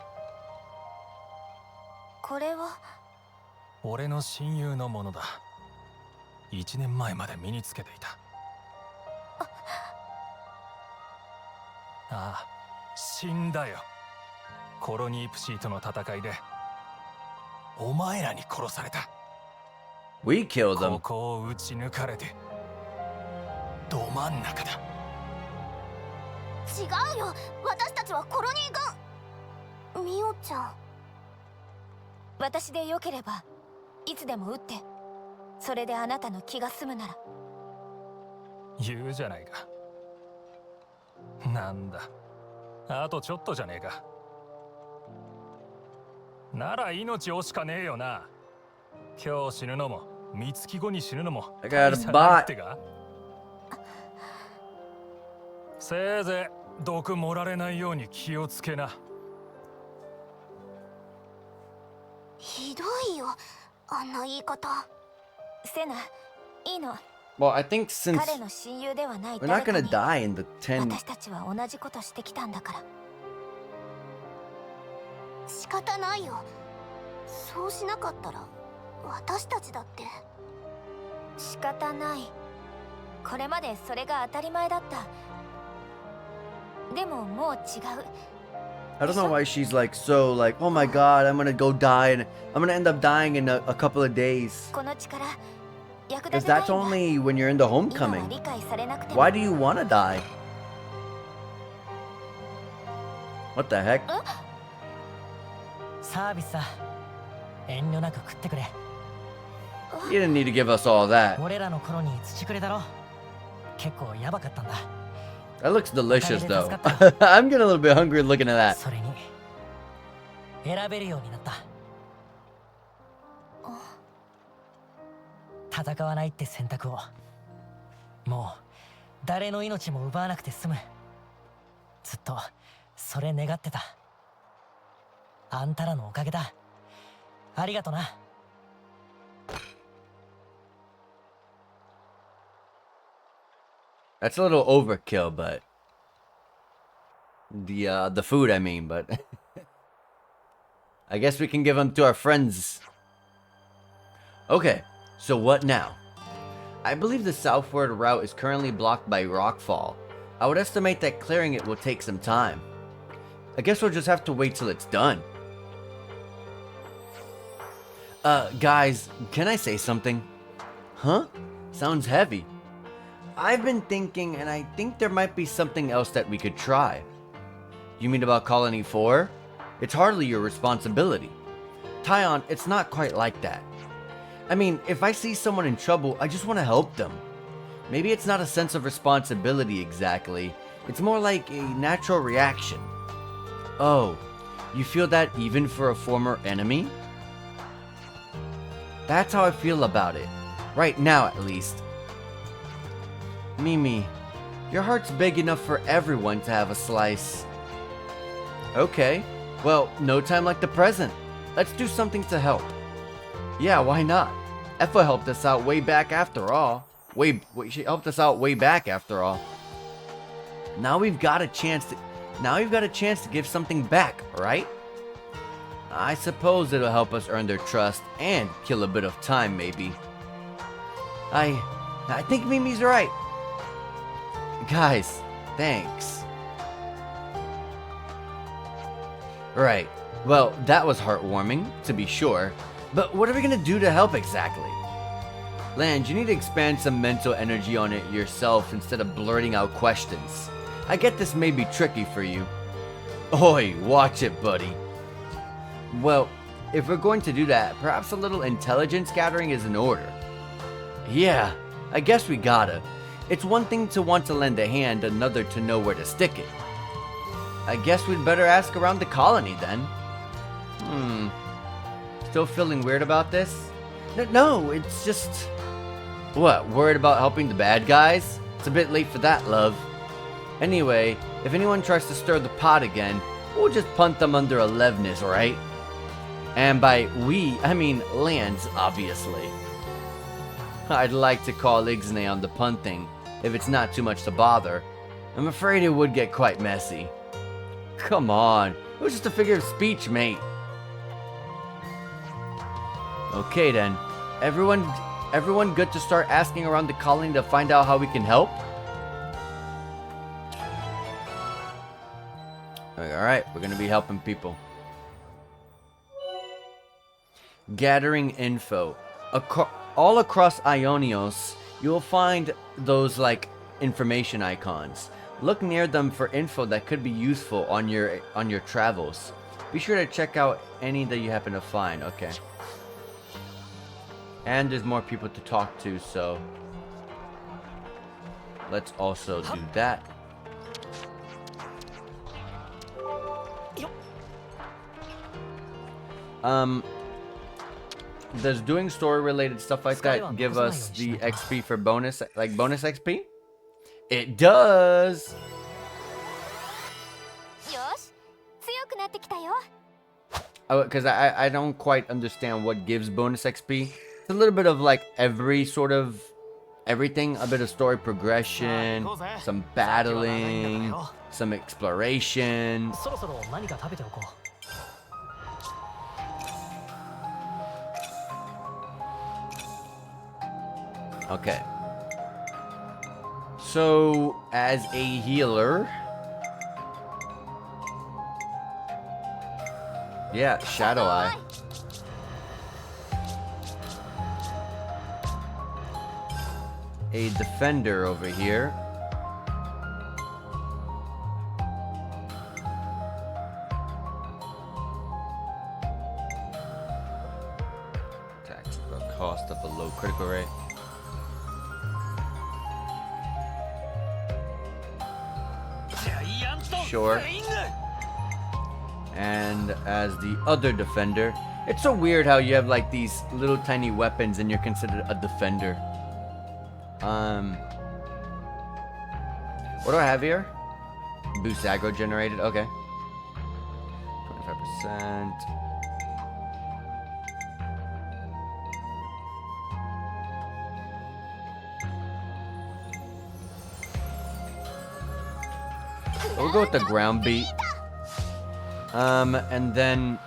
これは俺の親友のものだ。1年前まで身につけていた。ああ、死んだよ。コロニープシーとの戦いでお前らに殺された。 We killed them. ここを撃ち抜かれてど真ん中だ。違うよ。私たちはコロニーガン。ミオちゃん、私でよければいつでも撃って。それであなたの気が済むなら。言うじゃないか。なんだ、あとちょっとじゃねえか。なら命惜しかねえよな。今日死ぬのも三月後に死ぬのも I got a 大差ない bot. ってか。せいぜい毒盛られないように気をつけな。ひどいよ、あんな言い方。セナ、いいの。 Well, I think since 彼の親友ではない we're not 誰か gonna に die in the 10. 私たちは同じことしてきたんだから。仕方ないよ。そうしなかったら私たちだって。仕方ない。これまでそれが当たり前だった。でももう違う。I don't know why she's like so like, oh my god, I'm gonna go die and I'm gonna end up dying in a couple of days. この力 Because that's only when you're in the homecoming. Why do you want to die? What the heck? サービスさ。遠慮なく食ってくれ。You didn't need to give us all that. 俺らの頃に土くれだろ。結構やばかったんだ。That looks delicious though. I'm getting a little bit hungry looking at that. それに選べるようになった。戦わないって選択を。もう誰の命も奪わなくて済む。ずっとそれ願ってた。あんたらのおかげだ。ありがとな。That's a little overkill, but the food, I mean, but I guess we can give them to our friends. Okay, so what now? I believe the southward route is currently blocked by rockfall. I would estimate that clearing it will take some time. I guess we'll just have to wait till it's done. Guys, can I say something? Huh? Sounds heavy. I've been thinking, and I think there might be something else that we could try. You mean about Colony 4? It's hardly your responsibility. Tyon, it's not quite like that. I mean, if I see someone in trouble, I just want to help them. Maybe it's not a sense of responsibility exactly. It's more like a natural reaction. Oh, you feel that even for a former enemy? That's how I feel about it. Right now, at least. Mimi, your heart's big enough for everyone to have a slice. Okay, well, no time like the present. Let's do something to help. Yeah, why not? Effa helped us out way back after all. She helped us out way back after all. Now we've got a chance to give something back, right? I suppose it'll help us earn their trust and kill a bit of time, maybe. I think Mimi's right. Guys, thanks. Right. Well, that was heartwarming, to be sure. But what are we gonna do to help exactly? Land, you need to expand some mental energy on it yourself instead of blurting out questions. I get this may be tricky for you. Oi, watch it, buddy. Well, if we're going to do that, perhaps a little intelligence gathering is in order. Yeah, I guess we gotta. It's one thing to want to lend a hand, another to know where to stick it. I guess we'd better ask around the colony then. Still feeling weird about this? No, it's just... What, worried about helping the bad guys? It's a bit late for that, love. Anyway, if anyone tries to stir the pot again, we'll just punt them under 11's, right? And by we, I mean Lands, obviously. I'd like to call Ixnay on the punting, if it's not too much to bother. I'm afraid it would get quite messy. Come on, it was just a figure of speech, mate. Okay then, everyone good to start asking around the colony to find out how we can help? Alright, we're gonna be helping people. Gathering info. All across Ionios, you'll find those like information icons. Look near them for info that could be useful on your travels. Be sure to check out any that you happen to find. Okay. And there's more people to talk to, so let's also do that. Does doing story related stuff like that give us the XP for bonus XP? It does. Because I don't quite understand what gives bonus XP. It's a little bit of like every sort of everything, a bit of story progression, some battling, some exploration. Okay. So, as a healer... Yeah, Shadow Eye. A defender over here. Tax the cost of a low critical rate. Sure. And as the other defender, it's so weird how you have like these little tiny weapons and you're considered a defender. What do I have here? Boost aggro generated. Okay. 25%. We'll go with the ground beat. And then...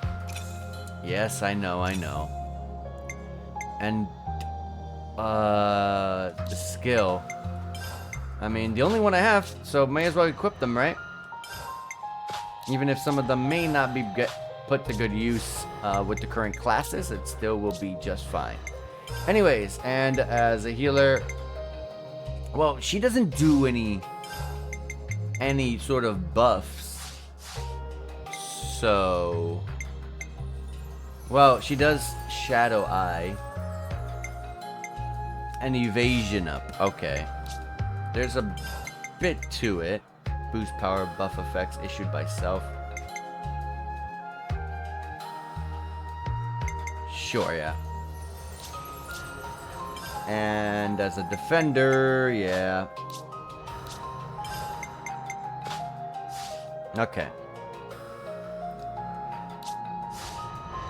Yes, I know. And... the skill. I mean, the only one I have, so may as well equip them, right? Even if some of them may not be put to good use with the current classes, it still will be just fine. Anyways, and as a healer... Well, she doesn't do any sort of buffs. So... Well, she does Shadow Eye. And evasion up. Okay. There's a bit to it. Boost power buff effects issued by self. Sure, yeah. And as a defender, yeah. Okay.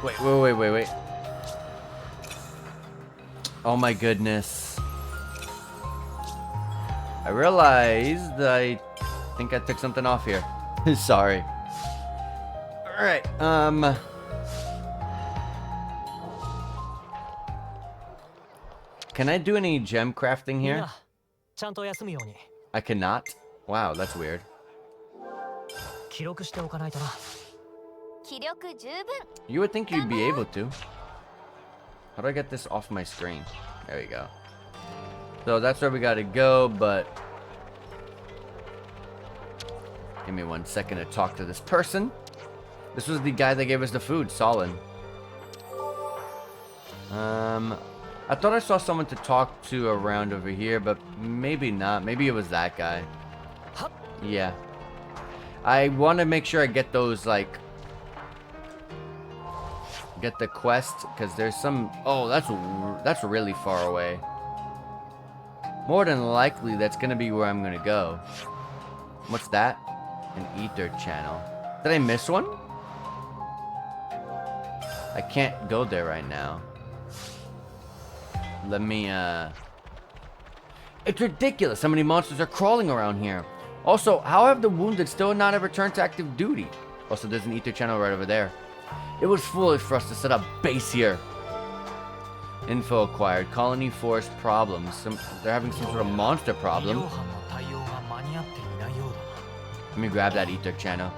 Wait. Oh my goodness. I realized I think I took something off here. Sorry. Alright, can I do any gem crafting here? I cannot? Wow, that's weird. You would think you'd be able to. How do I get this off my screen? There we go. So that's where we gotta go, but... Give me 1 second to talk to this person. This was the guy that gave us the food, Solid. I thought I saw someone to talk to around over here, but maybe not. Maybe it was that guy. Yeah. I want to make sure I get those, like... Get the quest, because there's some... Oh, that's really far away. More than likely, that's going to be where I'm going to go. What's that? An ether channel. Did I miss one? I can't go there right now. Let me, It's ridiculous how many monsters are crawling around here. Also, how have the wounded still not ever returned to active duty? Also, there's an ether channel right over there. It was foolish for us to set up base here. Info acquired. Colony force problems. They're having some sort of monster problem. Let me grab that ether channel.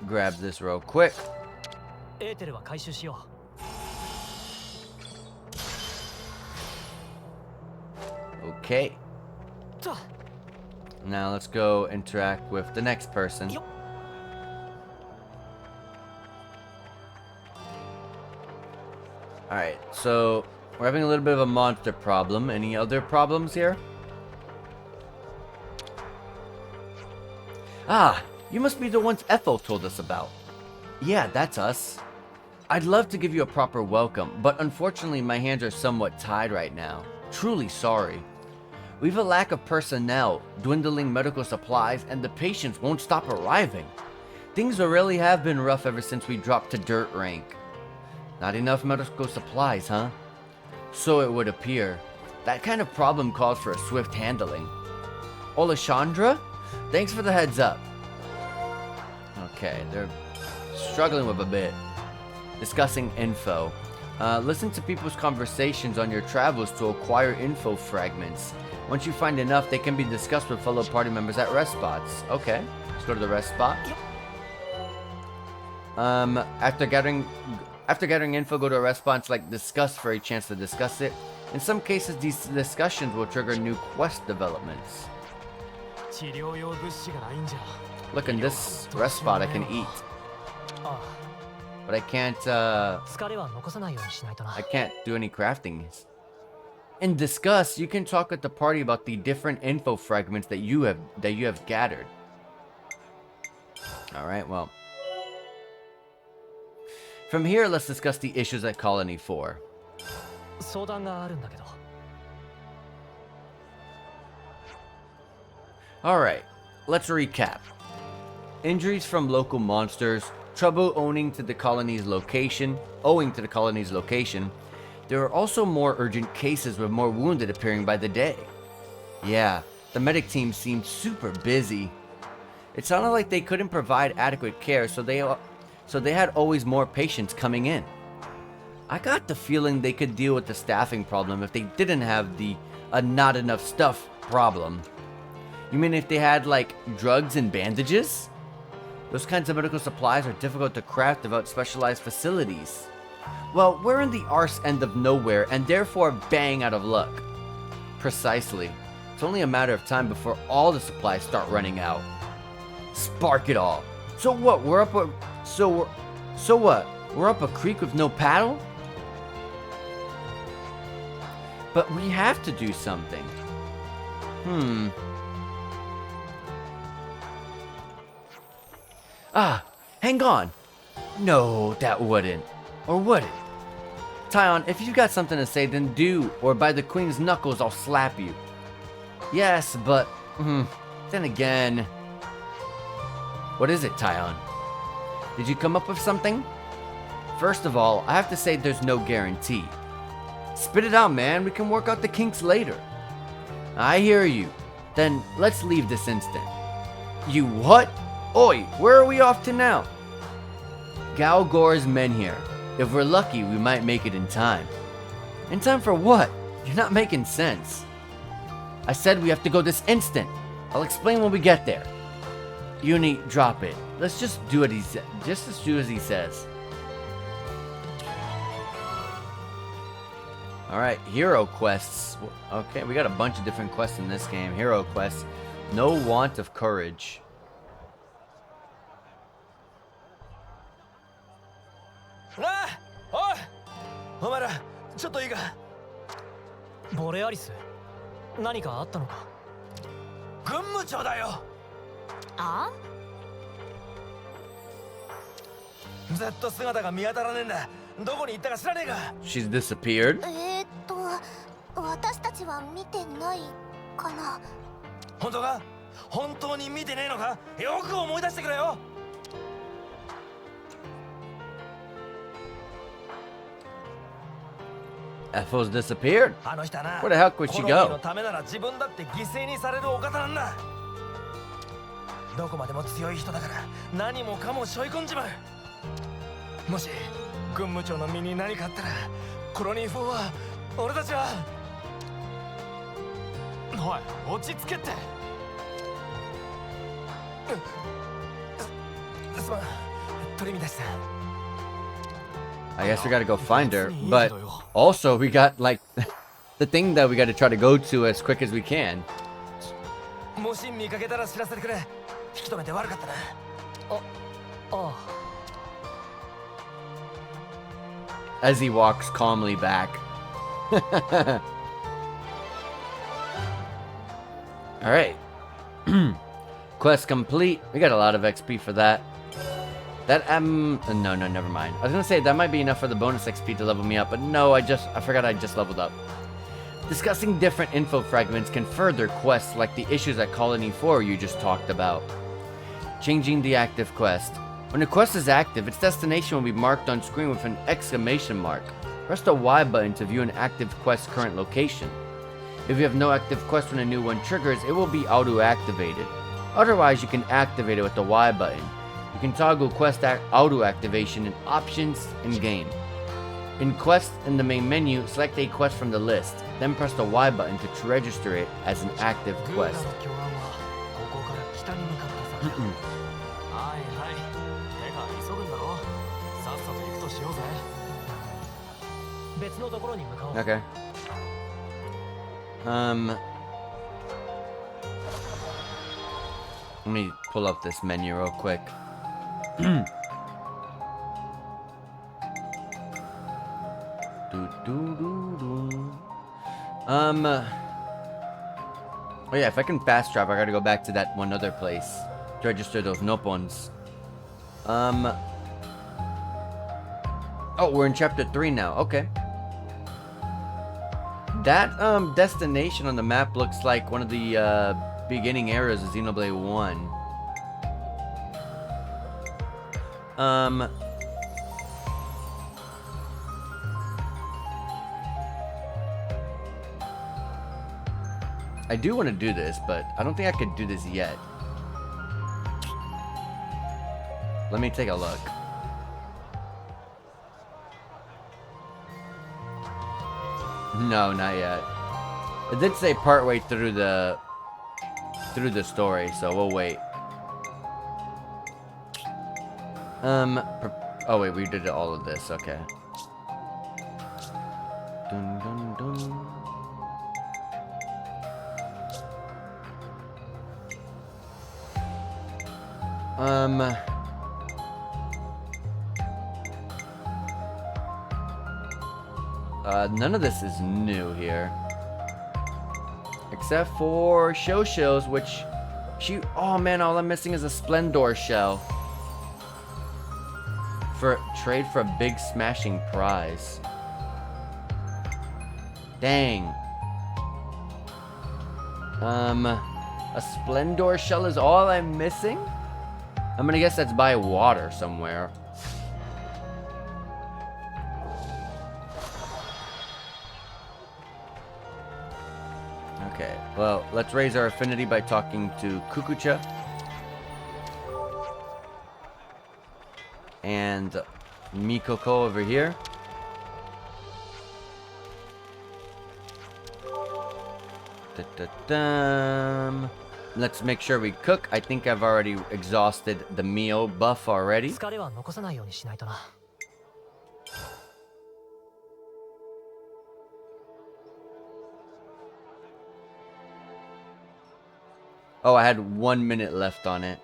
Grab this real quick. Okay. Now let's go interact with the next person. Alright, so we're having a little bit of a monster problem. Any other problems here? Ah, you must be the ones Ethel told us about. Yeah, that's us. I'd love to give you a proper welcome, but unfortunately my hands are somewhat tied right now. Truly sorry. We've a lack of personnel, dwindling medical supplies, and the patients won't stop arriving. Things really have been rough ever since we dropped to dirt rank. Not enough medical supplies, huh? So it would appear. That kind of problem calls for a swift handling. Olashandra? Thanks for the heads up. Okay, they're struggling with a bit. Discussing info. Listen to people's conversations on your travels to acquire info fragments. Once you find enough, they can be discussed with fellow party members at rest spots. Okay, let's go to the rest spot. After gathering info, go to a rest spot and select discuss for a chance to discuss it. In some cases, these discussions will trigger new quest developments. Look, in this rest spot I can eat. But I can't do any crafting. In discuss, you can talk with the party about the different info fragments that you have gathered. Alright, well. From here, let's discuss the issues at Colony 4. Alright, let's recap. Injuries from local monsters, trouble owing to the colony's location. There are also more urgent cases with more wounded appearing by the day. Yeah, the medic team seemed super busy. It sounded like they couldn't provide adequate care, so they had always more patients coming in. I got the feeling they could deal with the staffing problem if they didn't have the not enough stuff problem. You mean if they had, like, drugs and bandages? Those kinds of medical supplies are difficult to craft without specialized facilities. Well, we're in the arse end of nowhere and therefore bang out of luck. Precisely. It's only a matter of time before all the supplies start running out. Spark it all. So what? We're up a creek with no paddle? But we have to do something. Ah, hang on. No, that wouldn't. Or would it? Tyon, if you got something to say, then do, or by the Queen's knuckles, I'll slap you. Yes, but, then again... What is it, Tyon? Did you come up with something? First of all, I have to say there's no guarantee. Spit it out, man. We can work out the kinks later. I hear you. Then let's leave this instant. You what? Oi, where are we off to now? Galgor's men here. If we're lucky, we might make it in time. In time for what? You're not making sense. I said we have to go this instant. I'll explain when we get there. Uni, drop it. Let's just do what he said. Just do as he says. Alright, hero quests. Okay, we got a bunch of different quests in this game. Hero quests. No want of courage. She's disappeared. 私たちは見てないかな。本当か？本当に見てねえのか？よく思い出してくれよ。Ethel's disappeared. あの人はな、 Where the heck would she コロニー go? のためなら自分だって犠牲にされるお方なんだ。どこまでも強い人だから何もかも背負い込んじまう。もし軍務長の身に何かあったらコロニー4は俺たちは。おい、落ち着けって。すまん、鳥見出しさん。I guess we gotta go find her, but also we got like the thing that we gotta try to go to as quick as we can. もし見かけたら知らせてくれ。引き止めて悪かったな。As he walks calmly back. Alright. Quest complete. We got a lot of XP for that. That, no, never mind. I was gonna say, that might be enough for the bonus XP to level me up, but no, I forgot I just leveled up. Discussing different info fragments can further quests like the issues at Colony 4 you just talked about. Changing the active quest. When a quest is active, its destination will be marked on screen with an exclamation mark. Press the Y button to view an active quest's current location. If you have no active quest when a new one triggers, it will be auto-activated. Otherwise, you can activate it with the Y button. You can toggle quest auto activation in options in game. In quest in the main menu, select a quest from the list, then press the Y button to register it as an active quest. Okay. Let me pull up this menu real quick. Oh yeah, if I can fast travel, I gotta go back to that one other place to register those Noppons. Oh, we're in chapter 3 now. Okay. That destination on the map looks like one of the beginning areas of Xenoblade 1. I do want to do this, but I don't think I could do this yet. Let me take a look. No, not yet. It did say partway through the story, so we'll wait. Oh wait, we did all of this. Okay. Dun, dun, dun. None of this is new here. Except for Shosho's, which oh man, all I'm missing is a Splendor shell. Trade for a big smashing prize. Dang. A Splendor shell is all I'm missing? I'm gonna guess that's by water somewhere. Okay, well, let's raise our affinity by talking to Kukucha. And Mikoko over here. Da-da-dum. Let's make sure we cook. I think I've already exhausted the meal buff already. Oh, I had 1 minute left on it.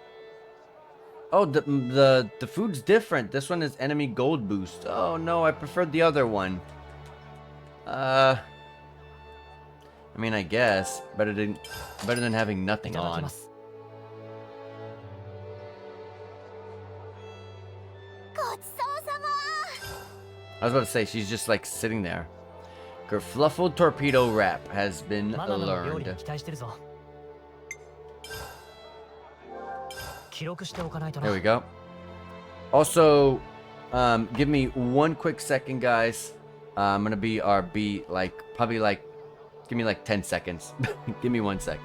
Oh, the food's different. This one is enemy gold boost. Oh no, I preferred the other one. I mean, I guess better than having nothing on. I was about to say, she's just like sitting there. Kerfluffled torpedo wrap has been learned. There we go. Also, give me one quick second, guys. I'm gonna be RB, give me like 10 seconds. Give me 1 sec.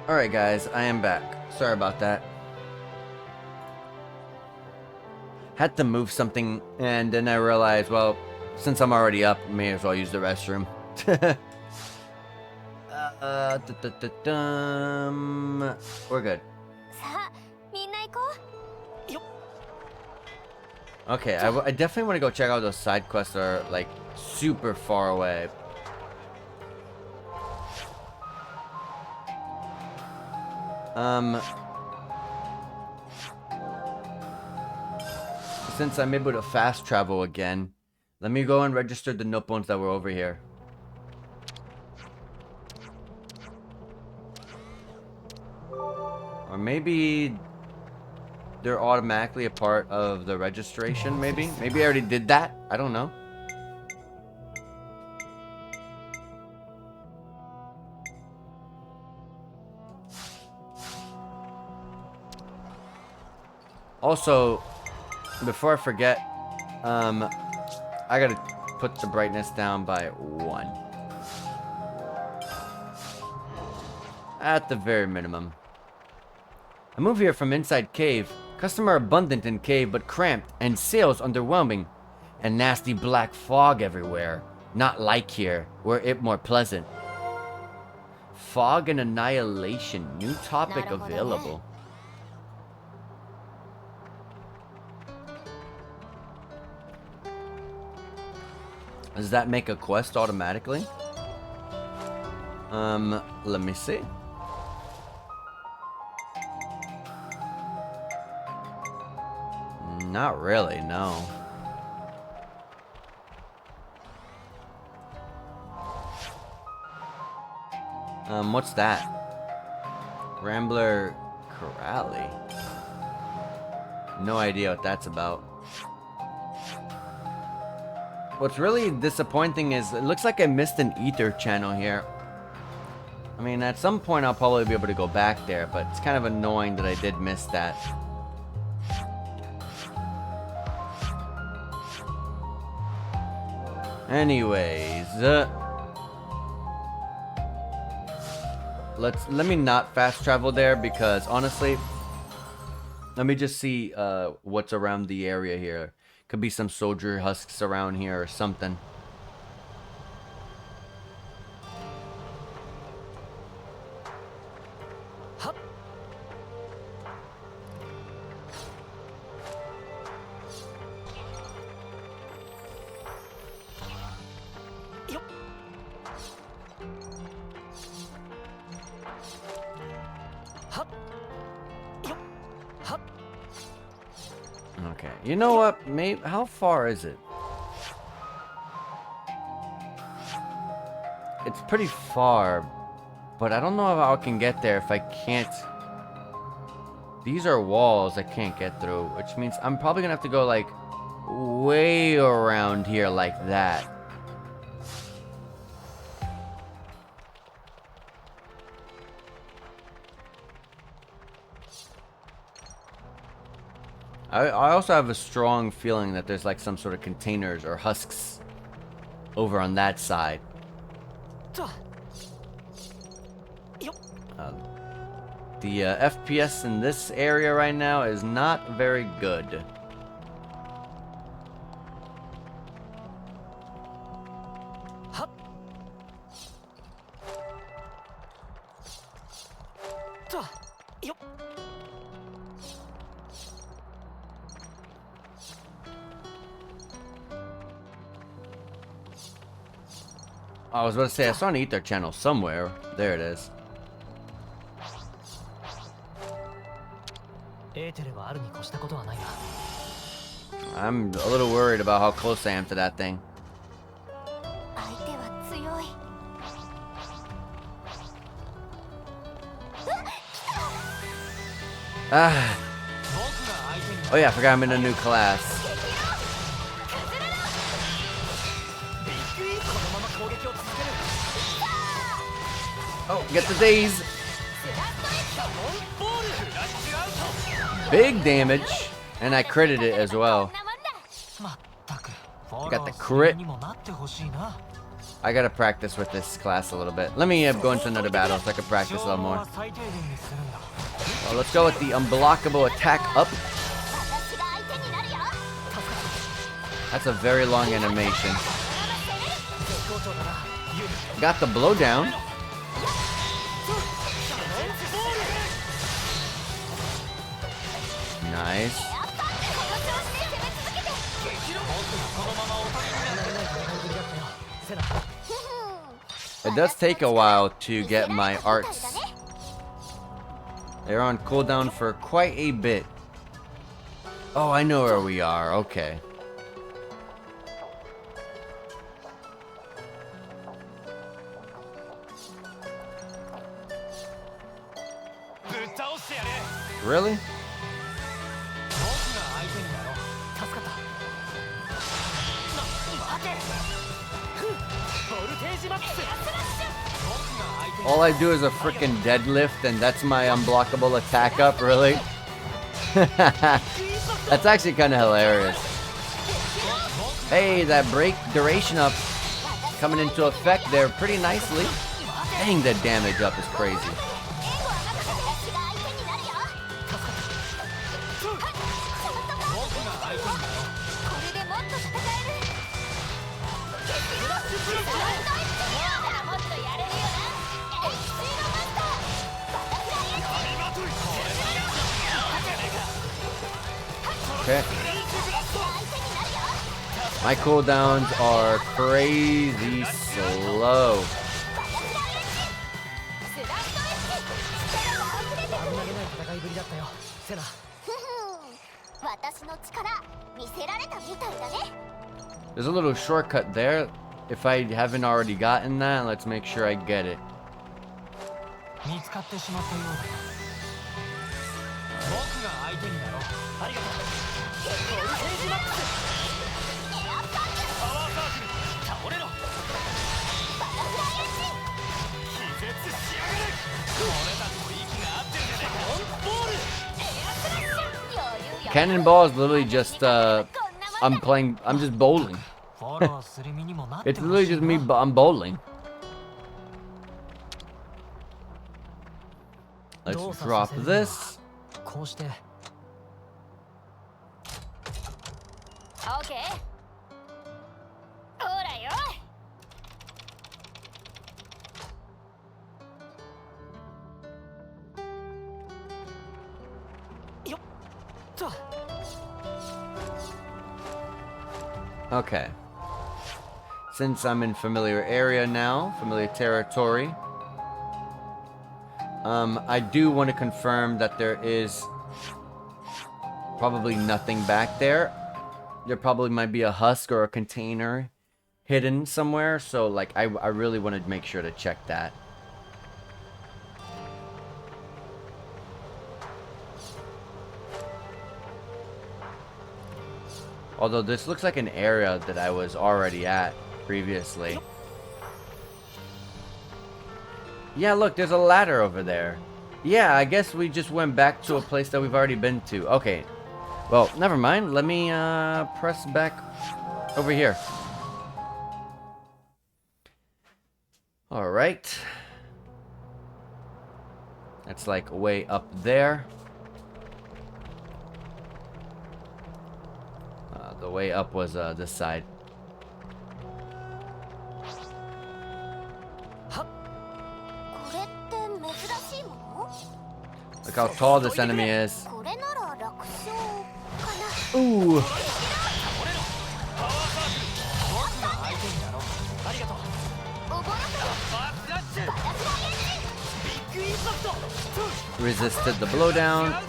Alright guys, I am back. Sorry about that. Had to move something, and then I realized, well, since I'm already up, may as well use the restroom. We're good. Okay, I definitely want to go check out those side quests that are, like, super far away. Since I'm able to fast travel again, let me go and register the Nippons that were over here. Or maybe they're automatically a part of the registration, maybe? Maybe I already did that? I don't know. Also, before I forget, I gotta put the brightness down by 1. At the very minimum. I move here from inside cave. Customer abundant in cave, but cramped, and sales underwhelming. And nasty black fog everywhere. Not like here, where it more pleasant. Fog and annihilation. New topic available. Does that make a quest automatically? Let me see. Not really, no. What's that? Rambler Corrali. No idea what that's about. What's really disappointing is it looks like I missed an ether channel here. I mean, at some point I'll probably be able to go back there, but it's kind of annoying that I did miss that. Anyways, let me not fast travel there because honestly, let me just see what's around the area here. Could be some soldier husks around here or something. Okay, you know what? Maybe how far is it? It's pretty far, but I don't know if I can get there if I can't. These are walls I can't get through, which means I'm probably gonna have to go like way around here like that. I also have a strong feeling that there's like some sort of containers or husks over on that side. The FPS in this area right now is not very good. I was about to say, I saw an ether channel somewhere. There it is. I'm a little worried about how close I am to that thing. Ah. Oh yeah, I forgot I'm in a new class. Oh, get the daze. Big damage. And I critted it as well. I got the crit. I gotta practice with this class a little bit. Let me go into another battle so I can practice a little more. Well, let's go with the unblockable attack up. That's a very long animation. Got the blow down. Nice. It does take a while to get my arts. They're on cooldown for quite a bit. Oh, I know where we are. Okay. Really? All I do is a freaking deadlift, and that's my unblockable attack up, really? That's actually kind of hilarious. Hey, that break duration up coming into effect there pretty nicely. Dang, the damage up is crazy. Okay. My cooldowns are crazy slow. There's a little shortcut there. If I haven't already gotten that, let's make sure I get it. Cannonball is literally just I'm just bowling. It's literally just me, I'm bowling. Let's drop this. Okay. Okay. Since I'm in familiar area now, familiar territory, I do want to confirm that there is probably nothing back there. There probably might be a husk or a container hidden somewhere, so like I really want to make sure to check that. Although this looks like an area that I was already at previously. Yeah, look, there's a ladder over there. Yeah, I guess we just went back to a place that we've already been to. Okay. Well, never mind. Let me press back over here. Alright. That's like way up there. The way up was this side. Look how tall this enemy is. Ooh. Resisted the blowdown.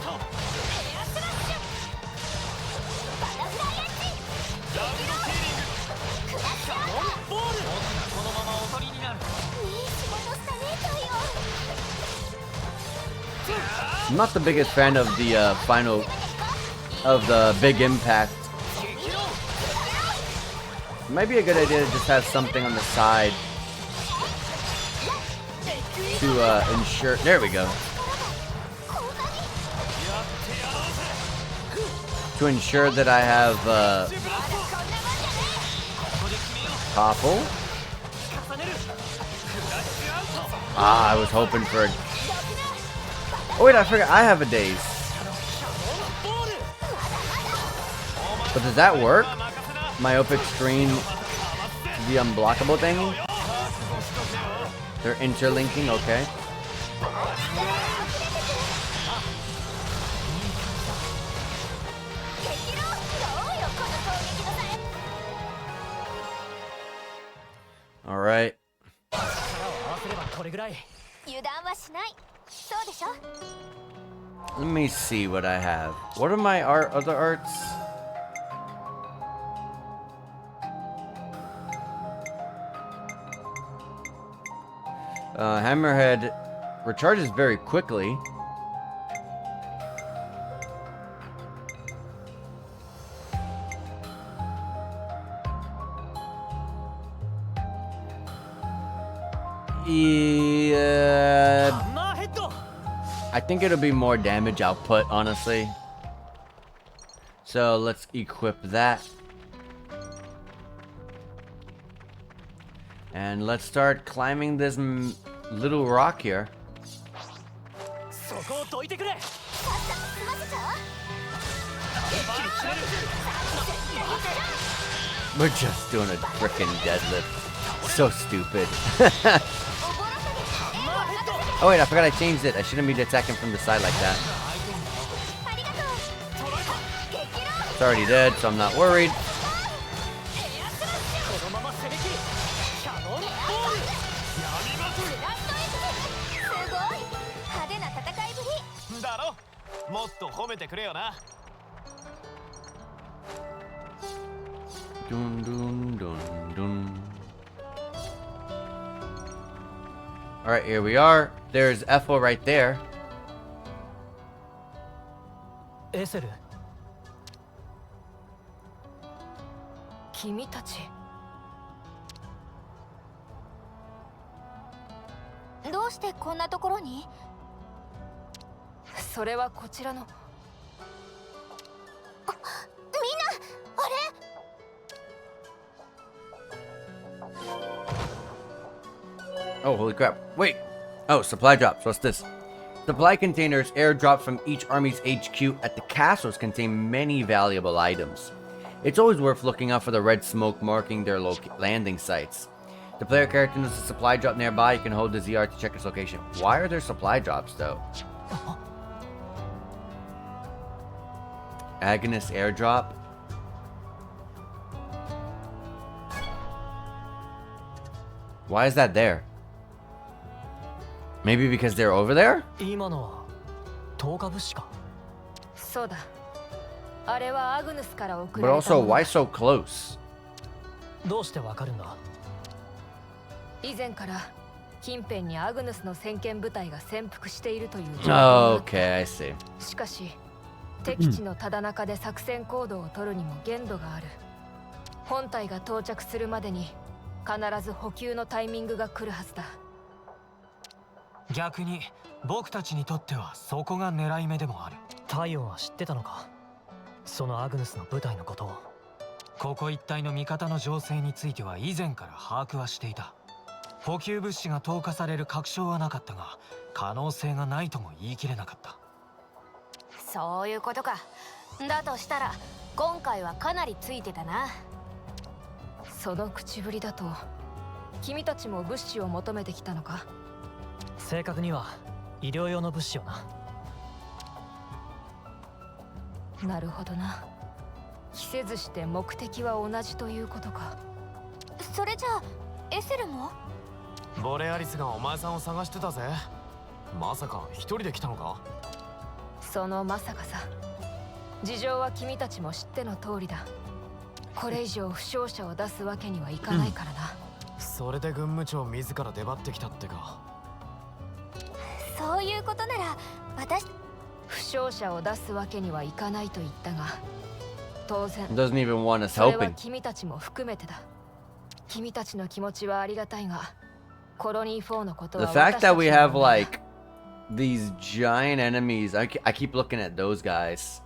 I'm not the biggest fan of the final of the big impact. It might be a good idea to just have something on the side to ensure. There we go. To ensure that I have topple. Ah, I was hoping for a... Oh wait, I forgot I have a daze. But does that work? Myopic screen, the unblockable thing? They're interlinking, okay. All right. Let me see what I have. What are my other arts? Hammerhead recharges very quickly. Yeah, I think it'll be more damage output, honestly. So let's equip that. And let's start climbing this little rock here. We're just doing a frickin' deadlift. So stupid. Oh wait, I forgot I changed it. I shouldn't be attacking from the side like that. It's already dead, so I'm not worried. Dun, dun, dun, dun. Alright, here we are. There's Ethel right there. Eseru. 君たち。どうしてこんなところに？それはこちらの。みんな、あれ？ Oh, holy crap. Wait. Oh, supply drops. What's this? Supply containers airdropped from each army's HQ at the castles contain many valuable items. It's always worth looking out for the red smoke marking their landing sites. The player character knows a supply drop nearby. You can hold the ZR to check its location. Why are there supply drops, though? Agnes airdrop? Why is that there? Maybe because they're over there? 今のは10日物資か。そうだ。あれはアグヌスから送 But られた also, ものだ。 why so close? どうしてわかるんだ？以前から近辺にアグヌスの先遣部隊が潜伏しているという情報があった。 Okay, I see. しかし敵地のただ中で作戦行動を取るにも限度がある。本隊が到着するまでに必ず補給のタイミングが来るはずだ。逆に僕たちにとってはそこが狙い目でもある。太陽は知ってたのか？そのアグヌスの部隊のことを。ここ一帯の味方の情勢については以前から把握はしていた。補給物資が投下される確証はなかったが、可能性がないとも言い切れなかった。そういうことか。だとしたら今回はかなりついてたな。その口ぶりだと君たちも物資を求めてきたのか？正確には医療用の物資をな。なるほどな。着せずして目的は同じということか。それじゃあエセルも？ボレアリスがお前さんを探してたぜ。まさか一人で来たのか？そのまさかさ。事情は君たちも知っての通りだ。これ以上負傷者を出すわけにはいかないからな。それで軍務長自ら出張ってきたってか。そういうことなら私。負傷者を出すわけにはいかないと言ったが、当然 Doesn't even want us それは helping. 君たちも含めてだ。君たちの気持ちはありがたいが、コロニー4のことは The fact that we have like these giant enemies, I keep looking at those guys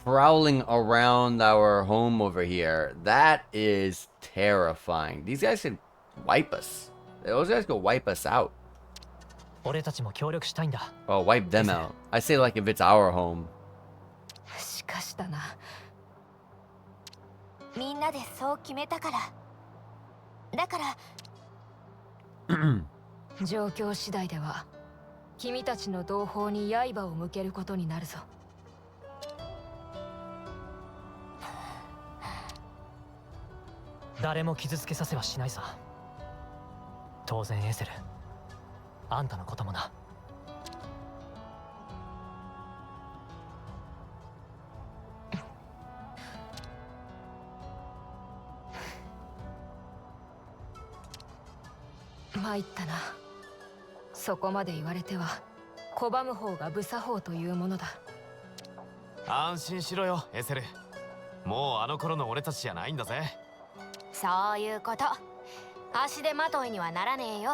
prowling around our home over here. That is terrifying. These guys can wipe us. Those guys could wipe us out. 俺たちも協力したいんだ。 Oh, wipe them out. I say like if it's our home. しかしだな。みんなでそう決めたから。だから状況次第では君たちの同胞に刃を向けることになるぞ。誰も傷つけさせはしないさ。当然エセル、あんたのこともな。参ったな。そこまで言われては拒む方が無作法というものだ。安心しろよエセル。もうあの頃の俺たちじゃないんだぜ。そういうこと。足手まといにはならねえよ。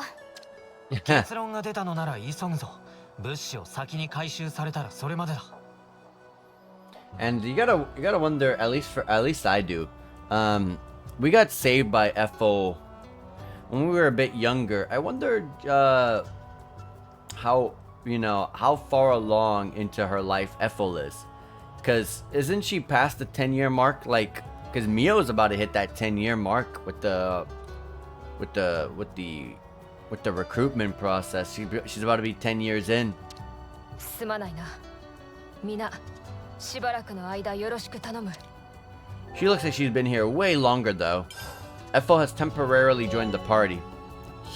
結論が出たのなら急ぐぞ。物資を先に回収されたらそれまでだ。And you gotta wonder, at least I do. We got saved by FO when we were a bit younger. I wondered how far along into her life Ethel is, because isn't she past the 10-year mark? Like, because Mio's about to hit that 10-year mark with the recruitment process. She's about to be 10 years in. すまないな。みな、しばらくの間よろしく頼む。 She looks like she's been here way longer though. Ethel has temporarily joined the party.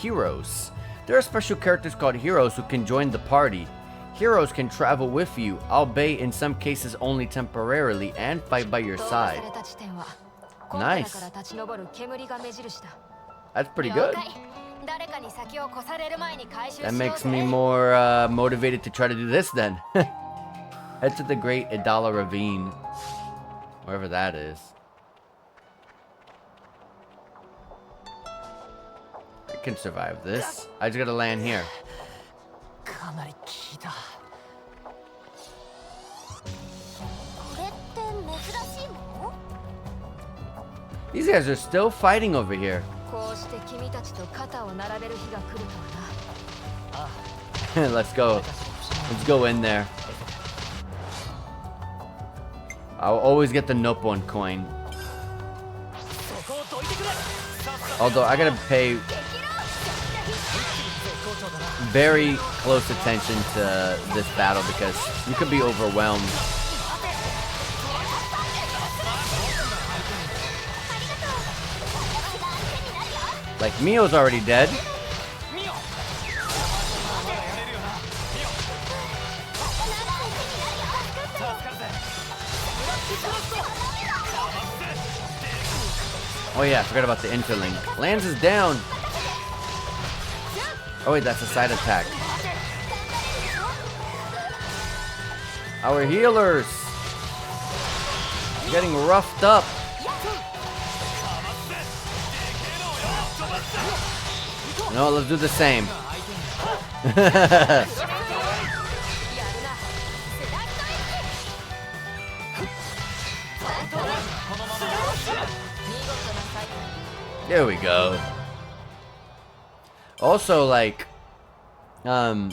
Heroes. There are special characters called heroes who can join the party. Heroes can travel with you, albeit in some cases only temporarily, and fight by your side. Nice. That's pretty good. That makes me more motivated to try to do this then. Head to the Great Idala Ravine. Wherever that is. I can survive this. I just gotta land here. These guys are still fighting over here. Let's go. Let's go in there. I'll always get the Nopon coin. Although I gotta pay very close attention to this battle because you could be overwhelmed. Like, Mio's already dead. Oh yeah, I forgot about the interlink. Lance is down. Oh wait, that's a side attack. Our healers getting roughed up. No, let's do the same. There we go. Also, like, I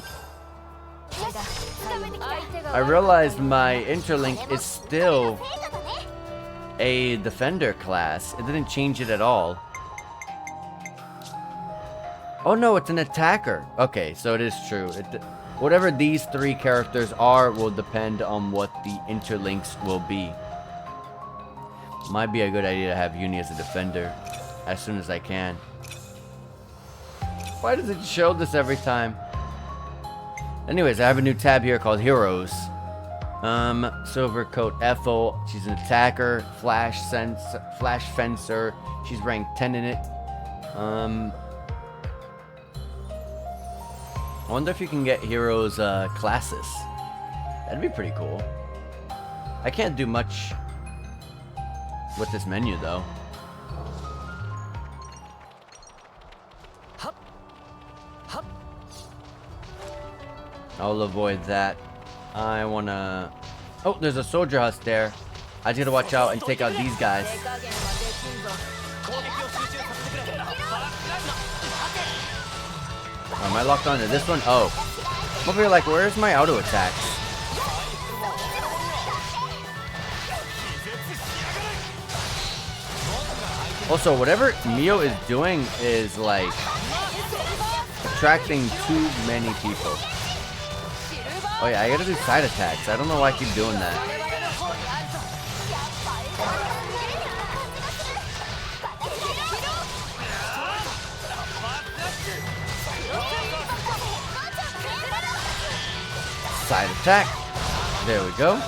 realized my interlink is still a defender class. It didn't change it at all. Oh no, it's an attacker. Okay, so it is true. Whatever these three characters are will depend on what the interlinks will be. Might be a good idea to have Uni as a defender as soon as I can. Why does it show this every time? Anyways, I have a new tab here called Heroes. Silver Coat Ethel. She's an attacker. Flash Fencer. She's ranked 10 in it. I wonder if you can get Heroes classes. That'd be pretty cool. I can't do much with this menu though. I'll avoid that. I wanna... Oh, there's a soldier husk there. I just gotta watch out and take out these guys. Am I locked onto this one? Oh. Over here, like, where's my auto attacks? Also, whatever Mio is doing is like attracting too many people. Oh yeah, I gotta do side attacks. I don't know why I keep doing that. Side attack. There we go.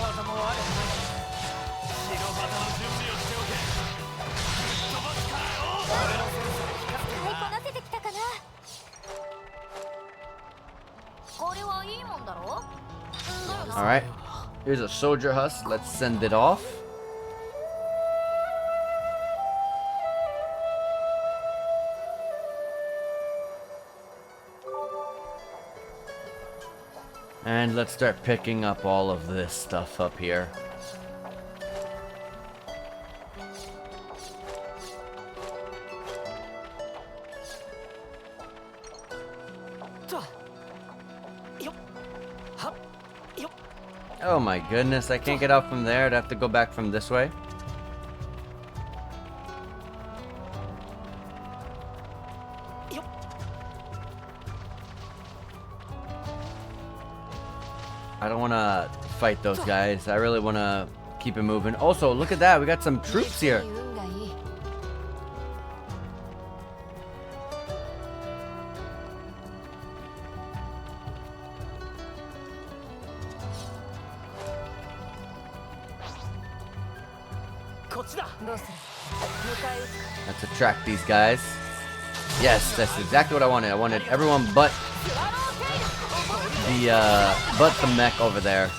Alright, here's a soldier husk. Let's send it off. And let's start picking up all of this stuff up here. Oh my goodness, I can't get out from there. I'd have to go back from this way. I don't want to fight those guys. I really want to keep it moving. Also, look at that. We got some troops here. Let's attract these guys. Yes, that's exactly what I wanted. I wanted everyone but the mech over there.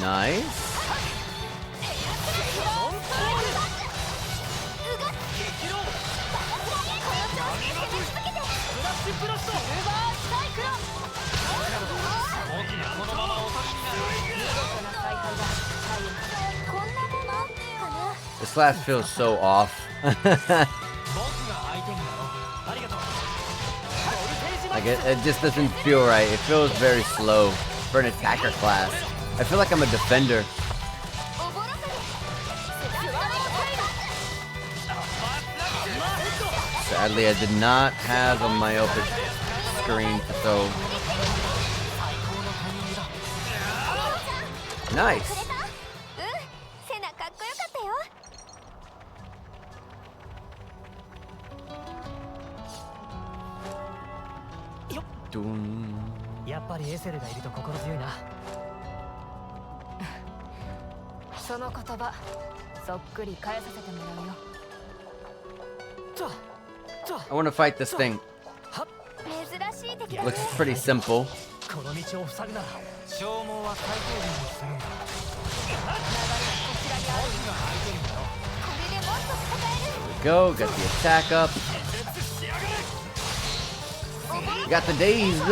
Nice. This class feels so off. Like it just doesn't feel right. It feels very slow for an attacker class. I feel like I'm a defender. Sadly, I did not have a myopic screen, so nice. I want to fight this thing. Looks pretty simple. There we go. Got the attack up. Got the dazed.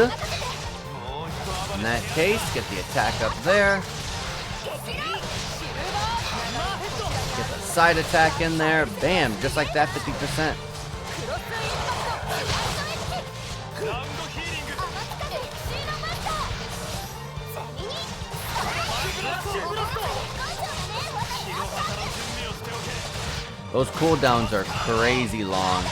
In that case, get the attack up there. Get the side attack in there. Bam, just like that, 50%. Those cooldowns are crazy long.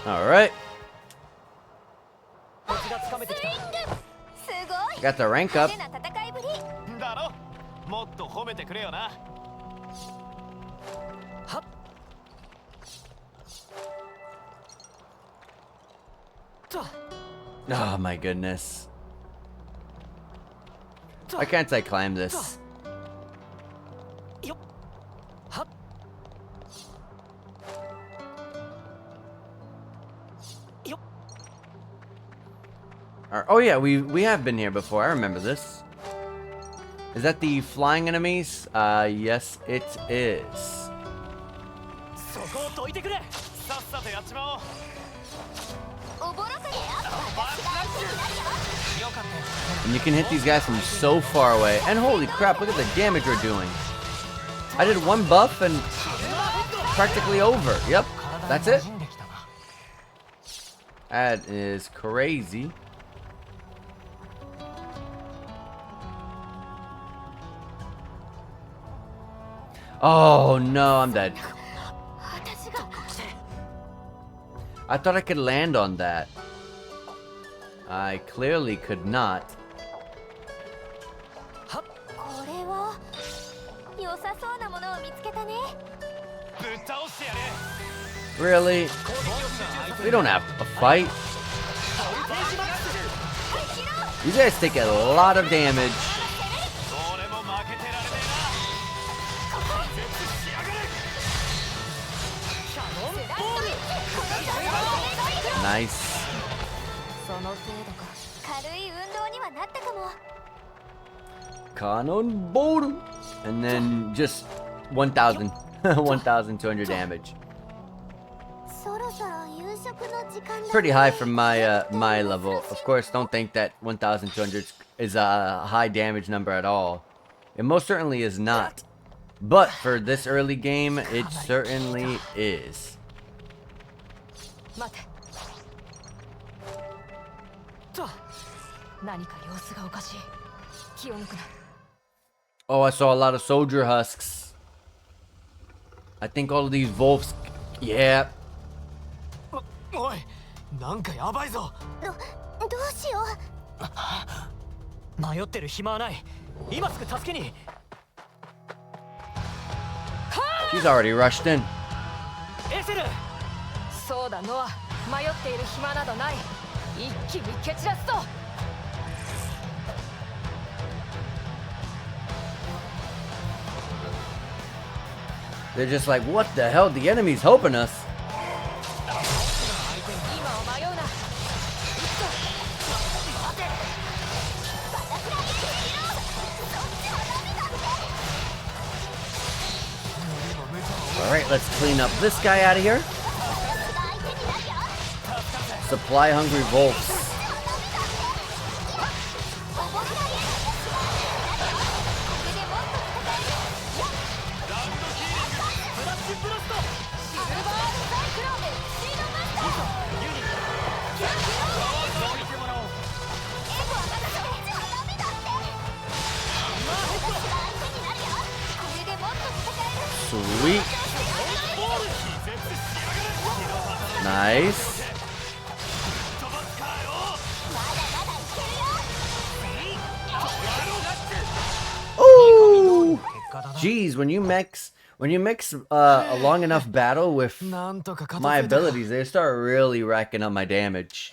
All right. Got the rank up. Oh my goodness. Why can't I climb this? Oh yeah, we have been here before. I remember this. Is that the flying enemies? Yes, it is. And you can hit these guys from so far away. And holy crap, look at the damage we're doing. I did one buff and practically over. Yep, that's it. That is crazy. Oh no, I'm dead. I thought I could land on that. I clearly could not. Really? We don't have a fight. These guys take a lot of damage. Nice. Cannonball. And then just 1,000. 1,200 damage. Pretty high for my my level. Of course, don't think that 1,200 is a high damage number at all. It most certainly is not. But for this early game, it certainly is. Oh, I saw a lot of soldier husks. I think all of these wolves. Yeah. おい、なんかやばいぞ。どうしよう。迷ってる暇はない。今すぐ助けに。She's already rushed in. エセル。そうだノア。迷っている暇などない。一気に蹴散らすと。They're just like, what the hell? The enemy's helping us. Alright, let's clean up this guy out of here. Supply hungry wolves. Sweet. Nice. Oh, jeez! When you mix a long enough battle with my abilities, they start really racking up my damage.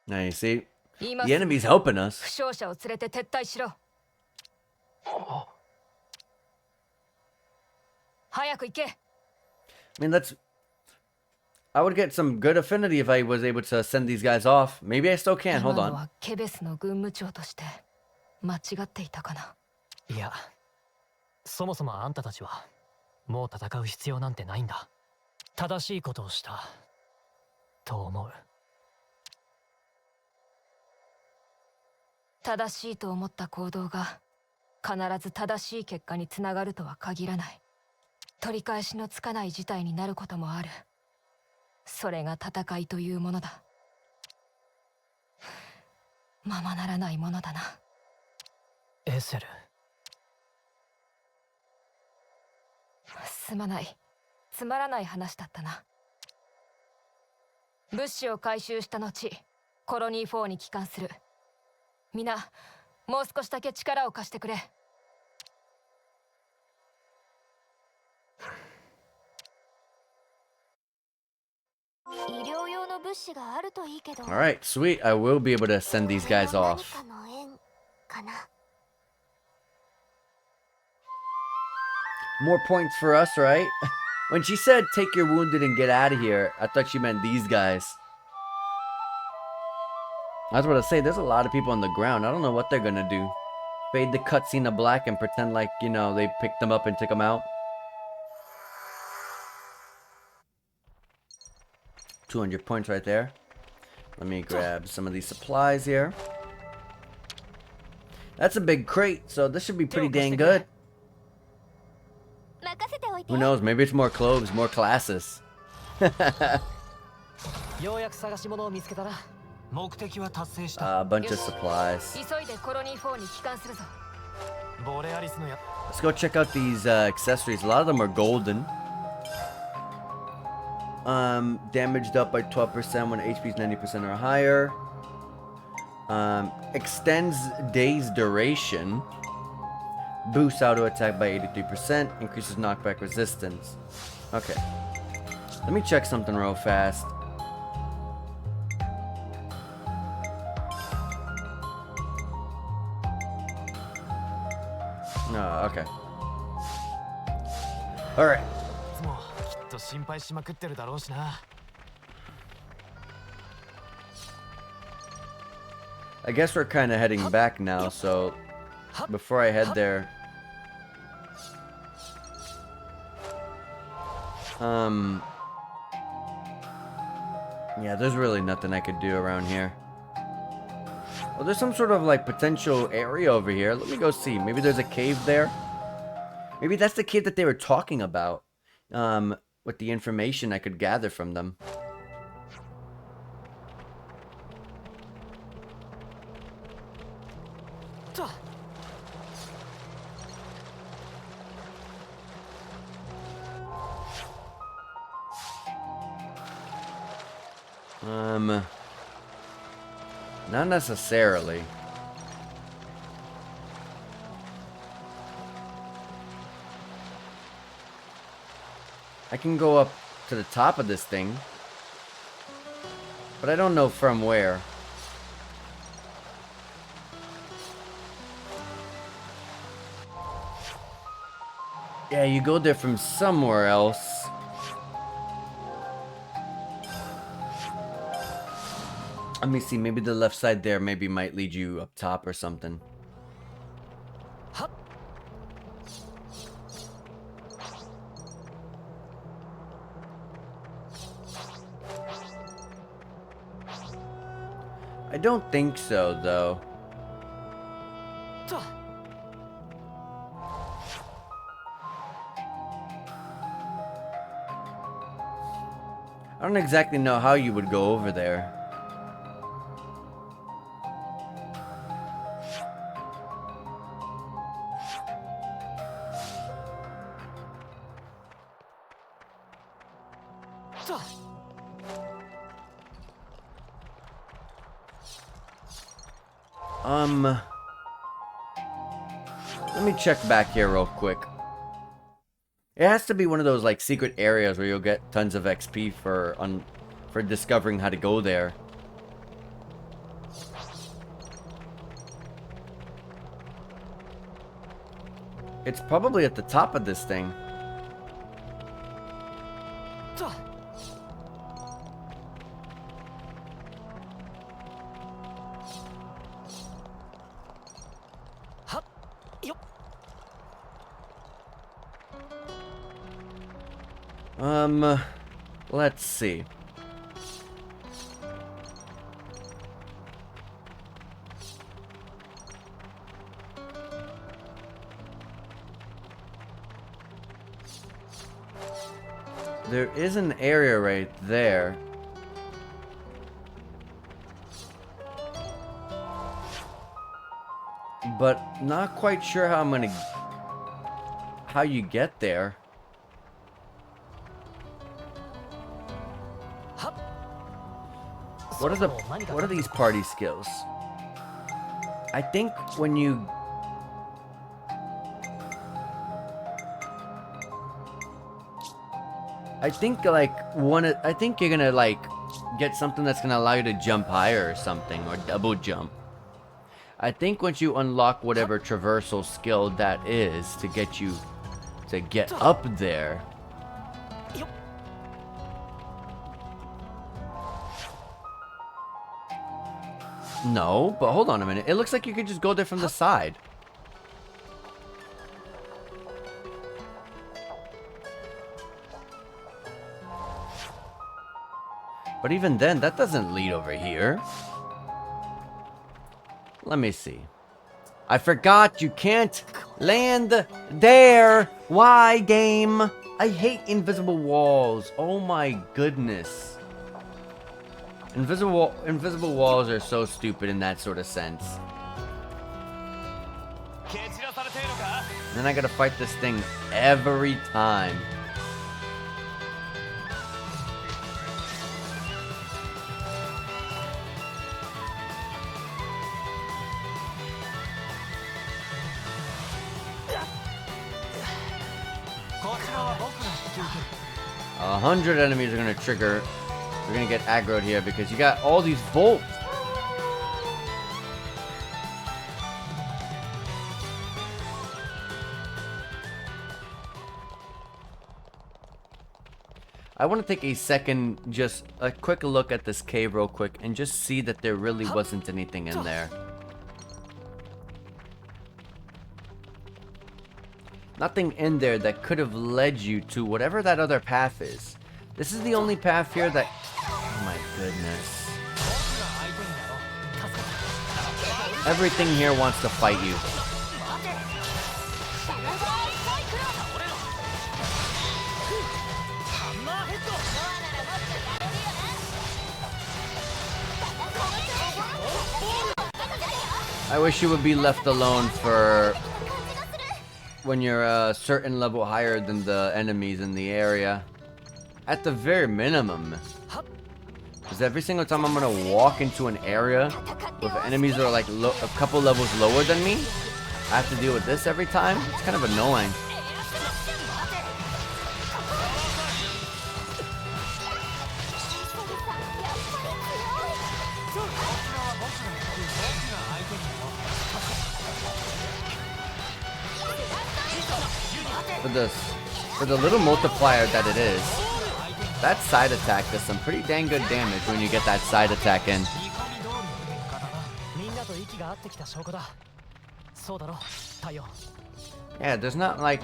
Now you see, the enemy's helping us. I mean, I would get some good affinity if I was able to send these guys off. Maybe I still can. Hold on. いや、そもそもあんたたちはもう戦う必要なんてないんだ。正しいことをしたと思う。正しいと思った行動が必ず正しい結果につながるとは限らない。取り返しのつかない事態になることもある。それが戦いというものだ。ままならないものだな。エセル。すまない。つまらない話だったな。物資を回収した後、コロニー4に帰還する。みんな、もう少しだけ力を貸してくれ。医療用の物資があるといいけど。Alright, sweet. I will be able to send these guys off. More points for us, right? When she said take your wounded and get out of here, I thought she meant these guys. I was about to say, there's a lot of people on the ground. I don't know what they're gonna do. Fade the cutscene to black and pretend like, you know, they picked them up and took them out. 200 points right there. Let me grab some of these supplies here. That's a big crate, so this should be pretty dang good. Who knows, maybe it's more cloves, more classes. A bunch of supplies. Let's go check out these accessories. A lot of them are golden. Damaged up by 12% when HP is 90% or higher. Extends day's duration. Boosts auto attack by 83%. Increases knockback resistance. Okay. Let me check something real fast. Oh, okay. Alright. I guess we're kind of heading back now, so before I head there, yeah, there's really nothing I could do around here. Well, there's some sort of like potential area over here. Let me go see. Maybe there's a cave there. Maybe that's the cave that they were talking about, with the information I could gather from them. Not necessarily. I can go up to the top of this thing, but I don't know from where. Yeah, you go there from somewhere else. Let me see, maybe the left side there maybe might lead you up top or something. I don't think so, though. I don't exactly know how you would go over there. Let me check back here real quick. It has to be one of those like secret areas where you'll get tons of XP for discovering how to go there. It's probably at the top of this thing. Let's see. There is an area right there. But not quite sure how you get there. What are these party skills? I think when you I think you're gonna like get something that's gonna allow you to jump higher or something, or double jump. I think once you unlock whatever traversal skill that is to get you to get up there, No, but hold on a minute. It looks like you could just go there from the side. But even then, that doesn't lead over here. Let me see. I forgot you can't land there. Why, game? I hate invisible walls. Oh my goodness. Invisible walls are so stupid in that sort of sense. And then I gotta fight this thing every time. A 100 enemies are gonna trigger. We're gonna get aggroed here because you got all these volts. I want to take a second, just a quick look at this cave real quick and just see that there really wasn't anything in there. Nothing in there that could have led you to whatever that other path is. This is the only path here that... Oh my goodness. Everything here wants to fight you. I wish you would be left alone for when you're a certain level higher than the enemies in the area. At the very minimum. Because every single time I'm going to walk into an area with enemies that are like a couple levels lower than me, I have to deal with this every time. It's kind of annoying. For the little multiplier that it is, that side attack does some pretty dang good damage when you get that side attack in. Yeah, there's not like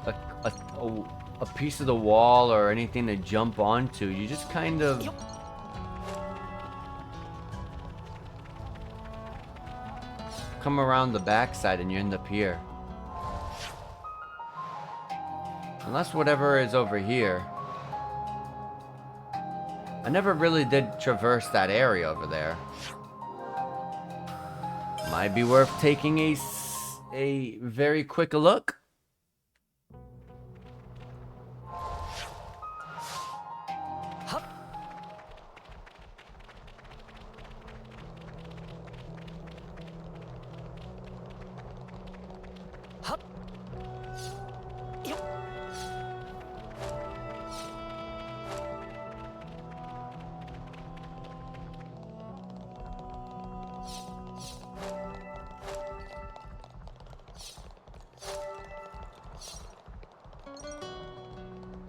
a piece of the wall or anything to jump onto. You just kind of come around the backside and you end up here. Unless whatever is over here. I never really did traverse that area over there. Might be worth taking a very quick look.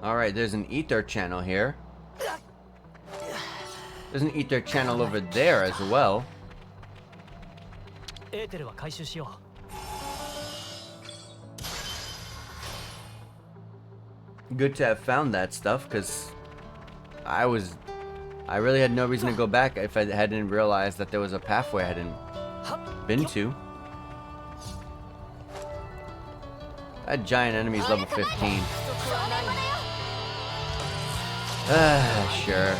Alright, there's an ether channel here. There's an ether channel over there as well. Good to have found that stuff, because I really had no reason to go back if I hadn't realized that there was a pathway I hadn't been to. That giant enemy is level 15. Sure.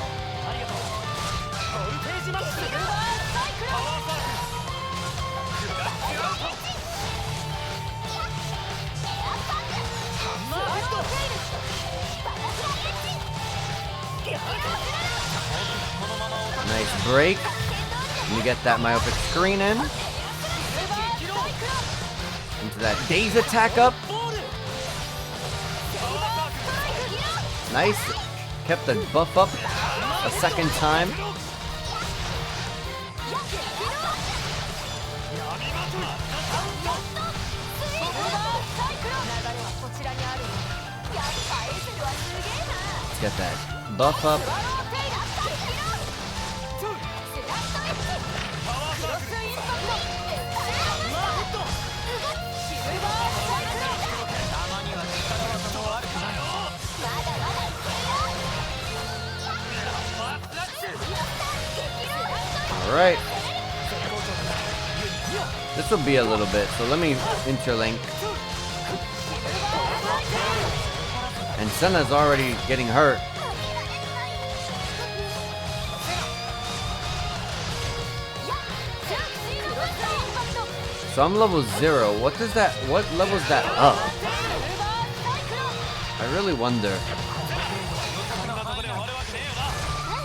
Nice break. Let me get that myopic screen in. Into that daze attack up. Nice. Kept the buff up a second time. Let's get that buff up. Alright. This will be a little bit, so let me interlink. And Senna's already getting hurt. So I'm level 0. What level's that up? I really wonder.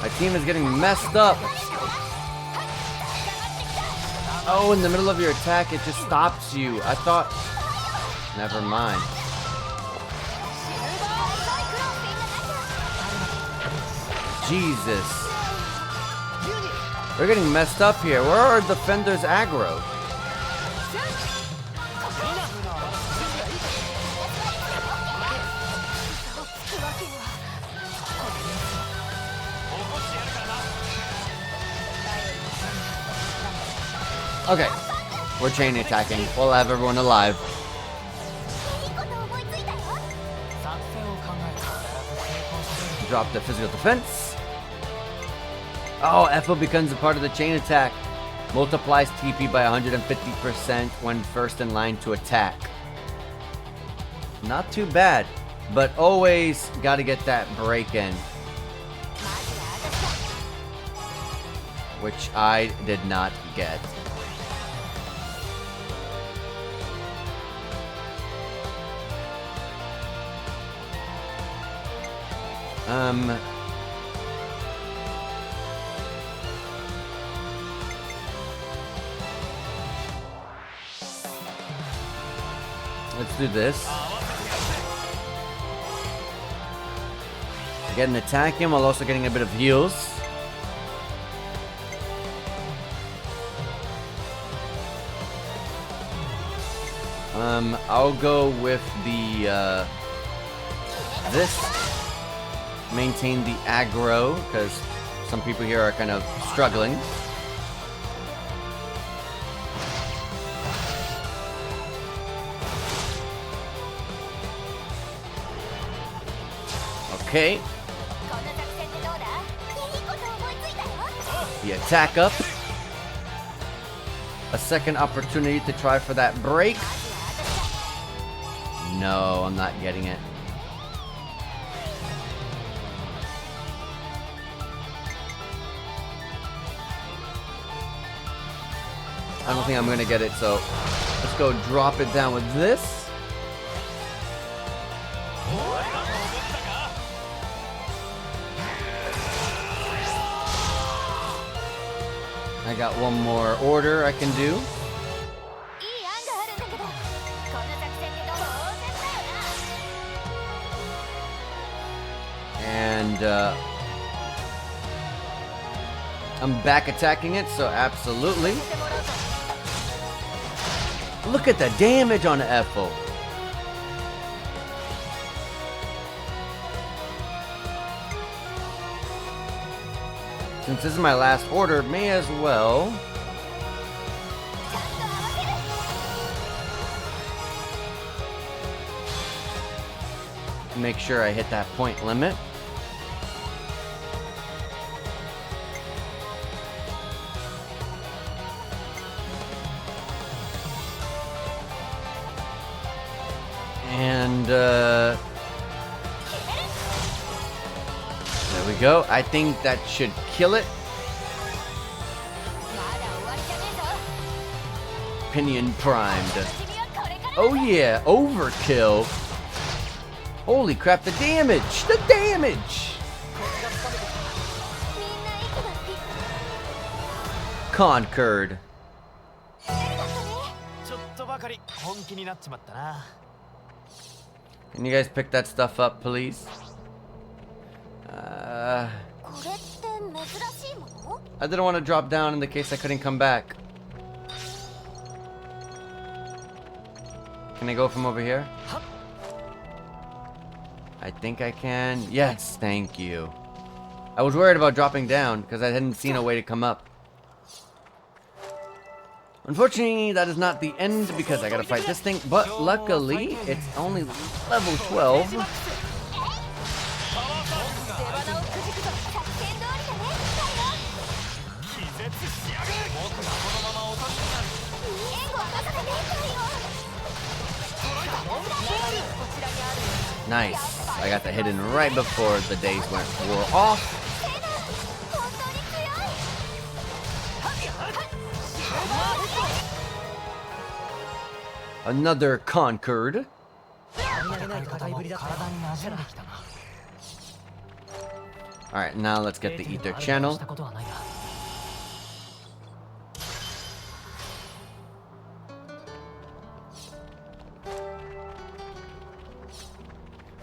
My team is getting messed up. Oh, in the middle of your attack, it just stops you. I thought... Never mind. Jesus. We're getting messed up here. Where are defenders aggro? Okay, we're chain attacking. We'll have everyone alive. Drop the physical defense. Oh, FO becomes a part of the chain attack. Multiplies TP by 150% when first in line to attack. Not too bad, but always got to get that break in. Which I did not get. Let's do this. Get an attack in while also getting a bit of heals. I'll go with the this. Maintain the aggro, because some people here are kind of struggling. Okay. The attack up. A second opportunity to try for that break. No, I'm not getting it. I don't think I'm gonna get it, so let's go drop it down with this. I got one more order I can do. And I'm back attacking it, so absolutely. Look at the damage on FO. Since this is my last order, may as well. Make sure I hit that point limit. And there we go. I think that should kill it. Pinion primed. Oh yeah, overkill. Holy crap, the damage! The damage! Conquered. Can you guys pick that stuff up, please? I didn't want to drop down in the case I couldn't come back. Can I go from over here? I think I can. Yes, thank you. I was worried about dropping down because I hadn't seen a way to come up. Unfortunately, that is not the end because I gotta fight this thing, but luckily, it's only level 12. Nice. I got the hidden right before the days wore off. Another conquered. Alright, now let's get the ether channel.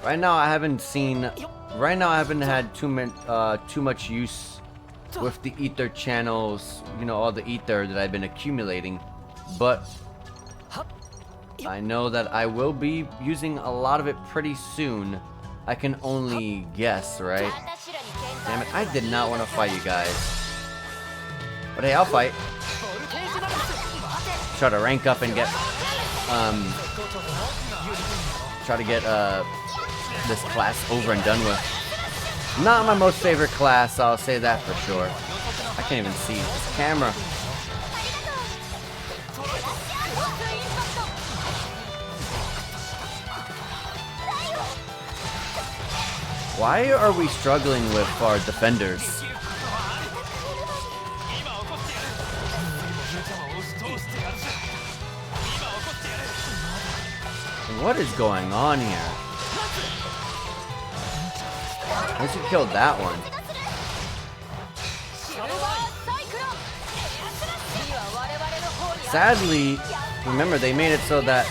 Right now I haven't had too much use with the ether channels, you know, all the ether that I've been accumulating, but I know that I will be using a lot of it pretty soon. I can only guess, right? Damn it, I did not want to fight you guys. But hey, I'll fight. Try to rank up and get, try to get, this class over and done with. Not my most favorite class, I'll say that for sure. I can't even see this camera. Why are we struggling with our defenders? What is going on here? I should kill that one. Sadly, remember they made it so that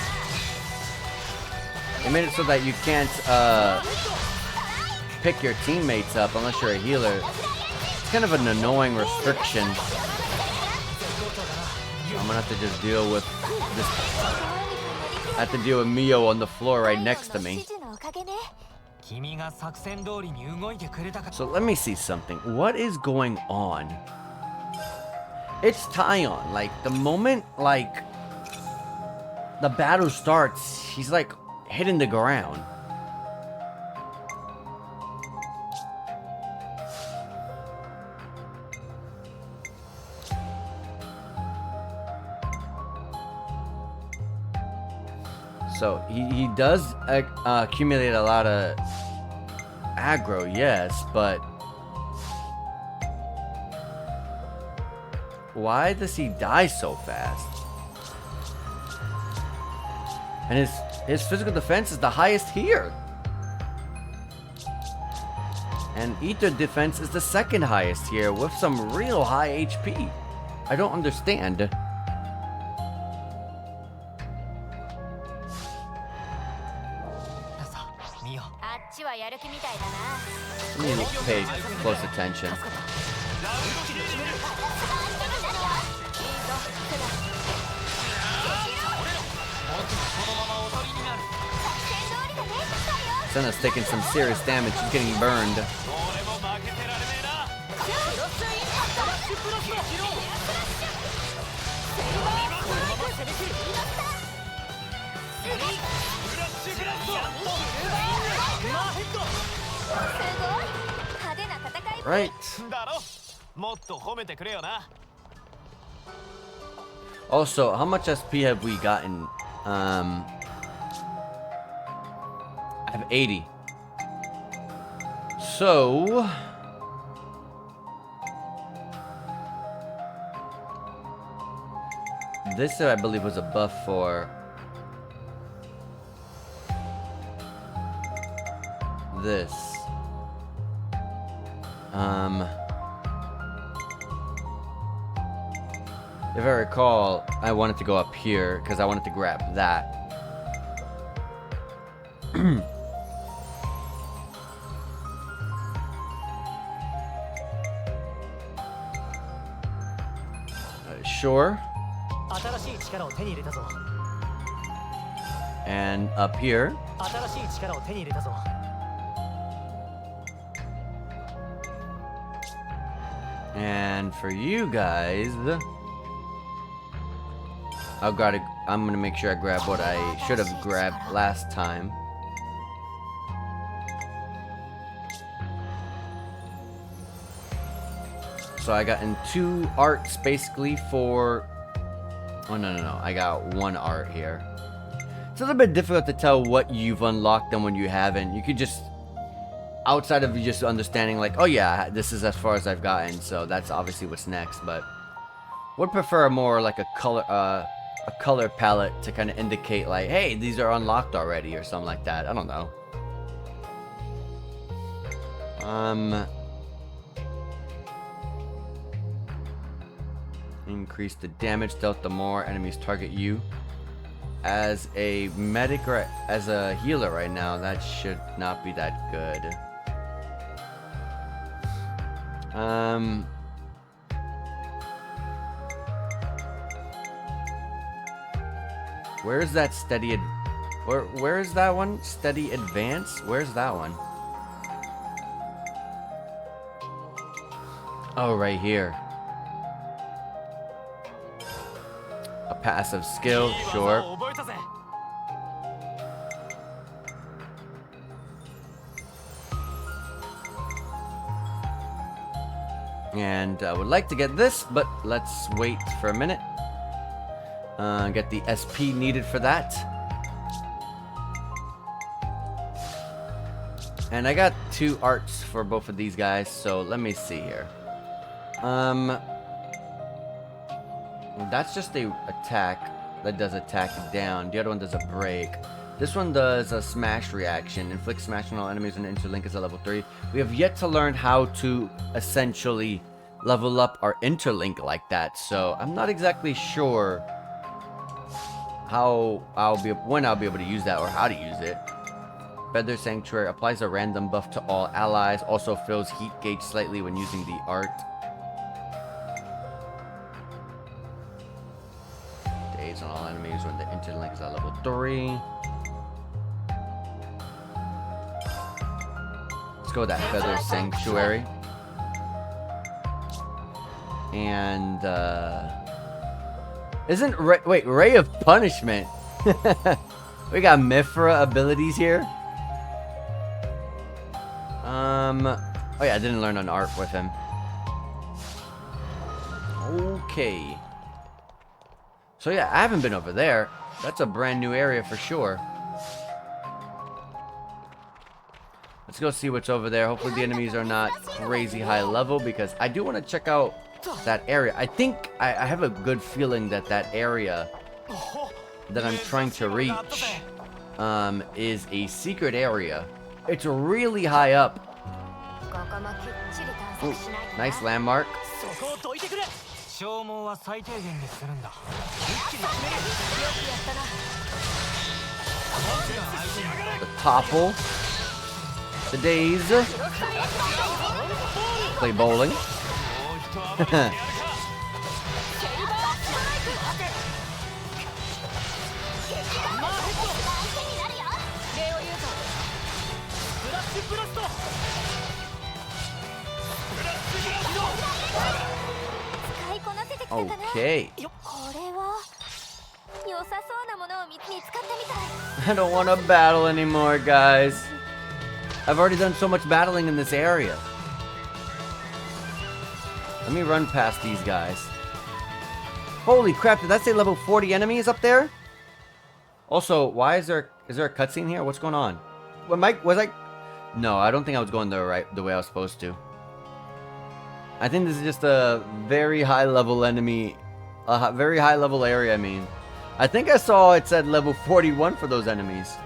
you can't pick your teammates up unless you're a healer. It's kind of an annoying restriction. I'm gonna have to just deal with this. I have to deal with Mio on the floor right next to me. So let me see something. What is going on? It's Taion. Like, the moment, like, the battle starts, he's, like, hitting the ground. So, he does accumulate a lot of aggro, yes, but why does he die so fast? And his physical defense is the highest here. And ether defense is the second highest here with some real high HP. I don't understand. I need to pay close attention. Senna's taking some serious damage. She's getting burned. Right. Also, how much SP have we gotten? I have 80. So this, I believe, was a buff for this. If I recall, I wanted to go up here because I wanted to grab that. Sure. And up here. And for you guys, I'm gonna make sure I grab what I should have grabbed last time. So I got in 2 arts basically for... Oh, no. I got 1 art here. It's a little bit difficult to tell what you've unlocked and when you haven't. You could just, outside of you just understanding like, oh yeah, this is as far as I've gotten, so that's obviously what's next, but would prefer more like a color palette to kind of indicate like, hey, these are unlocked already or something like that. I don't know. Increase the damage dealt the more enemies target you. As a medic or as a healer right now, that should not be that good. Where's that steady where is that one? Steady advance? Where's that one? Oh, right here. A passive skill, sure. And I would like to get this, but let's wait for a minute. Get the SP needed for that. And I got 2 arts for both of these guys, so let me see here. That's just a attack that does attack down. The other one does a break. This one does a smash reaction. Inflict smash on all enemies and interlink is a level 3. We have yet to learn how to essentially level up our interlink like that, so I'm not exactly sure how when I'll be able to use that or how to use it. Feather Sanctuary applies a random buff to all allies. Also fills heat gauge slightly when using the art. Daze on all enemies when the interlink is at level 3. Let's go with that Feather Sanctuary. And isn't Ray of Punishment? We got Mithra abilities here. Oh yeah, I didn't learn an art with him. Okay. So yeah, I haven't been over there. That's a brand new area for sure. Let's go see what's over there. Hopefully the enemies are not crazy high level, because I do want to check out that area. I think I have a good feeling that that area that I'm trying to reach is a secret area. It's really high up. Ooh, nice landmark. The topple. The daze. Play bowling. Okay. I don't want to battle anymore, guys. I've already done so much battling in this area. Let me run past these guys. Holy crap, did that say level 40 enemies up there? Also, why is there a cutscene here? What's going on? What, Mike, was I? No, I don't think I was going the way I was supposed to. I think this is just a very high level enemy, a very high level area, I mean. I think I saw it said level 41 for those enemies.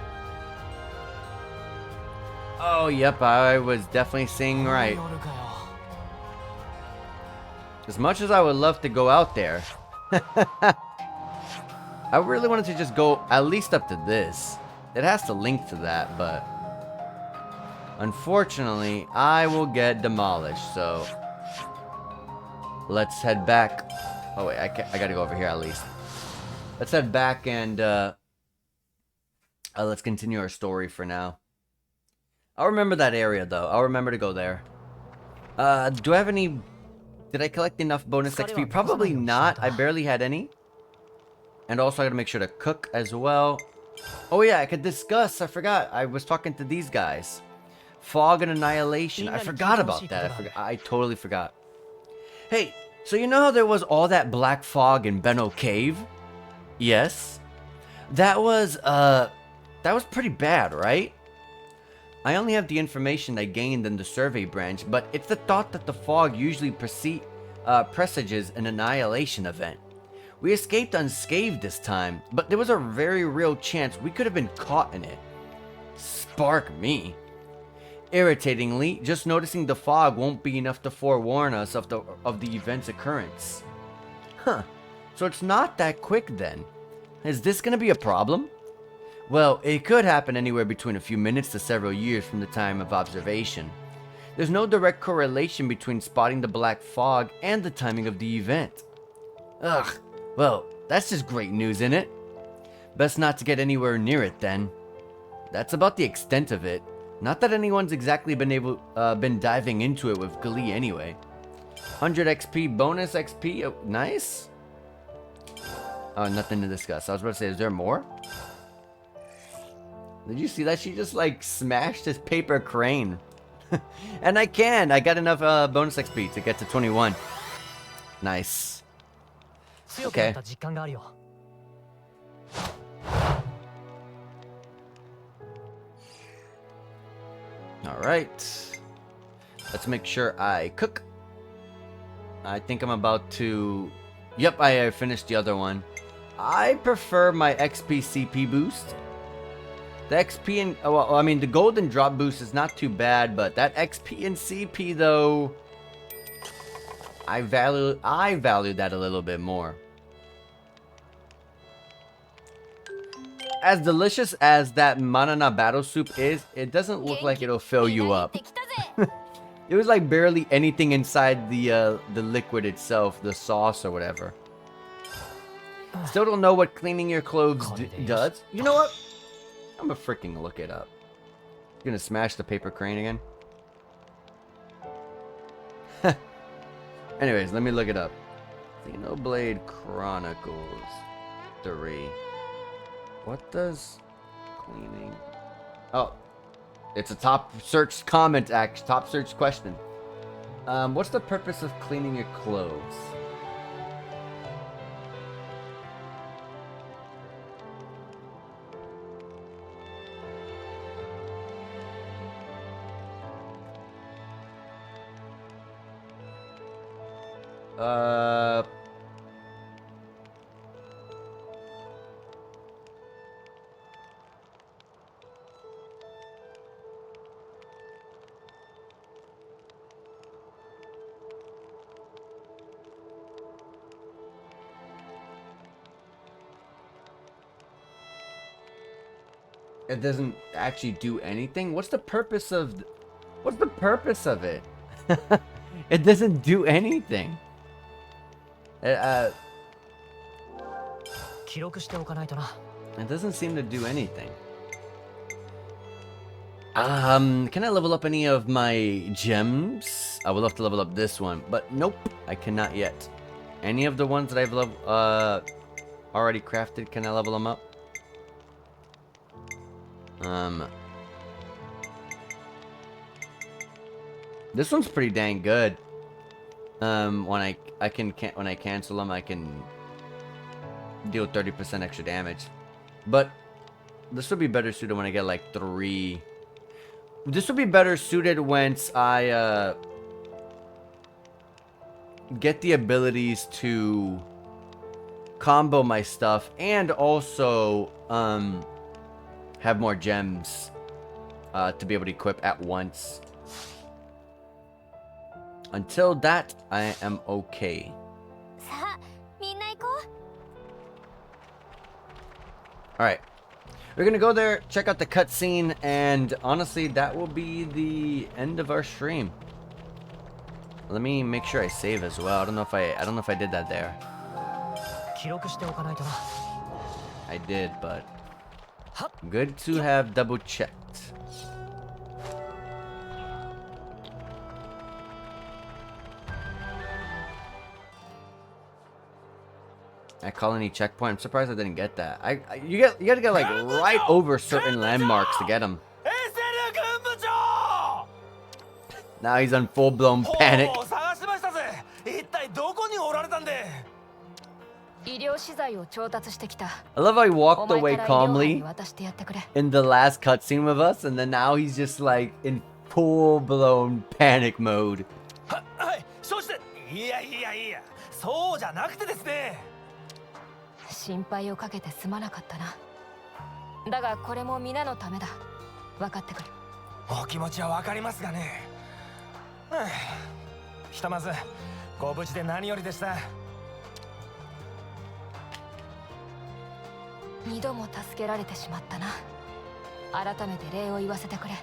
Oh, yep, I was definitely seeing right. As much as I would love to go out there, I really wanted to just go at least up to this. It has to link to that, but unfortunately, I will get demolished, so let's head back. Oh wait, I gotta go over here at least. Let's head back and let's continue our story for now. I'll remember that area though. I'll remember to go there. Do I have any? Did I collect enough bonus XP? Probably not. I barely had any. And also I gotta make sure to cook as well. Oh yeah, I could discuss. I forgot. I was talking to these guys. Fog and Annihilation. I forgot about that. I totally forgot. Hey, so you know how there was all that black fog in Benno Cave? Yes. That was pretty bad, right? I only have the information I gained in the survey branch, but it's the thought that the fog usually presages an annihilation event. We escaped unscathed this time, but there was a very real chance we could have been caught in it. Spark me. Irritatingly, just noticing the fog won't be enough to forewarn us of the event's occurrence. Huh. So it's not that quick then. Is this gonna be a problem? Well, it could happen anywhere between a few minutes to several years from the time of observation. There's no direct correlation between spotting the black fog and the timing of the event. Ugh, well, that's just great news, isn't it? Best not to get anywhere near it then. That's about the extent of it. Not that anyone's exactly been diving into it with glee anyway. 100 XP bonus XP, oh, nice. Oh, nothing to discuss. I was about to say, is there more? Did you see that? She just like smashed his paper crane. And I got enough bonus XP to get to 21. Nice. Okay. Alright. Let's make sure I cook. I think I'm about to... Yep, I finished the other one. I prefer my XP CP boost. The XP and... Well, I mean, the golden drop boost is not too bad, but that XP and CP, though... I value that a little bit more. As delicious as that Manana battle soup is, it doesn't look like it'll fill you up. It was like barely anything inside the liquid itself, the sauce or whatever. Still don't know what cleaning your clothes does. You know what? I'm gonna freaking look it up. Gonna smash the paper crane again. Anyways, let me look it up. Xenoblade Chronicles 3. What does cleaning... Oh, it's a top search comment, top search question. What's the purpose of cleaning your clothes? It doesn't actually do anything? What's the purpose of... What's the purpose of it? It doesn't do anything. It doesn't seem to do anything. Can I level up any of my gems? I would love to level up this one, but nope, I cannot yet. Any of the ones that I've already crafted, can I level them up? This one's pretty dang good. When I cancel them, I can deal 30% extra damage. But this would be better suited when I get like 3. This would be better suited once I get the abilities to combo my stuff and also have more gems to be able to equip at once. Until that, I am okay. Alright. We're gonna go there, check out the cutscene, and honestly, that will be the end of our stream. Let me make sure I save as well. I don't know if I did that there. I did, but good to have double checked. I colony checkpoint. I'm surprised I didn't get that. You gotta get like right over certain landmarks to get them. Now he's on full-blown panic. I love how he walked away calmly in the last cutscene with us, and then now he's just like in full-blown panic mode. はい、承知で。いやいやいや、そうじゃなくてですね。心配をかけてすまなかったな。だがこれも皆のためだ。分かってくる。お気持ちはわかりますがね。ひとまずご無事で何よりでした。二度も助けられてしまったな。改めて礼を言わせてくれ。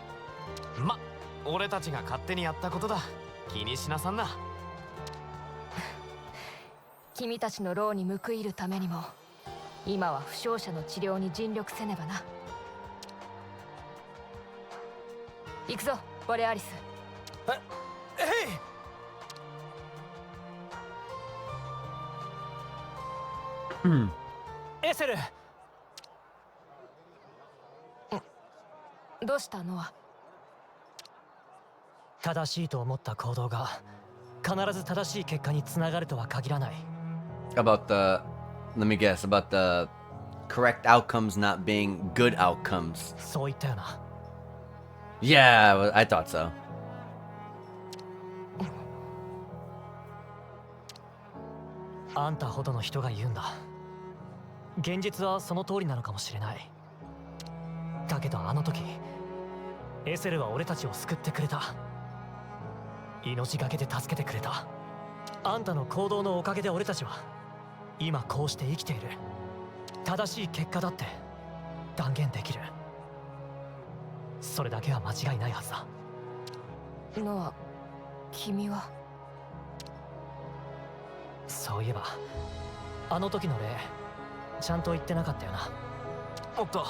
ま、俺たちが勝手にやったことだ。気にしなさんな。君たちの労に報いるためにも、今は負傷者の治療に尽力せねばな。行くぞ、ボレアリス。エセル。どうしたノア？正しいと思った行動が必ず正しい結果につながるとは限らない。About the, let me guess, about the correct outcomes not being good outcomes. そう言ったよな。Yeah, I thought so. あんたほどの人が言うんだ。現実はその通りなのかもしれない。だけどあの時エセルは俺たちを救ってくれた。命がけで助けてくれた。あんたの行動のおかげで俺たちは今こうして生きている。正しい結果だって断言できる。それだけは間違いないはずだ。ノア、君は。そういえばあの時の例ちゃんと言ってなかったよな。おっと、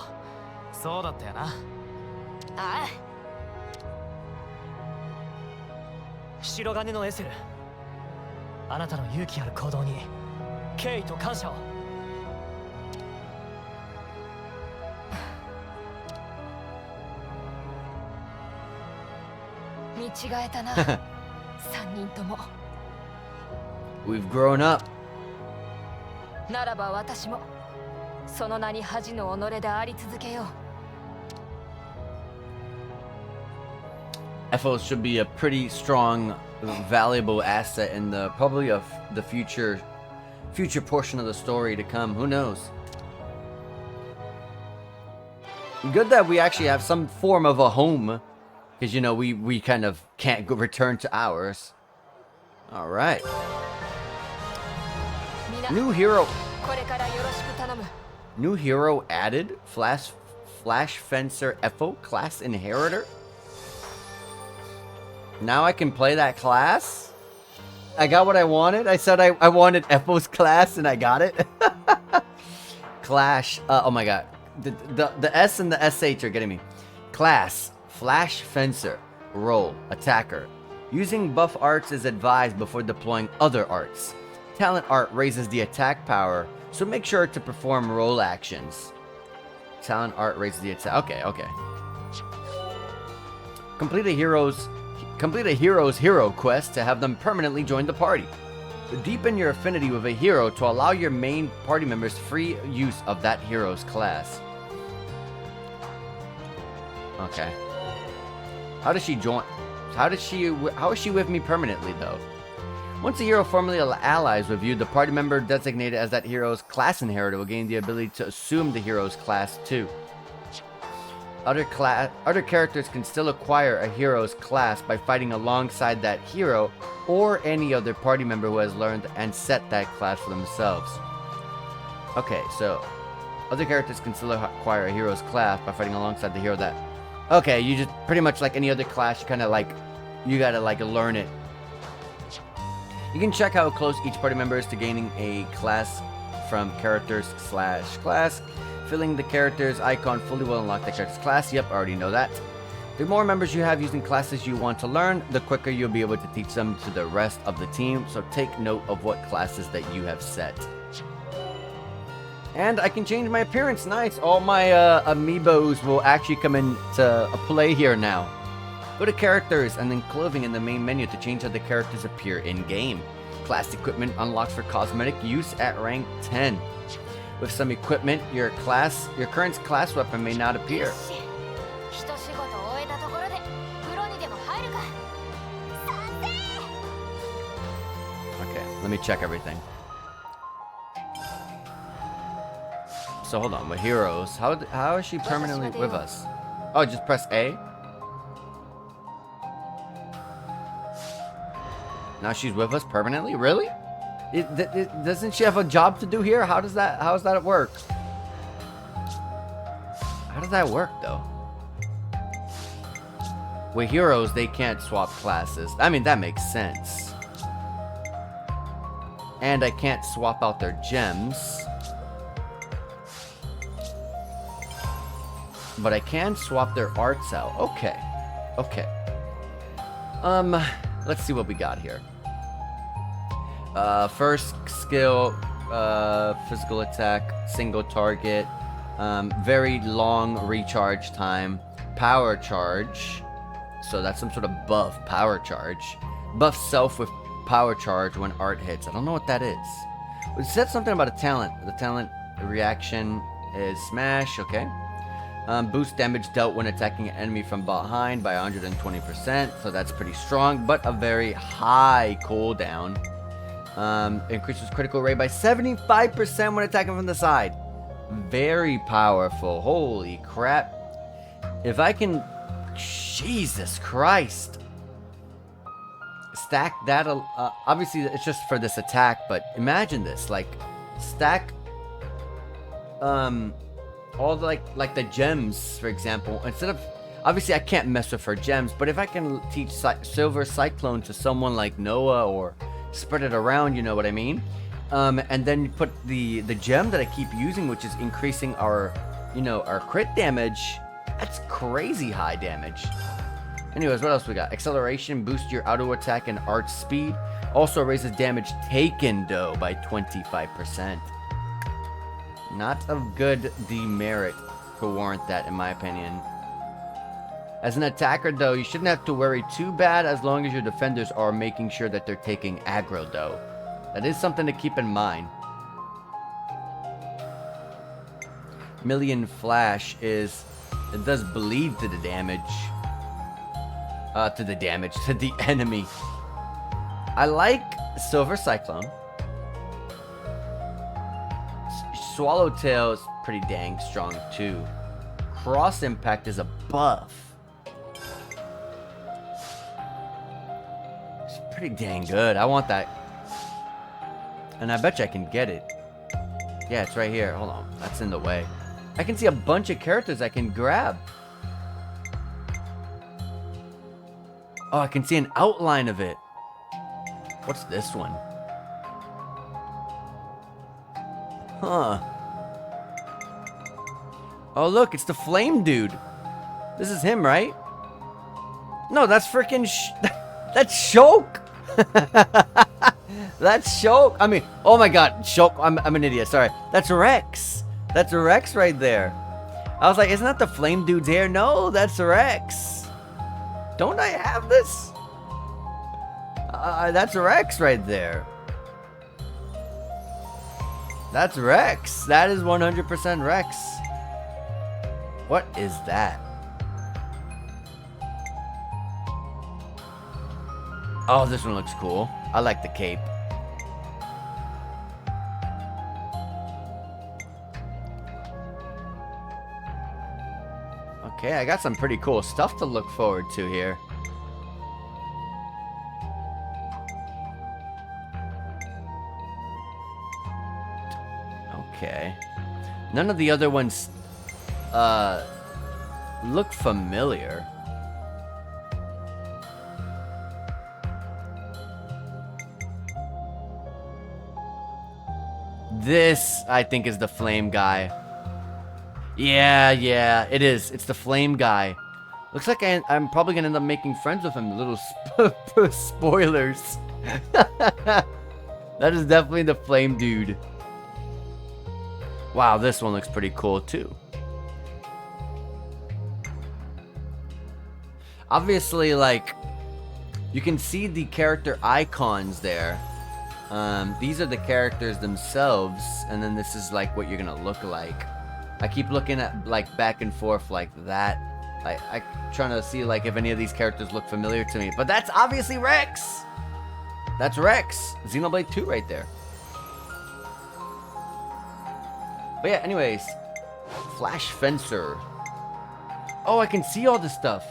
そうだったよな。ああ。白金のエセル、あなたの勇気ある行動に敬意と感謝を。見違えたな。三人とも。We've grown up. ならば私もその名に恥の己であり続けよう。FO should be a pretty strong, valuable asset in the probably of the future portion of the story to come. Who knows? Good that we actually have some form of a home, because you know we kind of can't go return to ours. All right. New hero. New hero added. Flash Fencer FO class inheritor. Now I can play that class? I got what I wanted. I said I wanted FO's class and I got it. Clash. Oh my god. The S and the SH are getting me. Class. Flash Fencer. Role. Attacker. Using buff arts is advised before deploying other arts. Talent art raises the attack power, so make sure to perform role actions. Talent art raises the attack. Okay. Complete a hero's hero quest to have them permanently join the party. Deepen your affinity with a hero to allow your main party members free use of that hero's class. Okay. How does she join? How is she with me permanently though? Once a hero formally allies with you, the party member designated as that hero's class inheritor will gain the ability to assume the hero's class too. Other characters can still acquire a hero's class by fighting alongside that hero or any other party member who has learned and set that class for themselves. Okay, so other characters can still acquire a hero's class by fighting alongside the hero that... Okay, you just pretty much like any other class, you kind of like... You gotta like learn it. You can check how close each party member is to gaining a class from characters/class. Filling the character's icon fully will unlock the character's class. Yep, I already know that. The more members you have using classes you want to learn, the quicker you'll be able to teach them to the rest of the team, so take note of what classes that you have set. And I can change my appearance. Nice. All my amiibos will actually come into play here now. Go to characters and then clothing in the main menu to change how the characters appear in-game. Class equipment unlocks for cosmetic use at rank 10. With some equipment, your current class weapon may not appear. Okay, let me check everything. So hold on, with heroes, how is she permanently with us? Oh, just press A? Now she's with us permanently? Really? Doesn't she have a job to do here? How does that work? How does that work though? With heroes, they can't swap classes. I mean, that makes sense. And I can't swap out their gems. But I can swap their arts out. Okay. Okay. Let's see what we got here. First skill, physical attack, single target, very long recharge time, power charge. So that's some sort of buff, power charge. Buff self with power charge when art hits. I don't know what that is. It said something about a talent. The talent reaction is smash, okay. Boost damage dealt when attacking an enemy from behind by 120%, so that's pretty strong, but a very high cooldown. Increases critical rate by 75% when attacking from the side. Very powerful. Holy crap. If I can... Jesus Christ. Stack that... obviously, it's just for this attack, but imagine this. Like, stack... all the, like the gems, for example, instead of, obviously I can't mess with her gems, but if I can teach Silver Cyclone to someone like Noah or spread it around, you know what I mean? And then put the gem that I keep using, which is increasing our, you know, our crit damage. That's crazy high damage. Anyways, what else we got? Acceleration, boost your auto attack and art speed. Also raises damage taken, though, by 25%. Not of good demerit to warrant that, in my opinion. As an attacker, though, you shouldn't have to worry too bad as long as your defenders are making sure that they're taking aggro, though. That is something to keep in mind. Million Flash is... It does bleed to the damage. To the enemy. I like Silver Cyclone. Swallowtail is pretty dang strong too. Cross Impact is a buff. It's pretty dang good. I want that. And I bet you I can get it. Yeah, it's right here. Hold on. That's in the way. I can see a bunch of characters I can grab. Oh, I can see an outline of it. What's this one? Huh. Oh, look, it's the flame dude. This is him, right? No, that's freaking that's Shulk. That's Shulk. I mean, oh my god, Shulk. I'm an idiot. Sorry. That's Rex. That's Rex right there. I was like, isn't that the flame dude's hair? No, that's Rex. Don't I have this? That's Rex right there. That's Rex. That is 100% Rex. What is that? Oh, this one looks cool. I like the cape. Okay, I got some pretty cool stuff to look forward to here. Okay. None of the other ones look familiar. This, I think, is the flame guy. Yeah, it is. It's the flame guy. Looks like I'm probably gonna end up making friends with him. Little spoilers. That is definitely the flame dude. Wow, this one looks pretty cool too. Obviously, like, you can see the character icons there. These are the characters themselves, and then this is like what you're gonna look like. I keep looking at like back and forth like that. I'm trying to see like if any of these characters look familiar to me. But that's obviously Rex! That's Rex! Xenoblade 2 right there. But yeah, anyways. Flash Fencer. Oh, I can see all this stuff.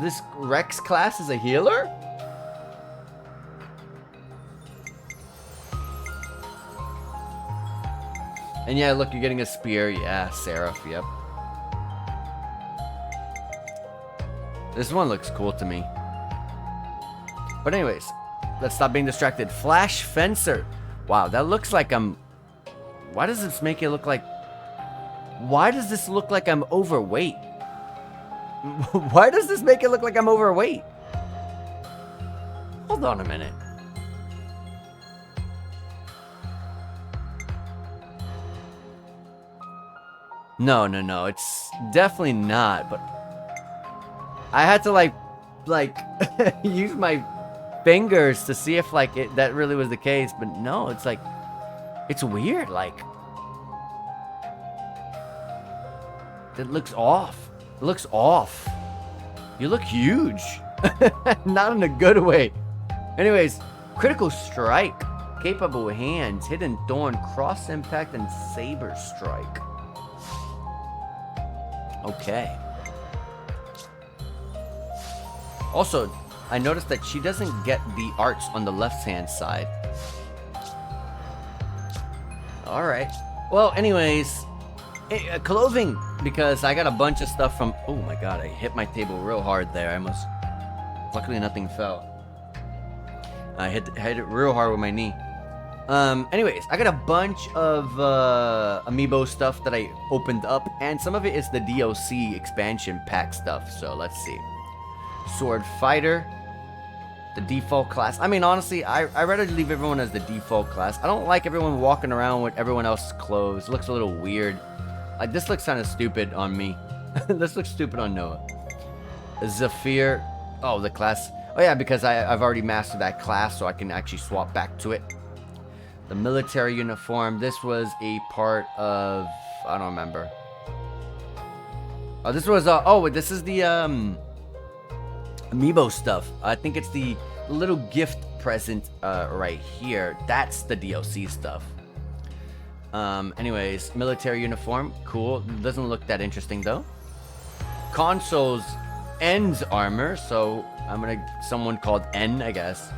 This Rex class is a healer? And yeah, look, you're getting a spear. Yeah, Seraph, yep. This one looks cool to me. But anyways, let's stop being distracted. Flash Fencer. Wow, that looks like I'm... Why does this make it look like... Why does this look like I'm overweight? Why does this make it look like I'm overweight? Hold on a minute. No, it's definitely not, but I had to like use my fingers to see if that really was the case, but no, it's like, it's weird, like, it looks off. It looks off. You look huge. Not in a good way. Anyways, critical strike, capable hands, hidden thorn, cross impact, and saber strike. Okay. Also, I noticed that she doesn't get the arts on the left-hand side. Alright. Well, anyways, clothing, because I got a bunch of stuff from... Oh my god, I hit my table real hard there. I almost... Luckily nothing fell. I hit it real hard with my knee. Anyways, I got a bunch of amiibo stuff that I opened up, and some of it is the DLC expansion pack stuff, so let's see. Sword Fighter, the default class. I mean, honestly, I'd rather leave everyone as the default class. I don't like everyone walking around with everyone else's clothes. It looks a little weird. Like, this looks kind of stupid on me. This looks stupid on Noah. Zephyr. Oh, the class. Oh yeah, because I've already mastered that class, so I can actually swap back to it. The military uniform. This was a part of... I don't remember. Oh, this was... this is the amiibo stuff. I think it's the little gift present right here. That's the DLC stuff. Anyways, military uniform. Cool. Doesn't look that interesting, though. Console's N's armor. So, I'm gonna... Someone called N, I guess.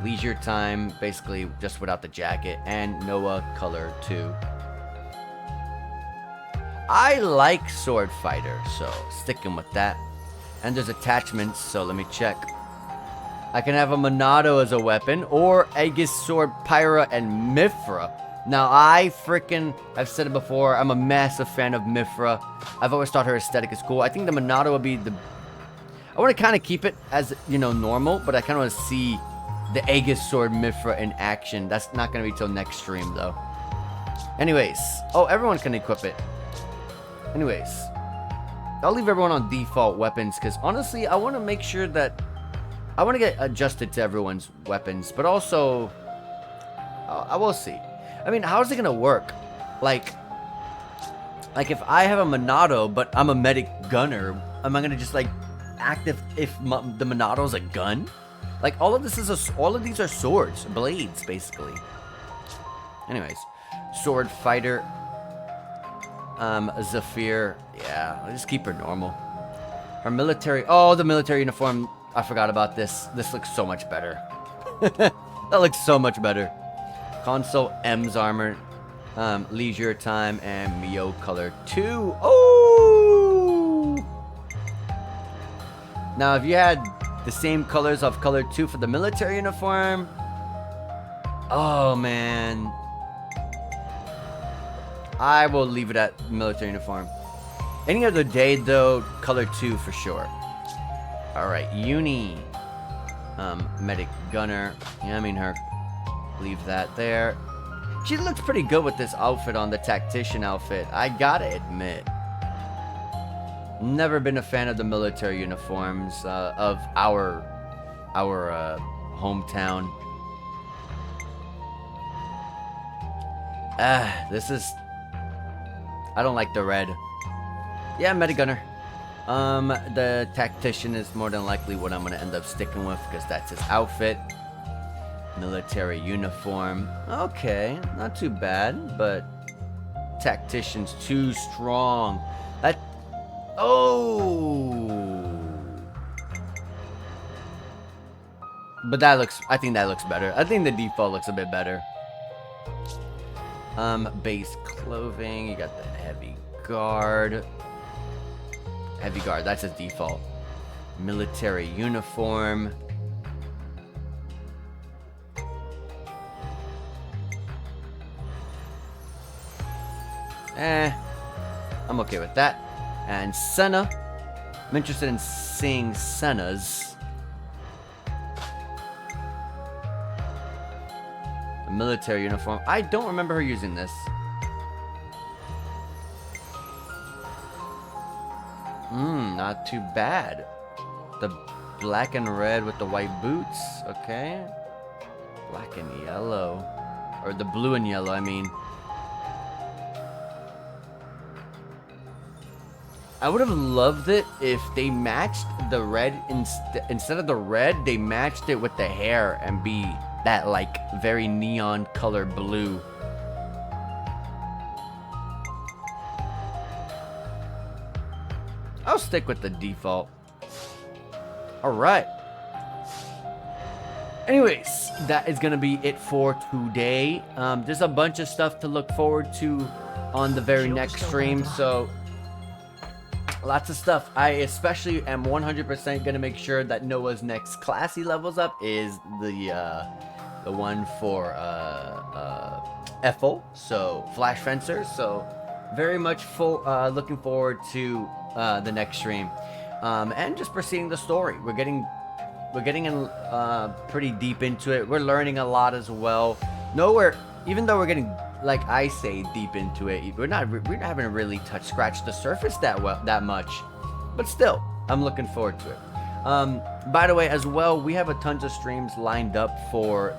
Leisure time, basically just without the jacket, and Noah color 2. I like Sword Fighter, so sticking with that. And there's attachments, so let me check. I can have a Monado as a weapon, or Aegis Sword, Pyra, and Mithra. Now, I've said it before, I'm a massive fan of Mithra. I've always thought her aesthetic is cool. I think the Monado would be the... I want to kind of keep it as, normal, but I kind of want to see the Aegis Sword Mithra in action. That's not going to be till next stream, though. Anyways. Oh, everyone can equip it. Anyways. I'll leave everyone on default weapons, because honestly, I want to make sure that... I want to get adjusted to everyone's weapons, but also... I will see. I mean, how is it going to work? Like if I have a Monado, but I'm a medic gunner, am I going to just, active if the Monado's a gun? Like, all of these are swords, blades, basically. Anyways, Sword Fighter, Zephyr, yeah, I'll just keep her normal. Her military, the military uniform, I forgot about this. This looks so much better. That looks so much better. Console M's armor, leisure time, and Mio color 2. Oh! Now, if you had the same colors of color 2 for the military uniform. Oh, man. I will leave it at military uniform. Any other day, though, color 2 for sure. Alright, Uni. Medic Gunner. Yeah, I mean her. Leave that there. She looks pretty good with this outfit on, the tactician outfit. I gotta admit. Never been a fan of the military uniforms of our our hometown. This is... I don't like the red. Yeah, Metagunner. The Tactician is more than likely what I'm gonna end up sticking with because that's his outfit. Military uniform. Okay, not too bad, but Tactician's too strong. That... Oh! But that looks... I think that looks better. I think the default looks a bit better. Base clothing. You got the heavy guard. Heavy guard, that's his default. Military uniform. I'm okay with that. And Senna. I'm interested in seeing Senna's. A military uniform. I don't remember her using this. Not too bad. The black and red with the white boots. Okay. Black and yellow. Or the blue and yellow, I mean. I would have loved it if they matched the red instead of the red, they matched it with the hair and be that like very neon color blue. I'll stick with the default. Alright. Anyways, that is gonna be it for today. There's a bunch of stuff to look forward to on the very next stream, so lots of stuff. I especially am 100% gonna make sure that Noah's next class he levels up is the one for FO, so Flash Fencer. So very much looking forward to the next stream, and just proceeding the story. We're getting in pretty deep into it. We're learning a lot as well. Even though we're getting, like I say, deep into it, we haven't really scratched the surface that much, but still, I'm looking forward to it. By the way, as well, we have tons of streams lined up for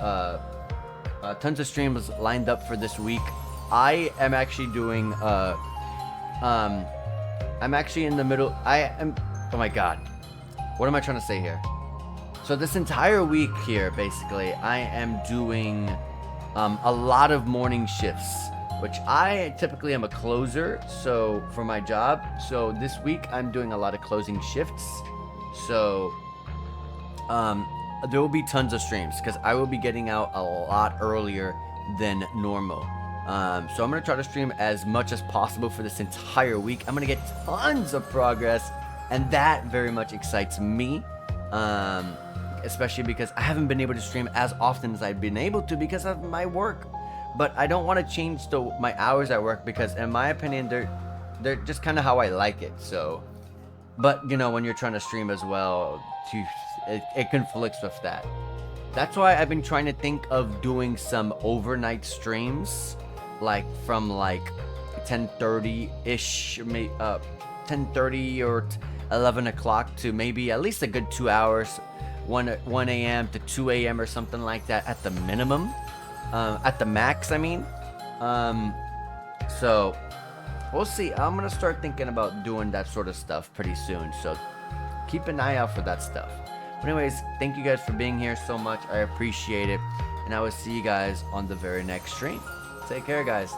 this week. I am actually doing I'm actually in the middle. Oh my god, what am I trying to say here? So this entire week here, basically, I am doing a lot of morning shifts, which I typically am a closer, so for my job. So this week I'm doing a lot of closing shifts. So there will be tons of streams because I will be getting out a lot earlier than normal. So I'm going to try to stream as much as possible for this entire week. I'm going to get tons of progress, and that very much excites me. Especially because I haven't been able to stream as often as I've been able to because of my work. But I don't want to change my hours at work because, in my opinion, they're just kind of how I like it. So, but you know, when you're trying to stream as well, it conflicts with that. That's why I've been trying to think of doing some overnight streams, like from like 10:30-ish, 10:30 or 11 o'clock to maybe at least a good 2 hours. 1 a.m. to 2 a.m. or something like that at the minimum, at the max, I mean. So we'll see. I'm gonna start thinking about doing that sort of stuff pretty soon, so keep an eye out for that stuff. But anyways, thank you guys for being here so much. I appreciate it, and I will see you guys on the very next stream. Take care, guys.